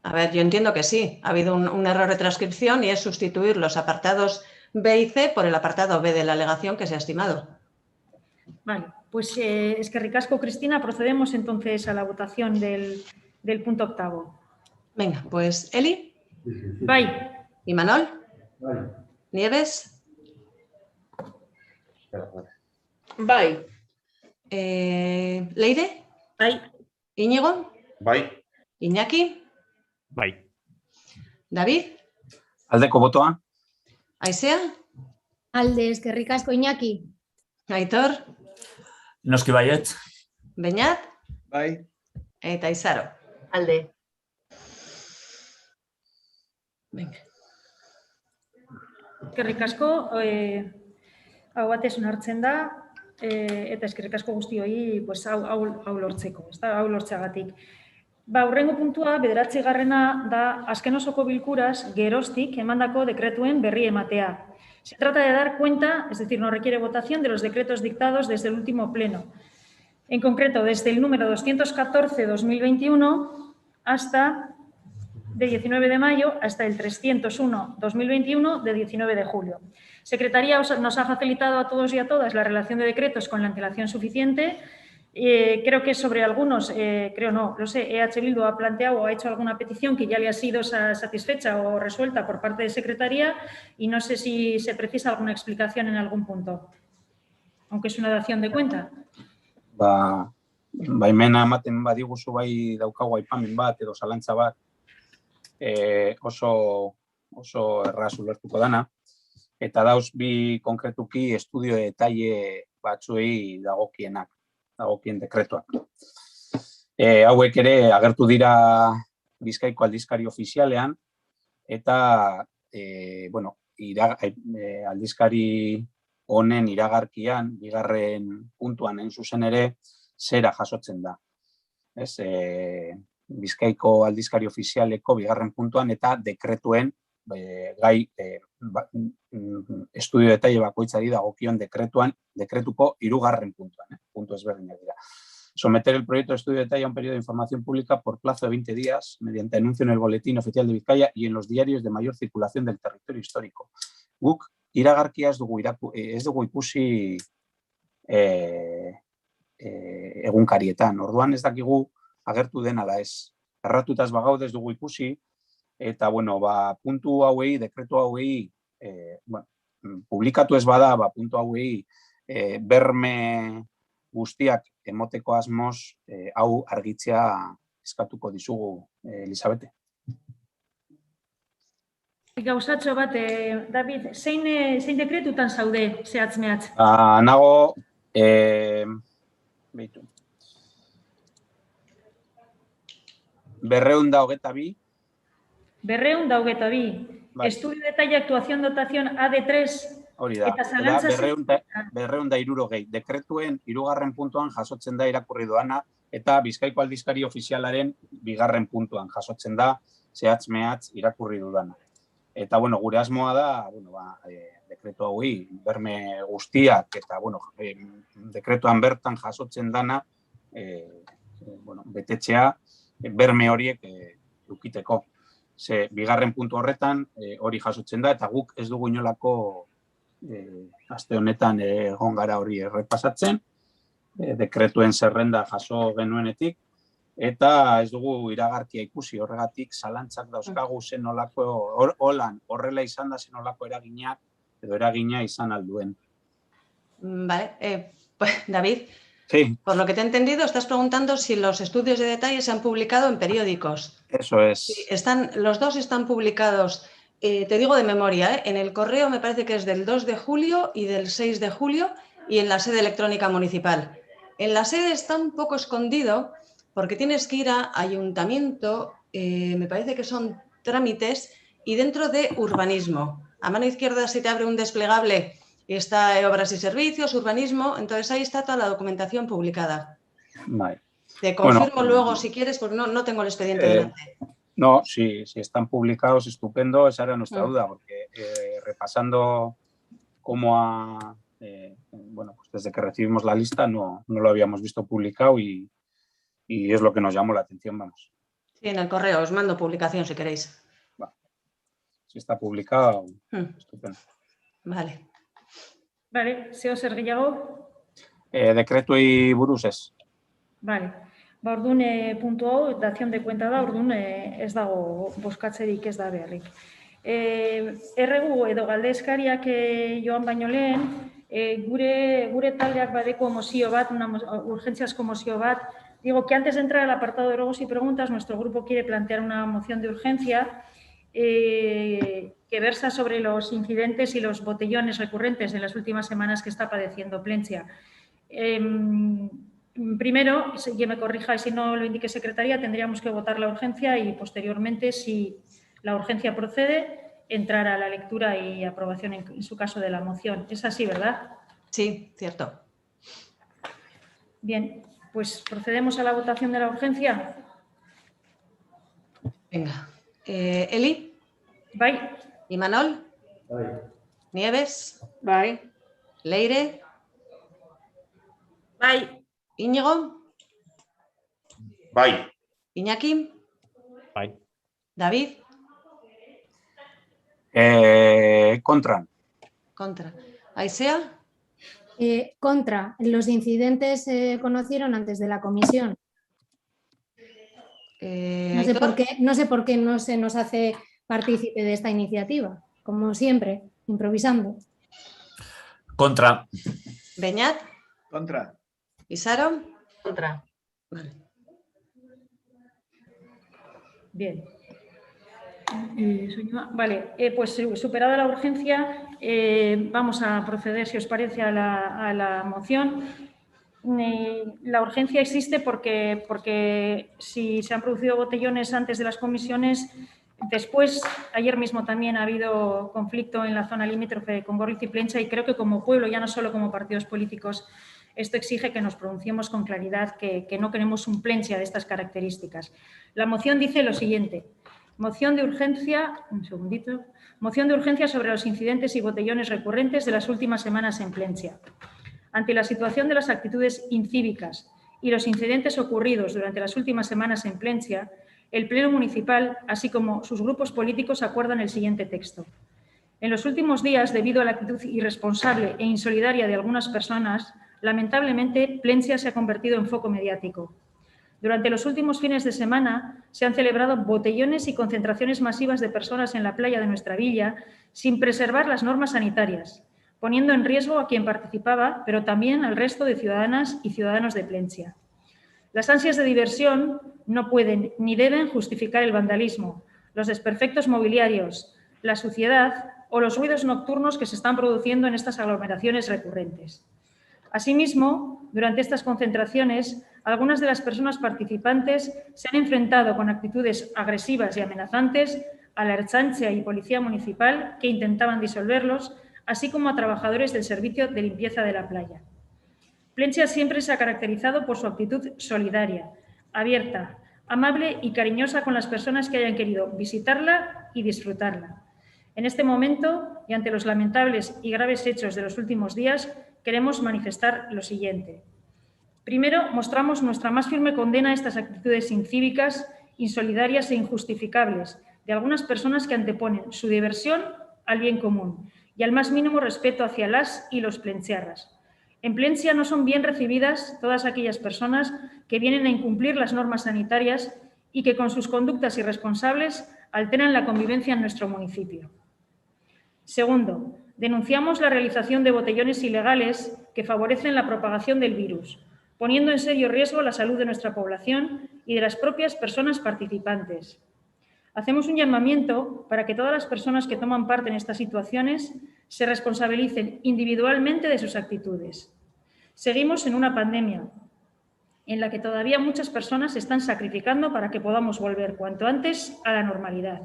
A ver, yo entiendo que sí. Ha habido un error de transcripción y es sustituir los apartados B y C por el apartado B de la alegación que se ha estimado. Vale, pues es que ricasco, Cristina. Procedemos entonces a la votación del punto octavo. Venga, pues Eli. Bye. ¿Y Manol? Bye. ¿Nieves? Bye. ¿Leire? Bye. ¿Íñigo? Bye. ¿Iñaki? Bye. ¿David? Aldeko botoa. ¿Aisea? Alde, eskerrik asko, Iñaki. ¿Aitor? Noski baietz. ¿Beñat? Bye. Eta Izaro. Alde. Venga. Eskerrik asko, hau batez onartzen da, eta eskerrik asko guztioi hau lortzeko, hau lortzeagatik. Hurrengo puntua, 9. da azken osoko bilkuraz geroztik emandako dekretuen berri ematea. Se trata de dar cuenta, es decir, no requiere votación, de los decretos dictados desde el último pleno. En concreto, desde el número 214-2021 hasta de 19 de mayo hasta el 301-2021 de 19 de julio. Secretaría nos ha facilitado a todos y a todas la relación de decretos con la antelación suficiente. Creo que sobre algunos, EH Bildu ha planteado o ha hecho alguna petición que ya le ha sido satisfecha o resuelta por parte de Secretaría y no sé si se precisa alguna explicación en algún punto, aunque es una dación de cuenta. Baimena ematen badiguzu bai daukagu aipamen bat edo zalantza bat oso erraz ulertuko dana. Eta dauz bi konkretuki estudio detalle batzuei dagokien dekretuak. Hauek ere agertu dira Bizkaiko aldizkari ofizialean eta aldizkari honen iragarkian, bigarren puntuan zuzen ere, zera jasotzen da. Bizkaiko aldizkari ofizialeko bigarren puntuan eta dekretuen estudio detalle bakoitzari dagokion dekretuko 3. puntuan, puntu ezberdinak dira. Someter el proyecto de estudio de detalle a un periodo de información pública por plazo de 20 días mediante anuncio en el Boletín Oficial de Bizkaia y en los diarios de mayor circulación del territorio histórico. Guk iragarkia ez dugu ikusi egunkarietan. Orduan ez dakigu agertu den ala ez. Erratutaz bagaude ez dugu ikusi eta puntu hauei, dekretu hauei, publikatu ez bada, puntu hauei berme guztiak emoteko asmoz hau argitzea eskatuko dizugu, Elizabete. Gauzatxo bat, David, zein dekretutan zaude zehatz-mehatz? Nago, behitu. 222. 222. Estudio detalle actuación dotación AD3 hori da, eta 260 dekretuen 3. puntuan jasotzen da irakurri doana eta Bizkaiko aldizkari ofizialaren 2. puntuan jasotzen da zehatz-mehatz irakurri dudana. Eta, gure asmoa da, dekretu hauei berme guztiak eta, dekretuan bertan jasotzen dana, betetzea berme horiek edukiteko. Ze 2. puntu horretan hori jasotzen da eta guk ez dugu inolako aste honetan egon gara hori errepasatzen, dekretuen zerrenda jaso genuenetik, eta ez dugu iragarkia ikusi horregatik zalantzak dauzkagu zen olako, horrela izan da zen olako eraginak edo eragina izan alduen. Vale, David, sí. Por lo que te he entendido, estás preguntando si los estudios de detalle se han publicado en periódicos. Eso es. Sí, los dos están publicados, te digo de memoria, en el correo me parece que es del 2 de julio y del 6 de julio y en la sede electrónica municipal. En la sede está un poco escondido porque tienes que ir a ayuntamiento, me parece que son trámites, y dentro de urbanismo. A mano izquierda se te abre un desplegable y está obras y servicios, urbanismo, entonces ahí está toda la documentación publicada. Vale. Te confirmo luego si quieres, porque no tengo el expediente delante. No, si están publicados, estupendo, esa era nuestra duda, porque repasando cómo pues desde que recibimos la lista no lo habíamos visto publicado y es lo que nos llamó la atención, vamos. Sí, en el correo, os mando publicación si queréis. Va. Si está publicado, estupendo. Vale. Vale, zeo zer gehiago? Dekretuei buruz ez. Vale. Orduan, puntu hau, dazion de cuenta da, orduan ez dago boskatzerik ez da beharrik. Erregu edo galdezkariak joan baino lehen, gure taldeak badeko mozio bat, urgentziazko mozio bat. Digo que antes de entrar al apartado de ruegos y preguntas, nuestro grupo quiere plantear una moción de urgencia que versa sobre los incidentes y los botellones recurrentes de las últimas semanas que está padeciendo Plentzia. Primero, que me corrija y si no lo indique Secretaría, tendríamos que votar la urgencia y posteriormente, si la urgencia procede, entrar a la lectura y aprobación en su caso de la moción. Es así, ¿verdad? Sí, cierto. Bien, pues procedemos a la votación de la urgencia. Venga. Eli. Bai. Imanol. Bai. Nieves. Bai. Leire. Bai. Íñigo. Bai. Iñaki. Bai. David. Contra. Contra. Aisea. Contra. Los incidentes se conocieron antes de la comisión. No sé por qué no se nos hace partícipe de esta iniciativa, como siempre, improvisando. Contra. Beñat. Contra. Isaro. Contra. Vale. Bien. Vale, pues superada la urgencia, vamos a proceder, si os parece, a la moción. La urgencia existe porque si se han producido botellones antes de las comisiones, después, ayer mismo también ha habido conflicto en la zona limítrofe con Gorliz y Plentzia, y creo que como pueblo, ya no solo como partidos políticos, esto exige que nos pronunciemos con claridad que no queremos un Plentzia de estas características. La moción dice lo siguiente. Moción de urgencia sobre los incidentes y botellones recurrentes de las últimas semanas en Plentzia. Ante la situación de las actitudes incívicas y los incidentes ocurridos durante las últimas semanas en Plentzia, el Pleno Municipal, así como sus grupos políticos, acuerdan el siguiente texto. En los últimos días, debido a la actitud irresponsable e insolidaria de algunas personas, lamentablemente, Plentzia se ha convertido en foco mediático. Durante los últimos fines de semana se han celebrado botellones y concentraciones masivas de personas en la playa de nuestra villa sin preservar las normas sanitarias, poniendo en riesgo a quien participaba, pero también al resto de ciudadanas y ciudadanos de Plentzia. Las ansias de diversión no pueden ni deben justificar el vandalismo, los desperfectos mobiliarios, la suciedad o los ruidos nocturnos que se están produciendo en estas aglomeraciones recurrentes. Asimismo, durante estas concentraciones, algunas de las personas participantes se han enfrentado con actitudes agresivas y amenazantes a la Ertzaintza y Policía Municipal que intentaban disolverlos, así como a trabajadores del servicio de limpieza de la playa. Plentzia siempre se ha caracterizado por su actitud solidaria, abierta, amable y cariñosa con las personas que hayan querido visitarla y disfrutarla. En este momento, y ante los lamentables y graves hechos de los últimos días, queremos manifestar lo siguiente. Primero, mostramos nuestra más firme condena a estas actitudes incívicas, insolidarias e injustificables de algunas personas que anteponen su diversión al bien común y al más mínimo respeto hacia las y los plentziarras. En Plentzia no son bien recibidas todas aquellas personas que vienen a incumplir las normas sanitarias y que con sus conductas irresponsables alteran la convivencia en nuestro municipio. Segundo, denunciamos la realización de botellones ilegales que favorecen la propagación del virus, poniendo en serio riesgo la salud de nuestra población y de las propias personas participantes. Hacemos un llamamiento para que todas las personas que toman parte en estas situaciones se responsabilicen individualmente de sus actitudes. Seguimos en una pandemia en la que todavía muchas personas se están sacrificando para que podamos volver cuanto antes a la normalidad.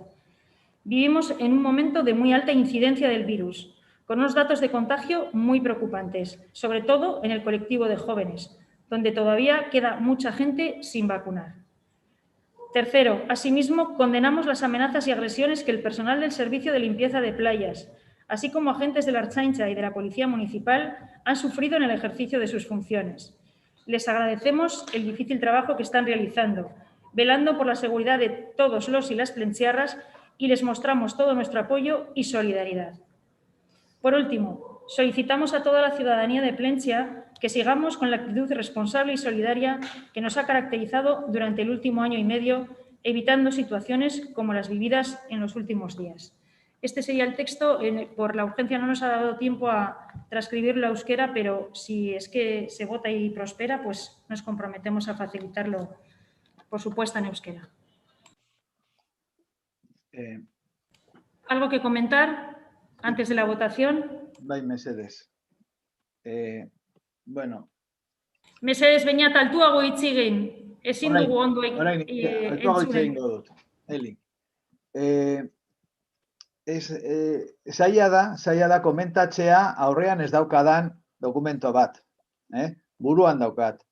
Vivimos en un momento de muy alta incidencia del virus, con unos datos de contagio muy preocupantes, sobre todo en el colectivo de jóvenes, donde todavía queda mucha gente sin vacunar. Tercero, asimismo, condenamos las amenazas y agresiones que el personal del Servicio de Limpieza de Playas, así como agentes de la Ertzaintza y de la Policía Municipal, han sufrido en el ejercicio de sus funciones. Les agradecemos el difícil trabajo que están realizando, velando por la seguridad de todos los y las plentziarras, y les mostramos todo nuestro apoyo y solidaridad. Por último, solicitamos a toda la ciudadanía de Plentzia que sigamos con la actitud responsable y solidaria que nos ha caracterizado durante el último año y medio, evitando situaciones como las vividas en los últimos días. Este sería el texto. Por la urgencia no nos ha dado tiempo a transcribirlo a euskera, pero si es que se vota y prospera, pues nos comprometemos a facilitarlo, por supuesto, en euskera. ¿Algo que comentar antes de la votación? Bai, mesedez. Bueno. Mesedez, beñat, altuago hitz egin. Ezin dugu ondo entzun. Altuago hitz egingo dut. Eli. Zaila da komentatzea aurrean ez daukadan dokumento bat. Buruan daukat.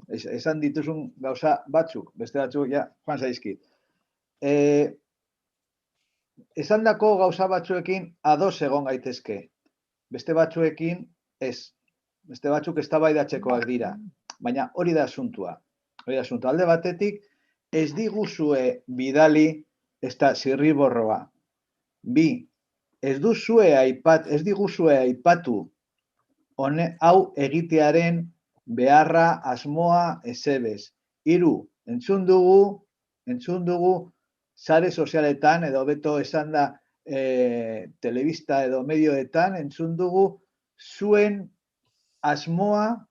Esan dituzun gauza batzuk, beste batzuk, ja, joan zaizkit. Esandako gauza batzuekin ados egon gaitezke. Beste batzuekin ez. Beste batzuk eztabaidatzekoak dira. Baina hori da asuntua. Alde batetik, ez diguzue bidali ezta zirriborroa. Bi, ez diguzue aipatu hau egitearen beharra, asmoa, ezebez. Hiru, entzun dugu sare sozialetan, edo beto esan da telebista edo medioetan, entzun dugu zuen asmoa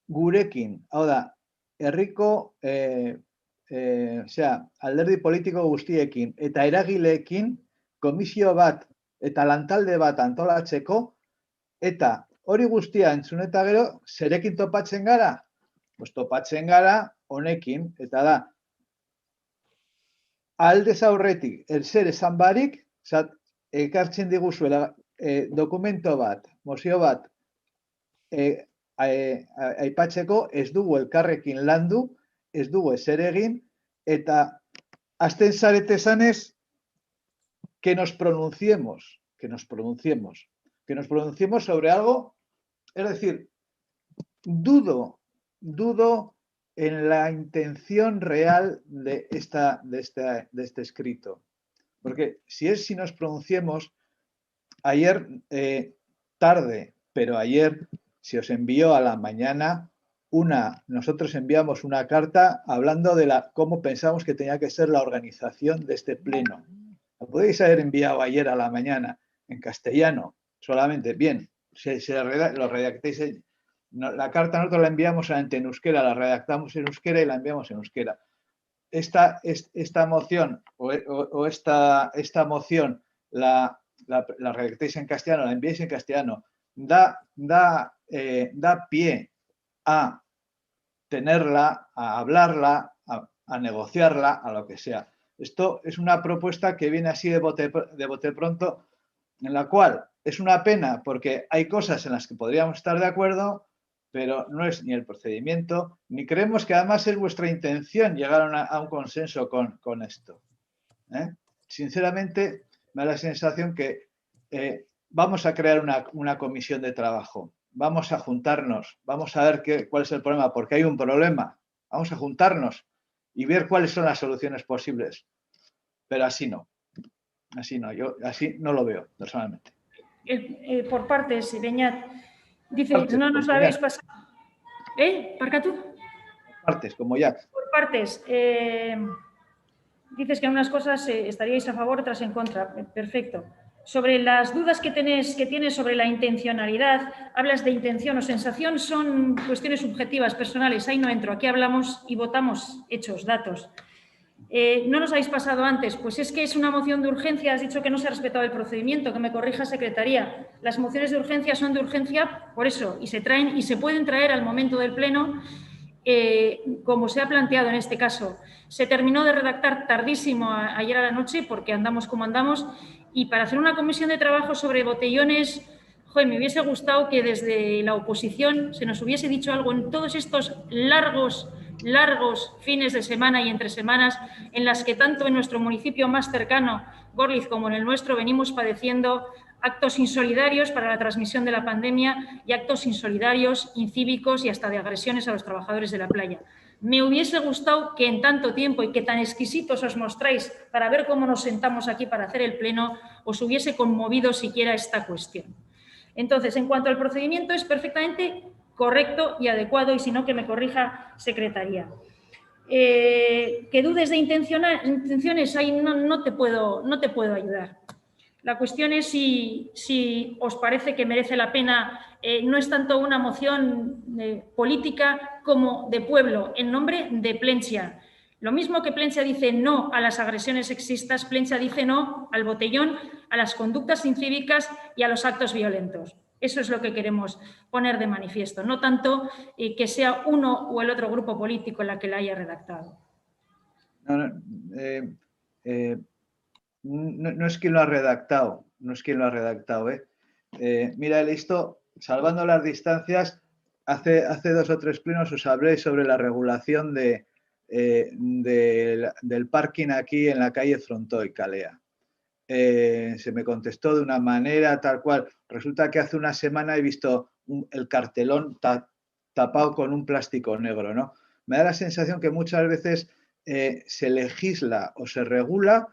gurekin. Hau da, herriko alderdi politiko guztiekin eta eragileekin komisio bat eta lantalde bat antolatzeko, eta hori guztia entzun eta gero, zerekin topatzen gara? Topatzen gara honekin, eta da, aldez aurretik, zer esan barik, ekartzen diguzuela dokumento bat, mozio bat, aipatzeko ez dugu elkarrekin landu, ez dugu ezer egin, eta hasten zarete esanez, que nos pronunciemos sobre algo, es decir, dudo en la intención real de este escrito. Porque si nos pronunciemos, ayer tarde, pero ayer se os envió a la mañana nosotros enviamos una carta hablando de cómo pensamos que tenía que ser la organización de este pleno. Lo podéis haber enviado ayer a la mañana en castellano solamente. Bien, lo redactéis. La carta nosotros la enviamos solamente en euskera, la redactamos en euskera y la enviamos en euskera. Esta moción o esta moción la redactéis en castellano, la enviéis en castellano, da pie a tenerla, a hablarla, a negociarla, a lo que sea. Esto es una propuesta que viene así de bote pronto, en la cual es una pena porque hay cosas en las que podríamos estar de acuerdo, pero no es ni el procedimiento, ni creemos que además es vuestra intención llegar a un consenso con esto. Sinceramente, me da la sensación que vamos a crear una comisión de trabajo, vamos a juntarnos, vamos a ver cuál es el problema, porque hay un problema, vamos a juntarnos y ver cuáles son las soluciones posibles. Pero así no, yo así no lo veo personalmente. Por partes, Beñat, dice, no nos lo habéis pasado. ¿Parcatu? Partes, como ya. Por partes. Dices que en unas cosas estaríais a favor, otras en contra. Perfecto. Sobre las dudas que tienes sobre la intencionalidad, hablas de intención o sensación, son cuestiones subjetivas, personales. Ahí no entro. Aquí hablamos y votamos hechos, datos. ¿No nos habéis pasado antes? Pues es que es una moción de urgencia. Has dicho que no se ha respetado el procedimiento, que me corrija Secretaría. Las mociones de urgencia son de urgencia por eso y se traen y se pueden traer al momento del Pleno como se ha planteado en este caso. Se terminó de redactar tardísimo ayer a la noche porque andamos como andamos y para hacer una comisión de trabajo sobre botellones, joder, me hubiese gustado que desde la oposición se nos hubiese dicho algo en todos estos largos fines de semana y entre semanas en las que tanto en nuestro municipio más cercano, Gorliz, como en el nuestro, venimos padeciendo actos insolidarios para la transmisión de la pandemia y actos insolidarios, incívicos y hasta de agresiones a los trabajadores de la playa. Me hubiese gustado que en tanto tiempo y que tan exquisitos os mostráis para ver cómo nos sentamos aquí para hacer el pleno, os hubiese conmovido siquiera esta cuestión. Entonces, en cuanto al procedimiento, es perfectamente correcto y adecuado, y si no, que me corrija Secretaría. Que dudes de intenciones, ahí no te puedo ayudar. La cuestión es si os parece que merece la pena, no es tanto una moción política como de pueblo, en nombre de Plentzia. Lo mismo que Plentzia dice no a las agresiones sexistas, Plentzia dice no al botellón, a las conductas incívicas y a los actos violentos. Eso es lo que queremos poner de manifiesto, no tanto que sea uno o el otro grupo político la que la haya redactado. No es quien lo ha redactado, Mira, esto, salvando las distancias, hace 2 o 3 plenos os hablé sobre la regulación del parking aquí en la calle Frontoy, Calea. Se me contestó de una manera tal cual. Resulta que hace una semana he visto el cartelón tapado con un plástico negro, ¿no? Me da la sensación que muchas veces se legisla o se regula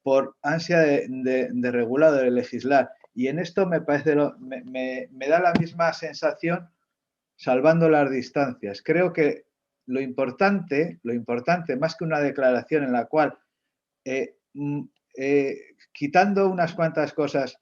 por ansia de regular o de legislar. Y en esto me parece me da la misma sensación, salvando las distancias. Creo que lo importante, más que una declaración en la cual, quitando unas cuantas cosas,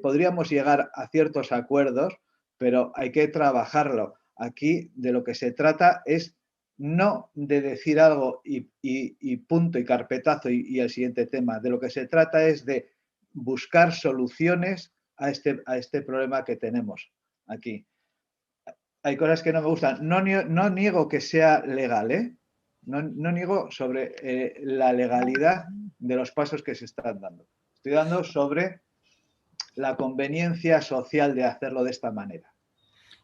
podríamos llegar a ciertos acuerdos, pero hay que trabajarlo. Aquí de lo que se trata es no de decir algo y punto y carpetazo y el siguiente tema. De lo que se trata es de buscar soluciones a este problema que tenemos aquí. Hay cosas que no me gustan. No niego que sea legal, No niego sobre la legalidad de los pasos que se están dando. Estoy dando sobre la conveniencia social de hacerlo de esta manera.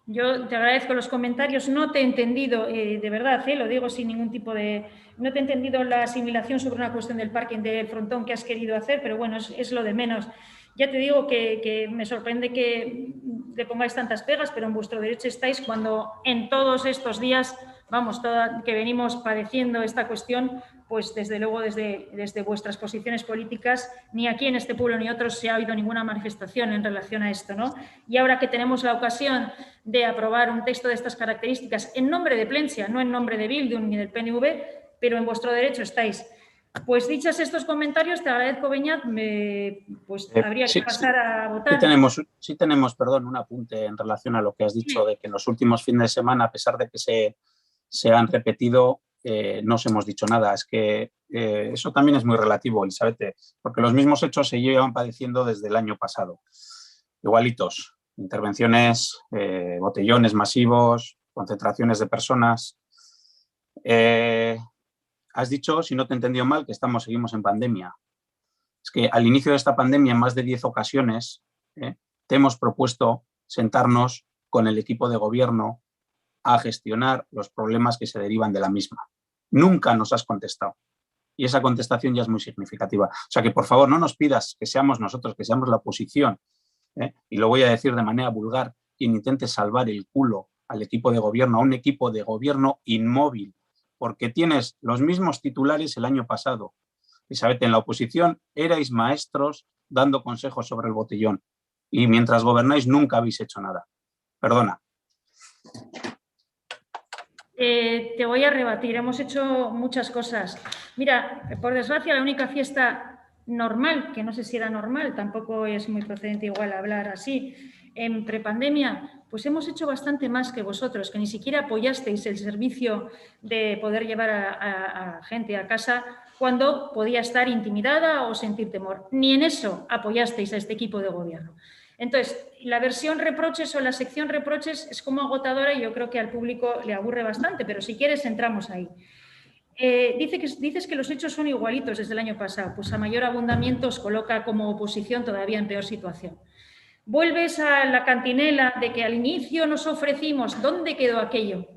Yo te agradezco los comentarios. No te he entendido, de verdad, lo digo sin ningún tipo de... No te he entendido la asimilación sobre una cuestión del parking del frontón que has querido hacer, pero bueno, es lo de menos. Ya te digo que me sorprende que le pongáis tantas pegas, pero en vuestro derecho estáis cuando en todos estos días, vamos, que venimos padeciendo esta cuestión, pues desde luego desde vuestras posiciones políticas, ni aquí en este pueblo ni otros se ha habido ninguna manifestación en relación a esto, ¿no? Y ahora que tenemos la ocasión de aprobar un texto de estas características en nombre de Plentzia, no en nombre de Bildu ni del PNV, pero en vuestro derecho estáis. Pues dichos estos comentarios, te agradezco, Beñat, pues habría que pasar a votar. Sí tenemos, perdón, un apunte en relación a lo que has dicho, de que en los últimos fines de semana, a pesar de que se han repetido, no os hemos dicho nada. Es que eso también es muy relativo, Elizabeth, porque los mismos hechos se llevan padeciendo desde el año pasado. Igualitos, intervenciones, botellones masivos, concentraciones de personas. has dicho, si no te he entendido mal, que seguimos en pandemia. Es que al inicio de esta pandemia, en más de 10 ocasiones, te hemos propuesto sentarnos con el equipo de gobierno a gestionar los problemas que se derivan de la misma. Nunca nos has contestado. Y esa contestación ya es muy significativa. O sea que, por favor, no nos pidas que seamos nosotros, que seamos la oposición, y lo voy a decir de manera vulgar, quien intente salvar el culo al equipo de gobierno, a un equipo de gobierno inmóvil, porque tienes los mismos titulares el año pasado. Isabel, en la oposición erais maestros dando consejos sobre el botellón y mientras gobernáis nunca habéis hecho nada. Perdona. Te voy a rebatir, hemos hecho muchas cosas. Mira, por desgracia, la única fiesta normal, que no sé si era normal, tampoco es muy procedente igual hablar así, en prepandemia, pues hemos hecho bastante más que vosotros, que ni siquiera apoyasteis el servicio de poder llevar a gente a casa cuando podía estar intimidada o sentir temor. Ni en eso apoyasteis a este equipo de gobierno. Entonces, la versión reproches o la sección reproches es como agotadora y yo creo que al público le aburre bastante, pero si quieres entramos ahí. Dices que los hechos son igualitos desde el año pasado, pues a mayor abundamiento os coloca como oposición todavía en peor situación. Vuelves a la cantinela de que al inicio nos ofrecimos, ¿dónde quedó aquello?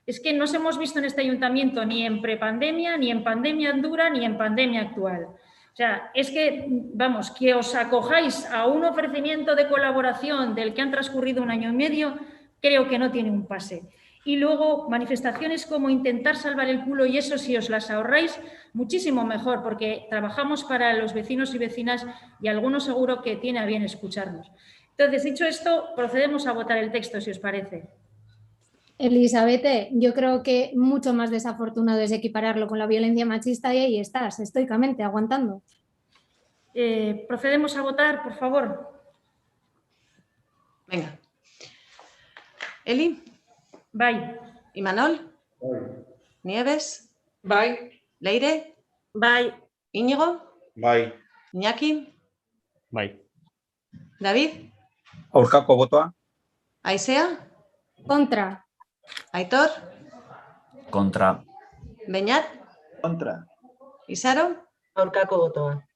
Es que no nos hemos visto en este ayuntamiento ni en prepandemia, ni en pandemia dura, ni en pandemia actual. O sea, es que, vamos, que os acojáis a un ofrecimiento de colaboración del que han transcurrido 1 año y medio, creo que no tiene un pase. Y luego, manifestaciones como intentar salvar el culo, y eso si os las ahorráis, muchísimo mejor, porque trabajamos para los vecinos y vecinas y alguno seguro que tiene a bien escucharnos. Entonces, dicho esto, procedemos a votar el texto, si os parece. Elizabeth, yo creo que mucho más desafortunado es equipararlo con la violencia machista y ahí estás, estoicamente, aguantando. Procedemos a votar, por favor. Venga. Eli. Bye. Imanol. Bye. Nieves. Bye. Leire. Bye. Íñigo. Bye. Iñaki. Bye. David. Aurkako botoa. Aisea. Contra. Aitor. Contra. Beñat. Contra. Isaro. Aurkako botoa.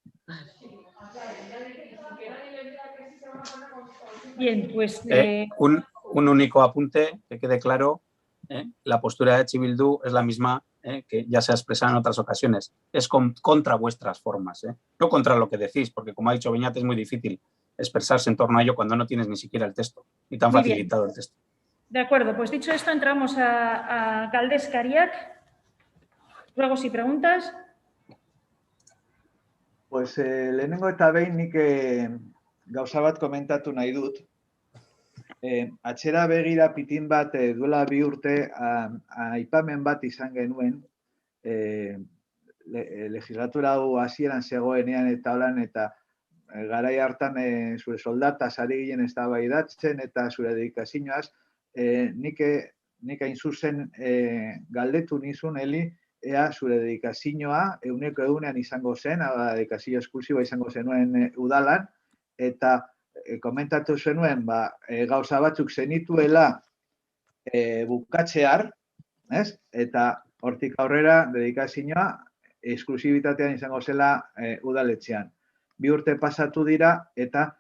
Bien, pues... Un único apunte, que quede claro, la postura de H. Bildu es la misma que ya se ha expresado en otras ocasiones. Es contra vuestras formas, no contra lo que decís, porque como ha dicho Beñat, es muy difícil expresarse en torno a ello cuando no tienes ni siquiera el texto, ni tan facilitado el texto. De acuerdo, pues dicho esto, entramos a Galdés Cariac. Ruegos y preguntas. Pues lehenengo eta behin nik gauza bat komentatu nahi dut. Atxera begira pitin bat duela 2 urte aipamen bat izan genuen legislatura hau hasieran zegoenean eta holan eta garai hartan zure soldataz ari ginen eztabaidatzen eta zure dedikazioaz nik hain zuzen galdetu nizun, Eli, ea zure dedikazioa 100% izango zen, dedikazio esklusiboa izango zenuen udalan, eta komentatu zenuen gauza batzuk zenituela bukatzear, eta hortik aurrera dedikazioa esklusibitatean izango zela udaletxean. 2 urte pasatu dira eta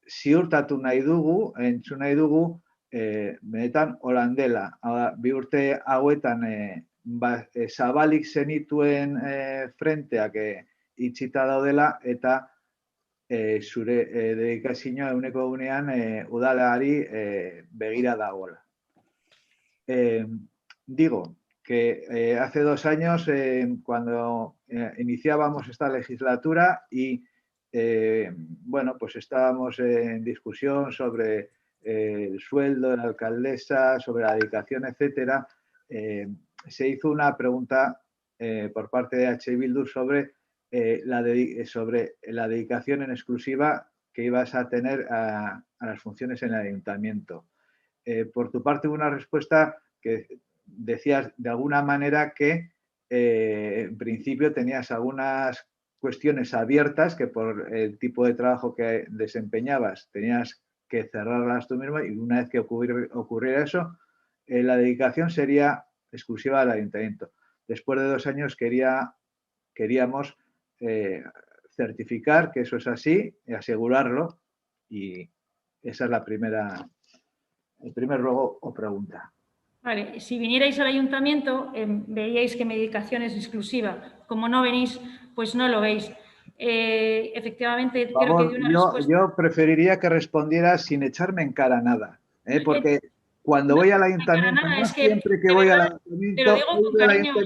ziurtatu nahi dugu, entzun nahi dugu, benetan holandela. 2 urte hauetan zabalik zenituen frenteak itxita daudela eta zure dedikazioa 100% udalari begira dagoela. Digo que hace 2 años, cuando iniciábamos esta legislatura y bueno, pues estábamos en discusión sobre el sueldo de la alcaldesa, sobre la dedicación, etcétera, se hizo una pregunta por parte de H. Bildu sobre la dedicación en exclusiva que ibas a tener a las funciones en el ayuntamiento. Por tu parte hubo una respuesta que decías de alguna manera que en principio tenías algunas cuestiones abiertas que por el tipo de trabajo que desempeñabas tenías que cerrarlas tú mismo y una vez que ocurriera eso, la dedicación sería exclusiva del ayuntamiento. después de 2 años queríamos certificar que eso es así y asegurarlo, y esa es el primer ruego o pregunta. Vale, si vinierais al ayuntamiento veríais que medicación es exclusiva. Como no venís, pues no lo veis. Efectivamente, creo que di una respuesta. Yo preferiría que respondieras sin echarme en cara nada, porque cuando voy al ayuntamiento, no siempre que voy al ayuntamiento,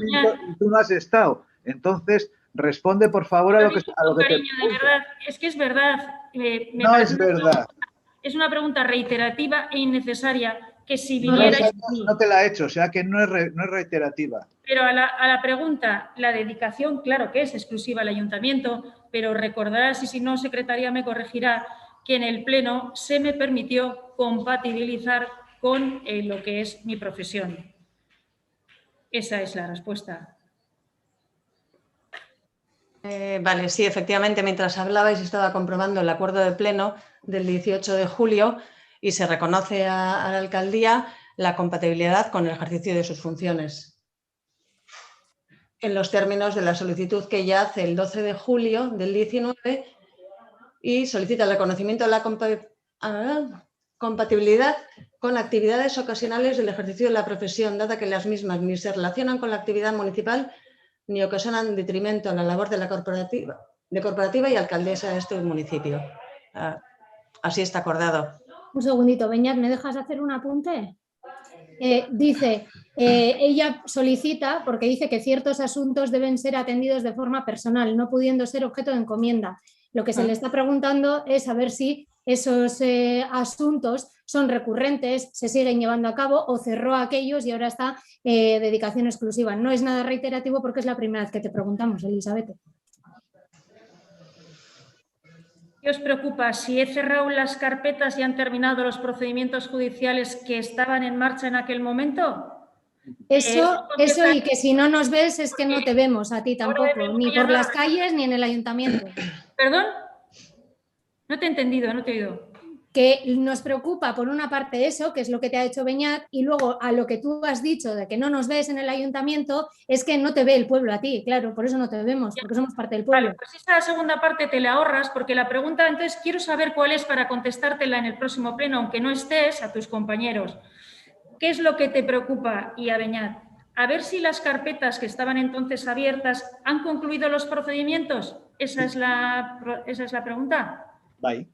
y tú no has estado. Entonces, responde, por favor, a lo que te de verdad, es que es verdad. No es verdad. Es una pregunta reiterativa e innecesaria, que si vinierais... No te la he hecho, o sea que no es reiterativa. Pero a la pregunta, la dedicación, claro que es exclusiva al ayuntamiento, pero recordarás, y si no, secretaria me corregirá, que en el pleno se me permitió compatibilizar con lo que es mi profesión. Esa es la respuesta. Vale, sí, efectivamente, mientras hablabais estaba comprobando el acuerdo de pleno del 18 de julio y se reconoce a la alcaldía la compatibilidad con el ejercicio de sus funciones. En los términos de la solicitud que ella hace el 12 de julio del 19 y solicita el reconocimiento de la compatibilidad con actividades ocasionales del ejercicio de la profesión, dada que las mismas ni se relacionan con la actividad municipal ni ocasionan detrimento a la labor de la corporativa y alcaldesa de este municipio. Así está acordado. Un segundito, Beñat, ¿me dejas hacer un apunte? Dice, ella solicita, porque dice que ciertos asuntos deben ser atendidos de forma personal, no pudiendo ser objeto de encomienda. Lo que se le está preguntando es saber si esos asuntos son recurrentes, se siguen llevando a cabo o cerró aquellos y ahora está dedicación exclusiva. No es nada reiterativo porque es la primera vez que te preguntamos, Elizabeth. ¿Qué os preocupa? Si he cerrado las carpetas y han terminado los procedimientos judiciales que estaban en marcha en aquel momento. Eso y que si no nos ves es que no te vemos a ti tampoco, ni por las calles ni en el ayuntamiento. ¿Perdón? No te he entendido, no te he oído. Que nos preocupa por una parte eso, que es lo que te ha hecho Beñat, y luego a lo que tú has dicho de que no nos ves en el ayuntamiento, es que no te ve el pueblo a ti, claro, por eso no te vemos, porque somos parte del pueblo. Vale, pues esa segunda parte te la ahorras, porque la pregunta, entonces, quiero saber cuál es para contestártela en el próximo pleno, aunque no estés, a tus compañeros. ¿Qué es lo que te preocupa, y a Beñat? A ver si las carpetas que estaban entonces abiertas han concluido los procedimientos. ¿Esa es la pregunta? Bye.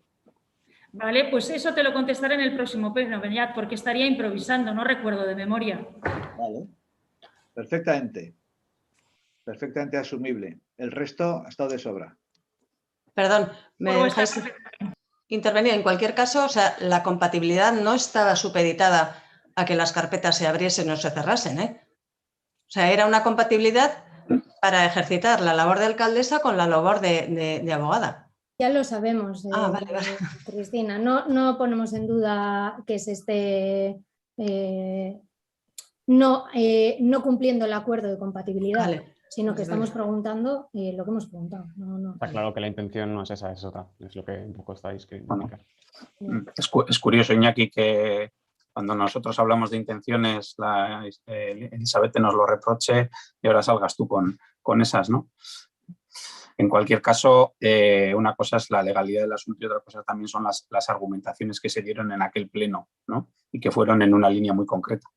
Vale, pues eso te lo contestaré en el próximo pleno, Beñat, porque estaría improvisando, no recuerdo de memoria. Vale, perfectamente. Perfectamente asumible. El resto ha estado de sobra. Perdón, ¿me dejáis intervenir? En cualquier caso, o sea, la compatibilidad no estaba supeditada a que las carpetas se abriesen o se cerrasen, ¿eh? O sea, era una compatibilidad para ejercitar la labor de alcaldesa con la labor de abogada. Ya lo sabemos, vale. Cristina. No ponemos en duda que se esté no cumpliendo el acuerdo de compatibilidad, sino que estamos preguntando lo que hemos preguntado. No. Está claro que la intención no es esa, es otra. Es lo que un poco estáis queriendo indicar. Es curioso, Iñaki, que cuando nosotros hablamos de intenciones, Elizabeth nos lo reproche y ahora salgas tú con esas, ¿no? En cualquier caso, una cosa es la legalidad del asunto y otra cosa también son las argumentaciones que se dieron en aquel pleno, ¿no? Y que fueron en una línea muy concreta.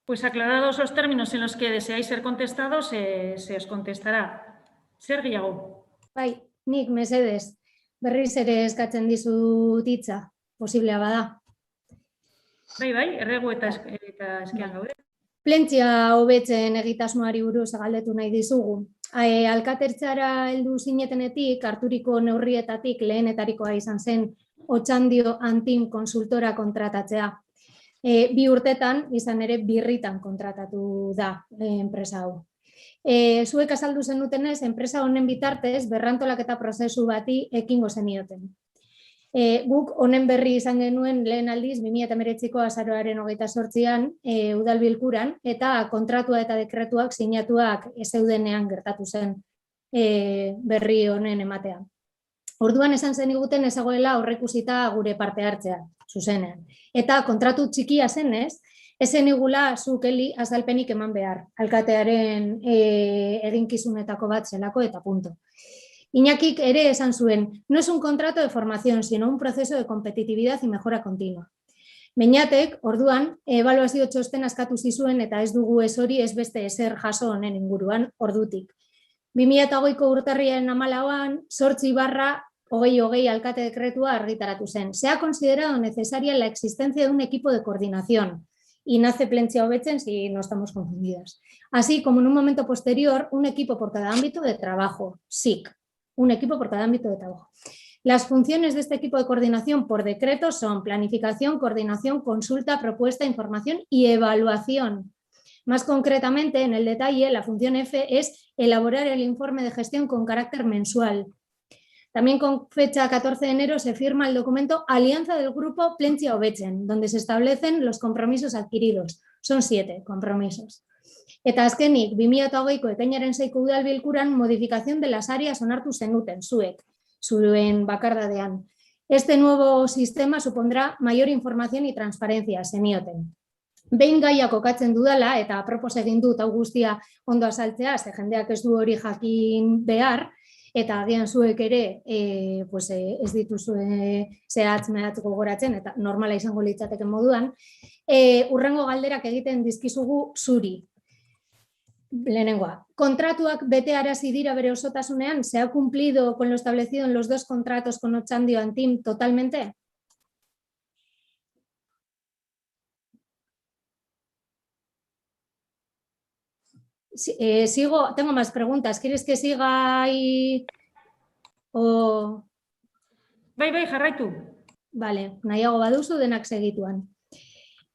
Pues aclarados los términos en los que deseáis ser contestados, se os contestará. Sergi Iago. Bai, nik mesedez, berriz ere eskatzen dizut hitza, posiblea bada. Bai, erregu eta eskean gaude. Plentzia hobetzen egitasmoari buruz galdetu nahi dizugu. Alkatertzara heldu zinetenetik, harturiko neurrietatik lehenetarikoa izan zen Otxandio Antim konsultora kontratatzea. 2 urtetan, izan ere, birritan kontratatu da enpresa hau. Zuek azaldu zenutenez, enpresa honen bitartez, berrantolaketa prozesu bati ekingo zenioten. Guk honen berri izan genuen lehen aldiz 2019ko azaroaren 28an udal bilkuran eta kontratua eta dekretuak sinatuak zeudenean gertatu zen berri honen ematea. Orduan esan zeniguten ezagoela aurreikusita gure parte hartzea, zuzenean. Eta kontratu txikia zenez, ez zenigula zuk Eli azalpenik eman behar, alkatearen eginkizunetako bat zelako eta punto. Iñakik ere esan zuen, no es un contrato de formación, sino un proceso de competitividad y mejora continua. Beñatek, orduan, ebaluazio txosten askatu zizuen eta ez dugu ez hori ez beste ezer jaso honen inguruan ordutik. 2008ko urtarriaren 14an, 8/2020 alkate dekretua argitaratu zen. Se ha considerado necesaria la existencia de un equipo de coordinación y nace Plentzia Hobetzen si no estamos confundidas. Así como en un momento posterior, un equipo por cada ámbito de trabajo, SIC, un equipo por cada ámbito de trabajo. Las funciones de este equipo de coordinación por decreto son planificación, coordinación, consulta, propuesta, información y evaluación. Más concretamente, en el detalle, la función F es elaborar el informe de gestión con carácter mensual. También con fecha 14 de enero se firma el documento Alianza del Grupo Plentzia Hobetzen, donde se establecen los compromisos adquiridos. Son 7 compromisos. Eta azkenik, 2008ko ekainaren 6ko udalbilkuran modificación de las áreas onartu zenuten, zuek, zuen bakardadean. Este nuevo sistema supondrá mayor información y transparencia, zenioten. Behin gaia kokatzen dudala, eta apropos egin dut hau guztia ondo azaltzea, ze jendeak ez du hori jakin behar, eta agian zuek ere ez dituzue zehatz mehatz gogoratzen, eta normala izango litzateke moduan, hurrengo galderak egiten dizkizugu zuri. Lehenengoa, kontratuak betearazi dira bere osotasunean, ¿se ha cumplido con lo establecido en los 2 contratos con Otxandio Antim totalmente? Sigo, tengo más preguntas. ¿Quieres que siga ahí? O... Bai, jarraitu. Vale, nahiago baduzu denak segituan.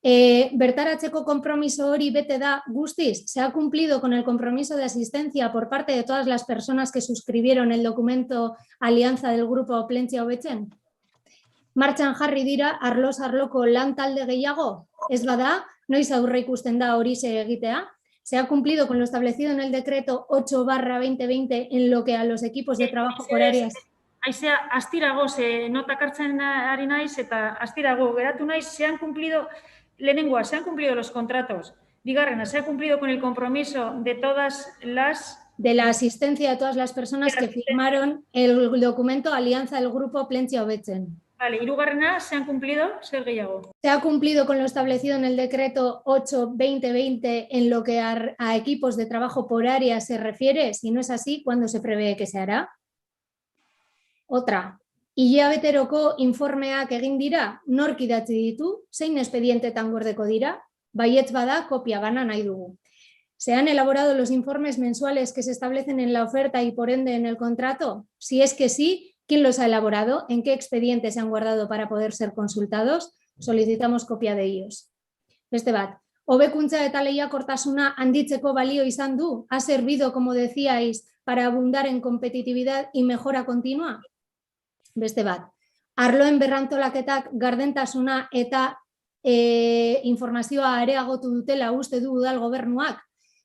Bertaratzeko compromiso hori bete da guztiz. ¿Se ha cumplido con el compromiso de asistencia por parte de todas las personas que suscribieron el documento Alianza del Grupo Plentzia Hobetzen? Martxan jarri dira arloz arloko lan talde gehiago? Ez bada, noiz aurreikusten da horixe egitea? ¿Se ha cumplido con lo establecido en el decreto 8/2020 en lo que a los equipos de trabajo por áreas? Aizea, astirago, notak hartzen ari naiz eta astirago geratu naiz, se han cumplido los contratos. Bigarrena, se ha cumplido con el compromiso de todas las... De la asistencia de todas las personas que firmaron el documento Alianza del Grupo Plentzia Hobetzen. Vale, hirugarrena, ¿se han cumplido? Zer gehiago. Se ha cumplido con lo establecido en el decreto 8/2020 en lo que a equipos de trabajo por área se refiere. Si no es así, ¿cuándo se prevé que se hará? Otra, hilabeteroko informeak egin dira, nork idatzi ditu, zein espedientetan gordeko dira, baietz bada kopia bana nahi dugu. ¿Se han elaborado los informes mensuales que se establecen en la oferta y por ende en el contrato? Si es que sí, ¿quién los ha elaborado? ¿En qué expedientes se han guardado para poder ser consultados? Solicitamos copia de ellos. Beste bat, hobekuntza eta lehiakortasuna handitzeko balio izan du? ¿Ha servido, como decíais, para abundar en competitividad y mejora continua? Beste bat, arloen berrantolaketak gardentasuna eta informazioa areagotu dutela uste du udal gobernuak?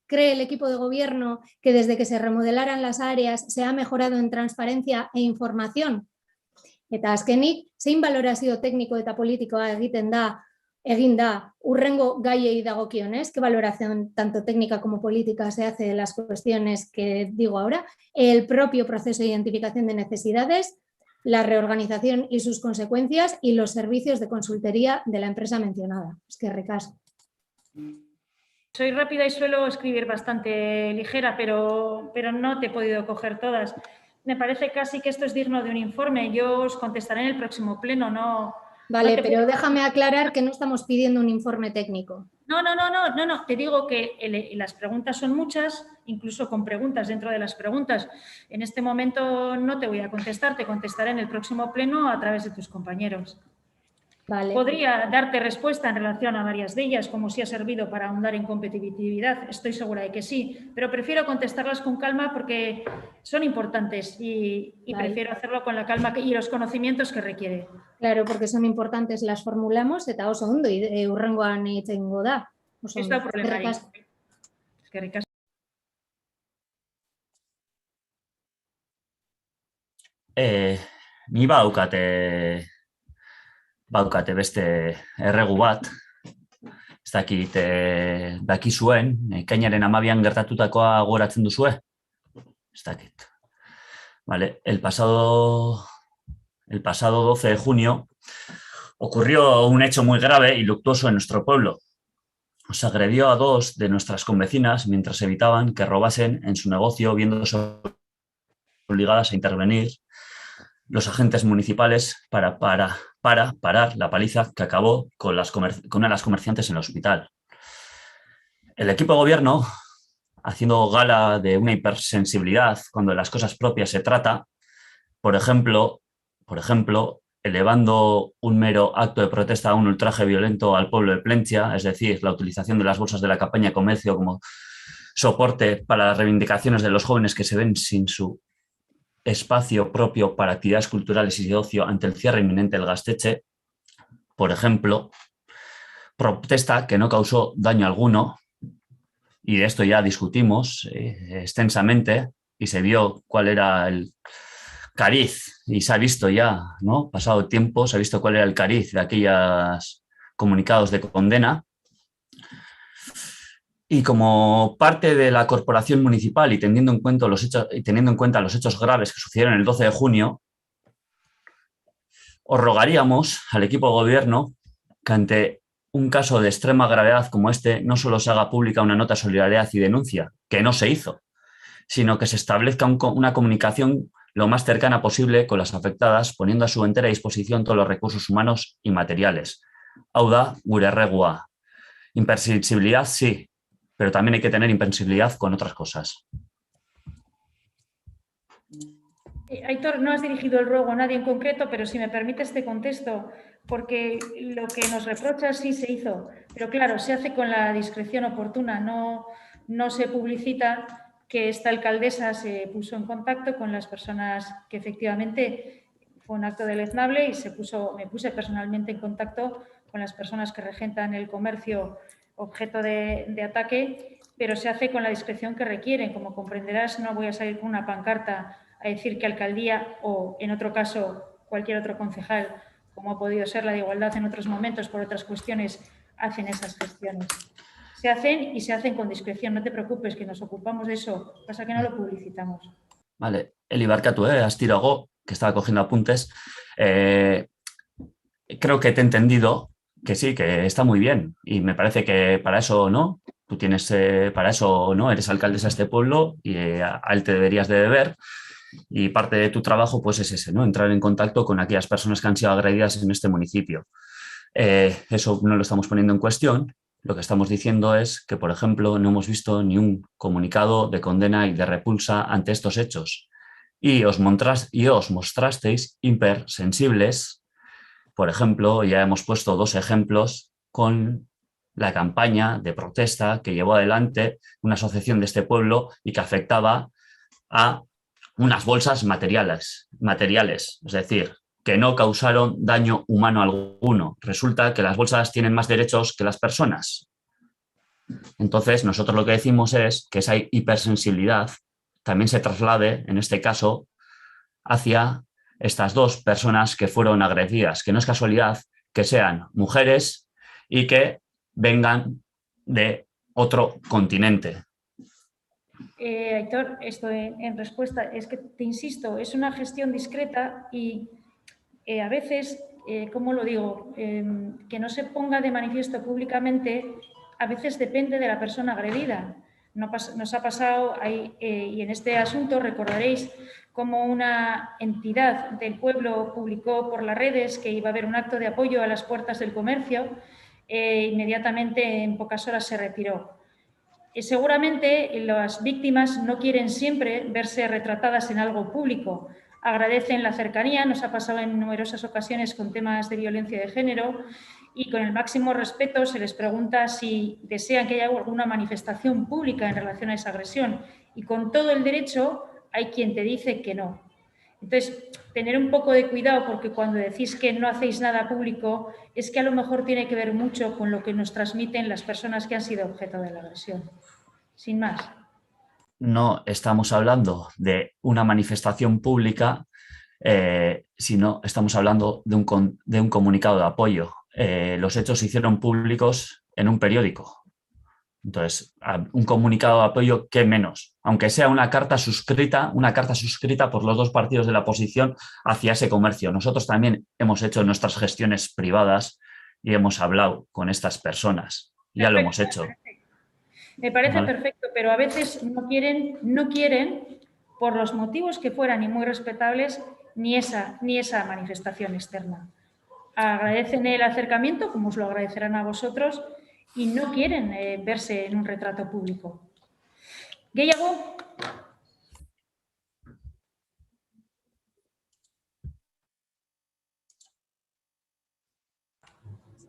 ¿Cree el equipo de gobierno que desde que se remodelaran las áreas se ha mejorado en transparencia e información? Eta azkenik, zein valorazio tekniko eta politikoa egin da hurrengo gaiei dagokionez? ¿Qué valoración tanto técnica como política se hace de las cuestiones que digo ahora? El propio proceso de identificación de necesidades, la reorganización y sus consecuencias y los servicios de consultoría de la empresa mencionada. Es que recasco. Soy rápida y suelo escribir bastante ligera, pero no te he podido coger todas. Me parece casi que esto es digno de un informe. Yo os contestaré en el próximo pleno, no... Vale, pero déjame aclarar que no estamos pidiendo un informe técnico. No. Te digo que las preguntas son muchas, incluso con preguntas dentro de las preguntas. En este momento no te voy a contestar, te contestaré en el próximo pleno a través de tus compañeros. Vale. Podría darte respuesta en relación a varias de ellas, como si ha servido para ahondar en competitividad. Estoy segura de que sí, pero prefiero contestarlas con calma porque son importantes y vale. Prefiero hacerlo con la calma y los conocimientos que requiere. Claro, porque son importantes, las formulamos eta oso ondo hurrengoan itzengo da. Ez da problema. Eskerrik asko. ni baukate beste erregu bat, ez dakit daki zuen, ekainaren 12an gertatutakoa gogoratzen duzue? Ez dakit. Vale, el pasado 12 de junio ocurrió un hecho muy grave y luctuoso en nuestro pueblo. Se agredió a 2 de nuestras convecinas mientras evitaban que robasen en su negocio, viéndose obligadas a intervenir los agentes municipales para parar la paliza que acabó con una de las comerciantes en el hospital. El equipo de gobierno, haciendo gala de una hipersensibilidad cuando de las cosas propias se trata, por ejemplo, elevando un mero acto de protesta a un ultraje violento al pueblo de Plentzia, es decir, la utilización de las bolsas de la campaña de comercio como soporte para las reivindicaciones de los jóvenes que se ven sin su espacio propio para actividades culturales y de ocio ante el cierre inminente del Gaztetxe, por ejemplo, protesta que no causó daño alguno, y de esto ya discutimos extensamente y se vio cuál era el cariz, y se ha visto ya, ¿no? Pasado tiempo, se ha visto cuál era el cariz de aquellos comunicados de condena. Y como parte de la corporación municipal y teniendo en cuenta los hechos graves que sucedieron el 12 de junio, os rogaríamos al equipo de gobierno que ante un caso de extrema gravedad como este no solo se haga pública una nota de solidaridad y denuncia, que no se hizo, sino que se establezca una comunicación lo más cercana posible con las afectadas, poniendo a su entera disposición todos los recursos humanos y materiales. Hau da, gure erregua. Impersensibilidad, sí, pero también hay que tener impersensibilidad con otras cosas. Aitor, no has dirigido el ruego a nadie en concreto, pero si me permites te contesto, porque lo que nos reprochas sí se hizo, pero claro, se hace con la discreción oportuna, no se publicita que esta alcaldesa se puso en contacto con las personas que efectivamente fue un acto deleznable y me puse personalmente en contacto con las personas que regentan el comercio objeto de ataque, pero se hace con la discreción que requieren. Como comprenderás, no voy a salir con una pancarta a decir que alcaldía o, en otro caso, cualquier otro concejal, como ha podido ser la de Igualdad en otros momentos por otras cuestiones, hacen esas gestiones. Se hacen y se hacen con discreción, no te preocupes, que nos ocupamos de eso, pasa que no lo publicitamos. Vale, Eli barkatu, Astirago, que estaba cogiendo apuntes. Creo que te he entendido que sí, que está muy bien y me parece que para eso, ¿no? Tú tienes, para eso, ¿no? Eres alcaldesa de este pueblo y a él te deberías de deber. Y parte de tu trabajo pues es ese, ¿no? Entrar en contacto con aquellas personas que han sido agredidas en este municipio. Eso no lo estamos poniendo en cuestión. Lo que estamos diciendo es que, por ejemplo, no hemos visto ni un comunicado de condena y de repulsa ante estos hechos. Y os mostrasteis hipersensibles. Por ejemplo, ya hemos puesto 2 ejemplos con la campaña de protesta que llevó adelante una asociación de este pueblo y que afectaba a unas bolsas materiales, es decir, que no causaron daño humano alguno. Resulta que las bolsas tienen más derechos que las personas. Entonces, nosotros lo que decimos es que esa hipersensibilidad también se traslade, en este caso, hacia estas 2 personas que fueron agredidas, que no es casualidad que sean mujeres y que vengan de otro continente. Aitor, esto en respuesta, es que te insisto, es una gestión discreta y a veces, ¿cómo lo digo? Que no se ponga de manifiesto públicamente, a veces depende de la persona agredida. Nos ha pasado ahí, y en este asunto recordaréis cómo una entidad del pueblo publicó por las redes que iba a haber un acto de apoyo a las puertas del comercio, inmediatamente en pocas horas se retiró. Seguramente las víctimas no quieren siempre verse retratadas en algo público. Agradecen la cercanía, nos ha pasado en numerosas ocasiones con temas de violencia de género y con el máximo respeto se les pregunta si desean que haya alguna manifestación pública en relación a esa agresión y con todo el derecho hay quien te dice que no. Entonces, tener un poco de cuidado porque cuando decís que no hacéis nada público es que a lo mejor tiene que ver mucho con lo que nos transmiten las personas que han sido objeto de la agresión. Sin más. No estamos hablando de una manifestación pública sino estamos hablando de un comunicado de apoyo. Los hechos se hicieron públicos en un periódico. Entonces, un comunicado de apoyo, ¿qué menos? Aunque sea una carta suscrita por los dos partidos de la oposición hacia ese comercio. Nosotros también hemos hecho nuestras gestiones privadas y hemos hablado con estas personas. Ya lo hemos hecho. Me parece perfecto, pero a veces no quieren, por los motivos que fueran y muy respetables, ni esa manifestación externa. Agradecen el acercamiento, como os lo agradecerán a vosotros, y no quieren verse en un retrato público. Gehiago?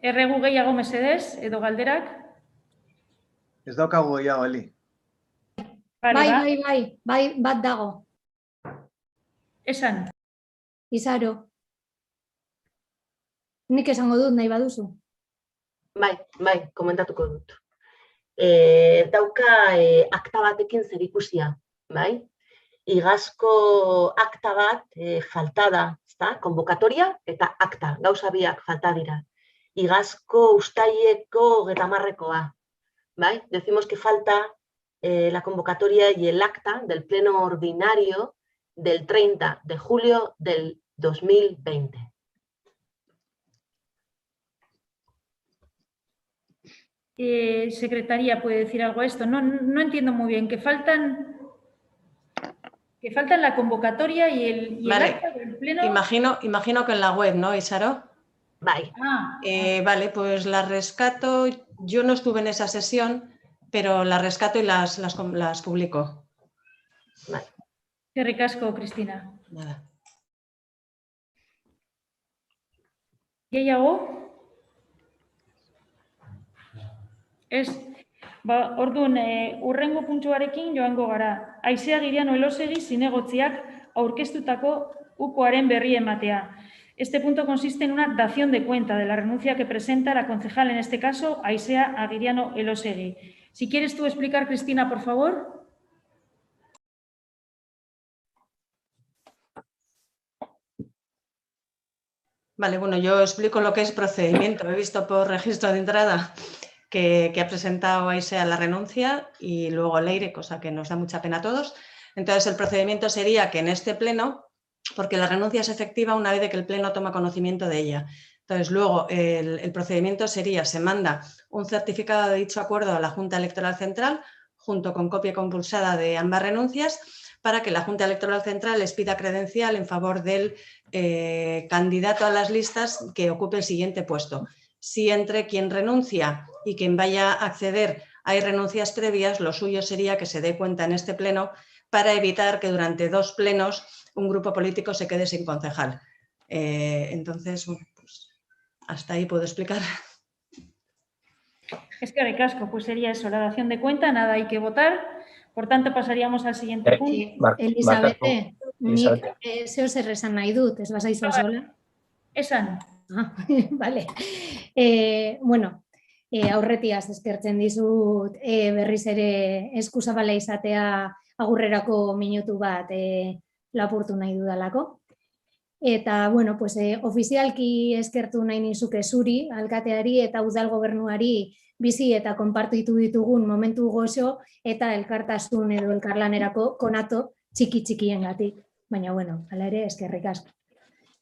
Erregu gehiago mesedez, edo galderak? Ez daukagu gehiago, Eli. Bai, bat dago. Esan. Izaro. Nik esango dut nahi baduzu. Bai, komentatuko dut. Dauka akta batekin zerikusia, bai? Igazko akta bat falta da, ezta? Konbokatoria eta akta, gauza biak falta dira. Igazko uztaileko 30ekoa, bai? Decimos que falta la convocatoria y el acta del pleno ordinario del 30 de julio del 2020. Secretaría puede decir algo a esto. No entiendo muy bien. Que faltan la convocatoria y el acta del pleno. Imagino que en la web, ¿no, Isaro? Vale. Vale, pues las rescato. Yo no estuve en esa sesión, pero las rescato y las publico. Vale. Qué ricasco, Cristina. Nada. Gehiago? Orduan, urrengo puntuarekin joango gara. Aizea Agiriano Elosegui zinegotziak aurkeztutako ukoaren berri ematea. Este punto consiste en una dación de cuenta de la renuncia que presenta la concejal, en este caso, Aizea Agiriano Elosegui. Si quieres tú explicar, Cristina, por favor. Vale, bueno, yo explico lo que es procedimiento. He visto por registro de entrada que ha presentado Aisea la renuncia y luego Leire, cosa que nos da mucha pena a todos. Entonces, el procedimiento sería que en este pleno, porque la renuncia es efectiva una vez que el pleno toma conocimiento de ella. Entonces, luego el procedimiento sería, se manda un certificado de dicho acuerdo a la Junta Electoral Central, junto con copia compulsada de ambas renuncias, para que la Junta Electoral Central les pida credencial en favor del candidato a las listas que ocupe el siguiente puesto. Si entre quien renuncia y quien vaya a acceder hay renuncias previas, lo suyo sería que se dé cuenta en este pleno para evitar que durante 2 plenos un grupo político se quede sin concejal. Entonces, bueno, pues hasta ahí puedo explicar. Es que ricasco, pues sería eso, la dación de cuenta, nada hay que votar. Por tanto, pasaríamos al siguiente punto. Elizabeth, nik zeo zer esan nahi dut, ez bazaizu sola? Esan. Vale. Bueno, aurretiaz eskertzen dizut berriz ere eskuzabala izatea agurrerako minutu bat lapurtu nahi dudalako. Eta, bueno, pues ofizialki eskertu nahi nizuke zuri, alkateari eta udal gobernuari bizi eta konpartitu ditugun momentu gozo eta elkartasun edo elkarlanerako konato txiki-txikiengatik. Baina, bueno, hala ere eskerrik asko.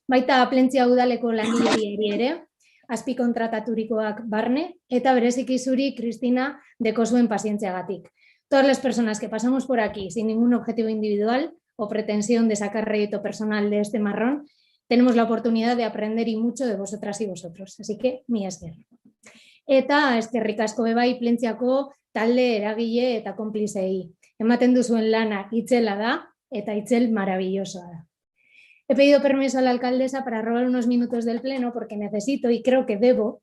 Baita Plentzia udaleko langileari ere, azpikontrataturikoak barne, eta bereziki zuri, Cristina, dekozuen pazientziagatik. Todas las personas que pasamos por aquí sin ningún objetivo individual o pretensión de sacar rédito personal de este marrón, tenemos la oportunidad de aprender y mucho de vosotras y vosotros. Así que, mi esker. Eta eskerrik asko bebai Plentziako talde eragile eta konplizei. Ematen duzuen lana itzela da eta itzel maravillosoa da. He pedido permiso a la alcaldesa para robar unos minutos del pleno porque necesito y creo que debo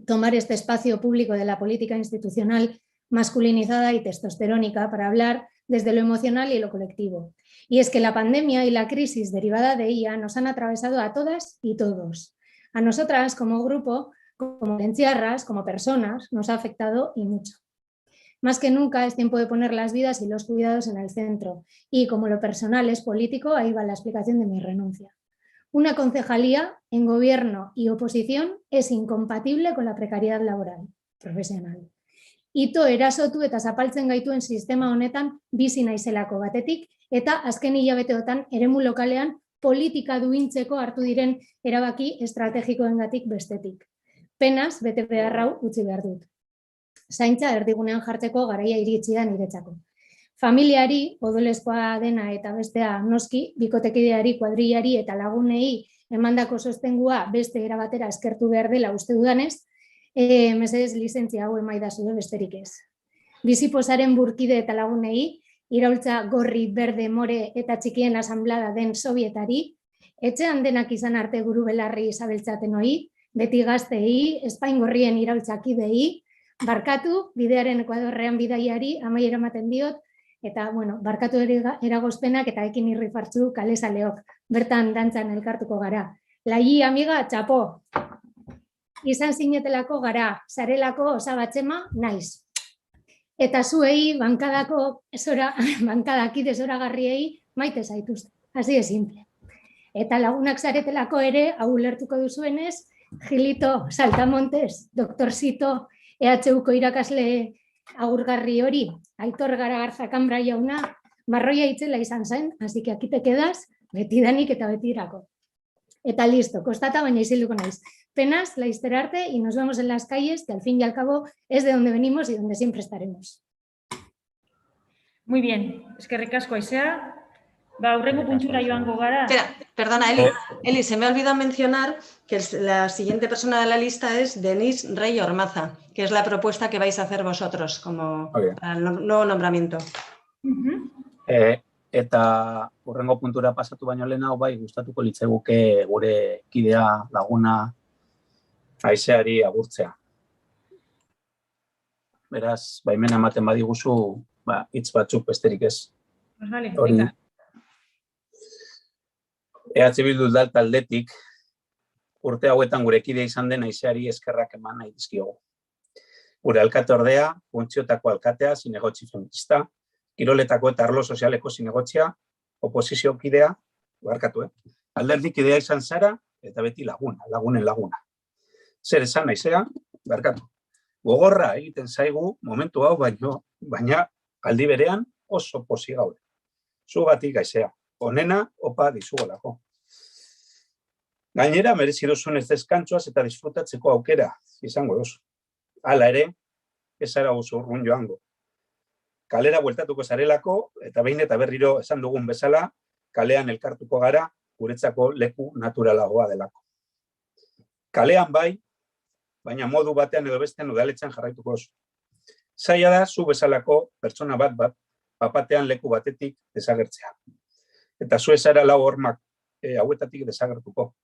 tomar este espacio público de la política institucional masculinizada y testosterónica para hablar desde lo emocional y lo colectivo. Y es que la pandemia y la crisis derivada de ella nos han atravesado a todas y todos. A nosotras como grupo, como plenciarras, como personas, nos ha afectado y mucho. Más que nunca es tiempo de poner las vidas y los cuidados en el centro. Y como lo personal es político, ahí va la explicación de mi renuncia. Una concejalía en gobierno y oposición es incompatible con la precariedad laboral profesional. Ito erasotu eta zapaltzen gaituen sistema honetan bizi naizelako batetik eta azken hilabeteotan eremu lokalean politika duintzeko hartu diren erabaki estrategikoengatik bestetik. Penaz, bete behar hau utzi behar dut. Zaintza erdigunean jartzeko garaia iritsi da niretzako. Familiari, odolezkoa dena eta bestea noski, bikotekideari, kuadrillari eta lagunei emandako sostengua beste erabatera eskertu behar dela uste dudanez, mesedez lizentzia hau emaidazu besterik ez. Biziposaren burkide eta lagunei, iraultza gorri, berde, more eta txikien asanblada den sovietari, etxean denak izan arte guru belarri zabeltzaten hoi, beti gaztei, espaingorrien iraultzakidei, barkatu, bidearen Ekuadorrean bidaiari, amaiera ematen diot, eta, bueno, barkatu eragozpenak eta ekin irrifartzu kalezaleok, bertan dantzan elkartuko gara. Lai, amiga, txapo! Izan zinetelako gara, zarelako osabatzema, naiz. Eta zuei, bankadakide zoragarriei, maite zaituzte. Hasi de simple. Eta lagunak zaretelako ere, hau ulertuko duzuenez, Gilito Saltamontes, doktorzito, EHUko irakasle agurgarri hori, Aitor Garagarza Kambra jauna, marroia itzela izan zen, así que aquí te quedas, betidanik eta betirako. Eta listo, kostata baina isilduko naiz. Penas, laizter arte y nos vemos en las calles, que al fin y al cabo es de donde venimos y donde siempre estaremos. Muy bien, eskerrik asko Aizea. Hurrengo puntura joango gara. Espera, perdona, Eli, se me ha olvidado mencionar que la siguiente persona de la lista es Denise Rey Ormaza, que es la propuesta que vais a hacer vosotros como para el nuevo nombramiento. Eta hurrengo puntura pasatu baino lehenago bai gustatuko litzaiguke gure kidea laguna Aizeari agurtzea. Beraz, baimena ematen badiguzu, hitz batzuk besterik ez. Vale, venga. EH Bildu taldetik urte hauetan gure kide izan den Aizeari eskerrak eman nahi dizkiogu. Gure alkateordea, funtzioetako alkatea, zinegotzi feminista, kiroletako eta arlo sozialeko zinegotzia, oposizio kidea, barkatu, alderdi kidea izan zara, eta beti lagunen laguna. Zer esan Aizea, barkatu. Gogorra egiten zaigu momentu hau baina aldi berean oso posi gaude. Zugatik Aizea, onena opa dizugolako. Gainera, merezi duzun ez deskantzuaz eta disfrutatzeko aukera izango duzu. Hala ere, ez zara oso urrun joango. Kalera bueltatuko zarelako, eta behin eta berriro esan dugun bezala, kalean elkartuko gara, guretzako leku naturalagoa delako. Kalean bai, baina modu batean edo bestean udaletzen jarraituko oso. Zaila da, zu bezalako pertsona bat papatean leku batetik desagertzea. Eta zu ezara lau hormak hauetatik desagertuko.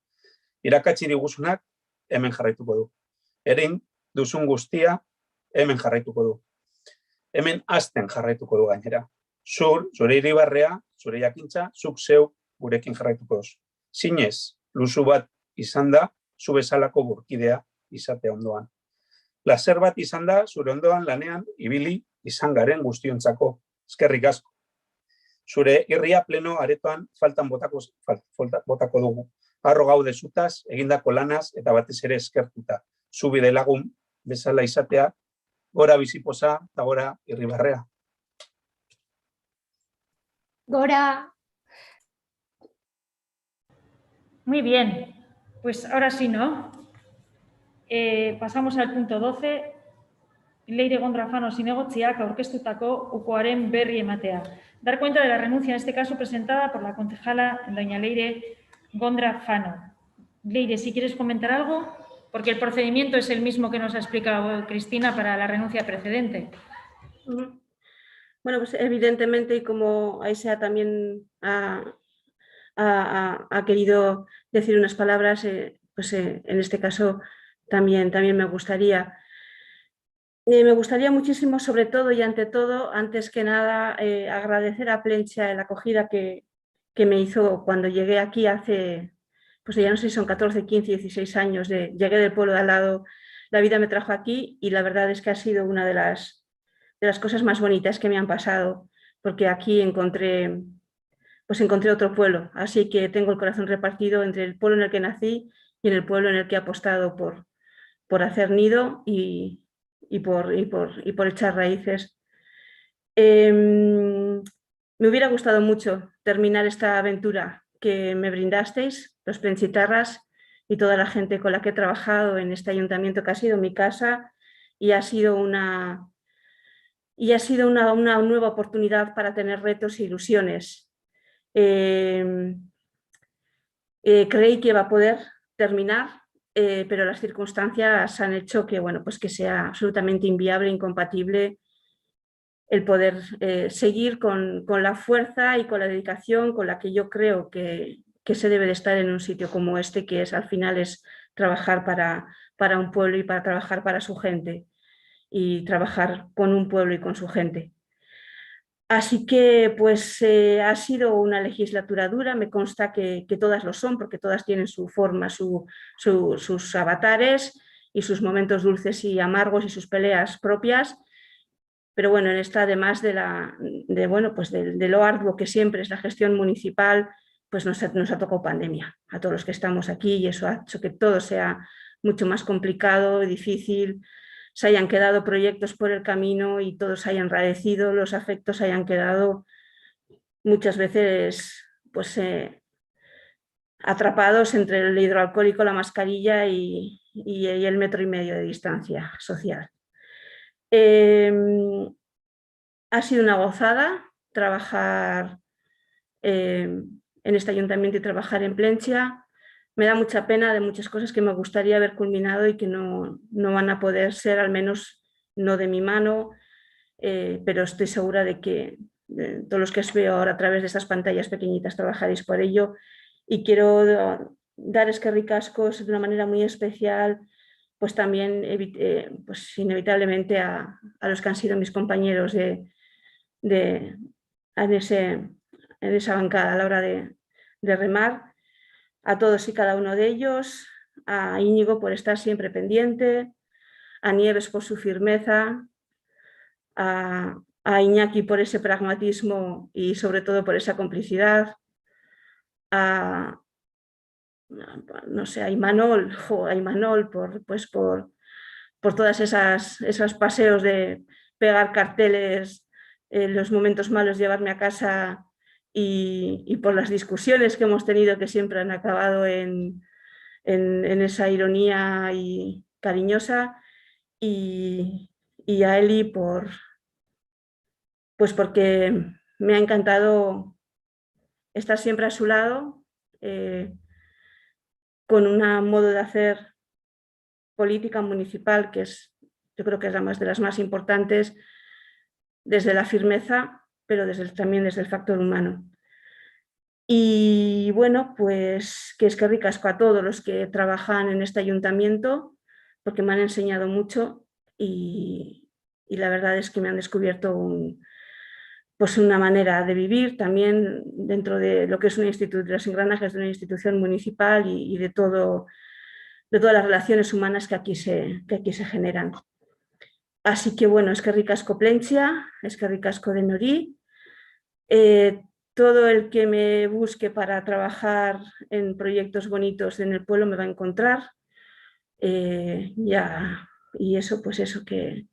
Irakatsi diguzunak hemen jarraituko du. Erin duzun guztia hemen jarraituko du. Hemen azten jarraituko du gainera. Zure iribarrea, zure jakintza, zuk zeu gurekin jarraituko duzu. Zinez, luzu bat izan da, zu bezalako burkidea izate ondoan. Lazer bat izan da, zure ondoan lanean ibili izan garen guztiontzako. Eskerrik asko. Zure irria pleno aretoan faltan botako dugu. Harro gaude zutaz, egindako lanaz eta batez ere eskertuta. Zu bide lagun bezala izatea, gora bizipoza eta gora irribarrea. Gora. Muy bien, pues ahora sí, ¿no? Pasamos al punto 12. Leire Gondra-Fano zinegotziak aurkeztutako ukoaren berri ematea. Dar cuenta de la renuncia, en este caso presentada por la concejala doña Leire Gondra-Fano. Leire, si quieres comentar algo, porque el procedimiento es el mismo que nos ha explicado Cristina para la renuncia precedente. Bueno, pues evidentemente, y como Aisea también ha querido decir unas palabras, pues en este caso también me gustaría. Me gustaría muchísimo, sobre todo y ante todo, antes que nada, agradecer a Plentzia la acogida que me hizo cuando llegué aquí hace, pues ya no sé si son 14, 15, 16 años, llegué del pueblo de al lado, la vida me trajo aquí y la verdad es que ha sido una de las las cosas más bonitas que me han pasado, porque aquí encontré otro pueblo, así que tengo el corazón repartido entre el pueblo en el que nací y en el pueblo en el que he apostado por hacer nido y por echar raíces. Me hubiera gustado mucho terminar esta aventura que me brindasteis, los Plenchitarras y toda la gente con la que he trabajado en este ayuntamiento, que ha sido mi casa y ha sido una nueva oportunidad para tener retos e ilusiones. Creí que iba a poder terminar, pero las circunstancias han hecho que, bueno, pues que sea absolutamente inviable, incompatible el poder seguir con la fuerza y con la dedicación con la que yo creo que se debe de estar en un sitio como este, que es al final es trabajar para un pueblo y para trabajar para su gente y trabajar con un pueblo y con su gente. Así que pues ha sido una legislatura dura, me consta que todas lo son, porque todas tienen su forma, sus avatares y sus momentos dulces y amargos y sus peleas propias. Pero bueno, en esta, además de lo arduo que siempre es la gestión municipal, pues nos ha tocado pandemia a todos los que estamos aquí, y eso ha hecho que todo sea mucho más complicado y difícil. Se hayan quedado proyectos por el camino y todos hayan enradecido, los afectos hayan quedado muchas veces pues, atrapados entre el hidroalcohólico, la mascarilla y el 1,5 metros de distancia social. Ha sido una gozada trabajar en este ayuntamiento y trabajar en Plentzia. Me da mucha pena de muchas cosas que me gustaría haber culminado y que no van a poder ser, al menos no de mi mano, pero estoy segura de que todos los que os veo ahora a través de estas pantallas pequeñitas trabajaréis por ello. Y quiero dar eskerrik asko de una manera muy especial, pues también pues inevitablemente a los que han sido mis compañeros en esa bancada a la hora de remar, a todos y cada uno de ellos, a Íñigo por estar siempre pendiente, a Nieves por su firmeza, a Iñaki por ese pragmatismo y sobre todo por esa complicidad, a Imanol por todas esos paseos de pegar carteles en los momentos malos, llevarme a casa, y por las discusiones que hemos tenido, que siempre han acabado en esa ironía y cariñosa, y a Eli porque me ha encantado estar siempre a su lado, con un modo de hacer política municipal que yo creo que es de las más importantes, desde la firmeza, pero también desde el factor humano. Y bueno, pues que eskerrik asko a todos los que trabajan en este ayuntamiento, porque me han enseñado mucho y la verdad es que me han descubierto una manera de vivir también dentro de lo que es de los engranajes de una institución municipal y de todas las relaciones humanas que aquí se generan. Así que bueno, eskerrik asko Plentzia, eskerrik asko Denori. Todo el que me busque para trabajar en proyectos bonitos en el pueblo me va a encontrar. Y eso, pues eso que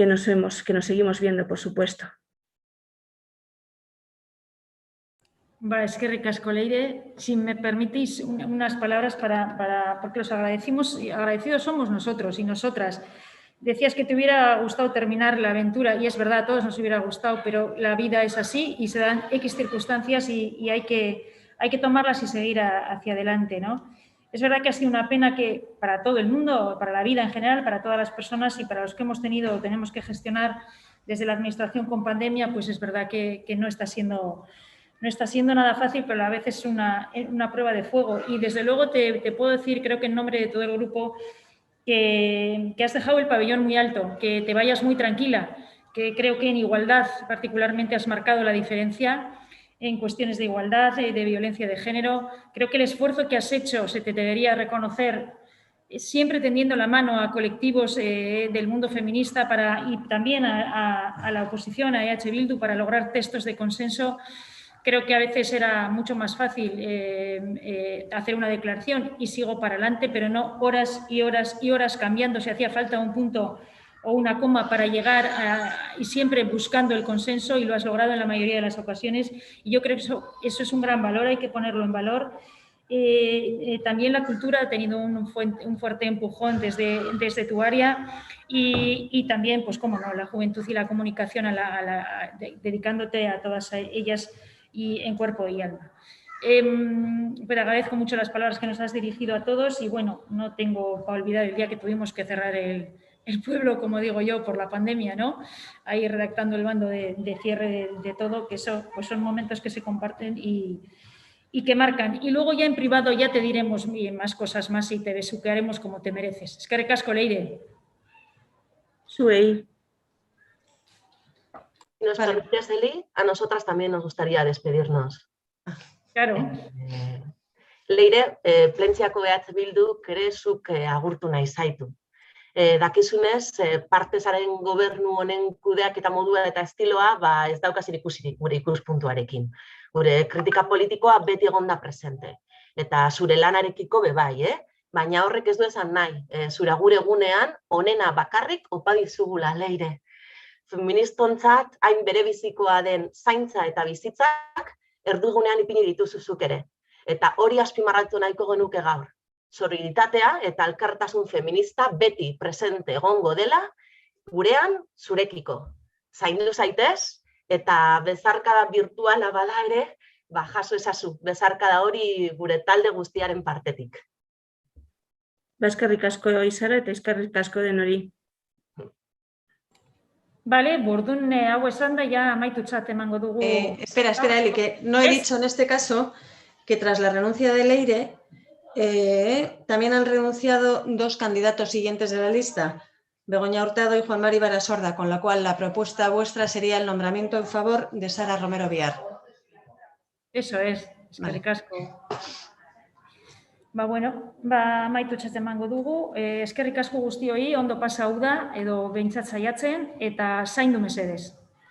nos seguimos viendo, por supuesto. Eskerrik asko, Leire. Si me permitís unas palabras porque los agradecidos somos nosotros y nosotras. Decías que te hubiera gustado terminar la aventura, y es verdad, a todos nos hubiera gustado, pero la vida es así y se dan X circunstancias y hay que tomarlas y seguir hacia adelante, ¿no? Es verdad que ha sido una pena que para todo el mundo, para la vida en general, para todas las personas y para los que tenemos que gestionar desde la administración con pandemia, pues es verdad que no está siendo nada fácil, pero a veces es una prueba de fuego. Y desde luego te puedo decir, creo que en nombre de todo el grupo, que has dejado el pabellón muy alto, que te vayas muy tranquila, que creo que en igualdad particularmente has marcado la diferencia en cuestiones de igualdad, de violencia de género. Creo que el esfuerzo que has hecho se te debería reconocer siempre tendiendo la mano a colectivos del mundo feminista y también a la oposición, a EH Bildu, para lograr textos de consenso. Creo que a veces era mucho más fácil hacer una declaración y sigo para adelante, pero no horas y horas y horas cambiando si hacía falta un punto o una coma para llegar y siempre buscando el consenso, y lo has logrado en la mayoría de las ocasiones. Y yo creo que eso es un gran valor, hay que ponerlo en valor. También la cultura ha tenido un fuerte empujón desde tu área y también, pues cómo no, la juventud y la comunicación dedicándote a todas ellas y en cuerpo y alma. Pero agradezco mucho las palabras que nos has dirigido a todos y bueno, no tengo para olvidar el día que tuvimos que cerrar el pueblo, como digo yo, por la pandemia, ¿no? Ahí redactando el bando de cierre de todo, que eso pues son momentos que se comparten y que marcan. Y luego ya en privado ya te diremos más cosas más y te besuquearemos como te mereces. Eskerrik asko, Leire. Zuei. Si nos permites, Eli, a nosotras también nos gustaría despedirnos. Claro. Leire, Plentziako EH Bilduk ere zuk agurtu nahi zaitu. Dakizunez, partezaren gobernu honen kudeak eta modua eta estiloa ez dauka zerikusirik gure ikuspuntuarekin. Gure kritika politikoa beti egonda presente. Eta zure lanarekiko bebai, baina horrek ez du esan nahi. Zure gure egunean, onena bakarrik opa dizugula, Leire. Feministontzat hain berebizikoa den zaintza eta bizitzak erdigunean ipini dituzuzuk ere. Eta hori azpimarratu nahiko genuke gaur. Sororiditatea eta elkartasun feminista beti presente egongo dela gurean zurekiko. Zaindu zaitez eta bezarkada virtuala bada ere, jaso ezazu, bezarkada hori gure talde guztiaren partetik. Eskerrik asko Izara eta eskerrik asko denori. Vale, bordun hau esan da, ya amaitutzat emango dugu. Espera, Eli, que no he dicho en este caso que tras la renuncia de Leire, también han renunciado 2 candidatos siguientes de la lista, Begoña Hurtado y Juan Mari Barasorda, con la cual la propuesta vuestra sería el nombramiento en favor de Sara Romero Villar. Eso es, eskerrik asko. Bueno, amaitutzat emango dugu. Eskerrik asko guztioi, ondo pasau da, edo behintzat saiatzen, eta zaindu mesedez.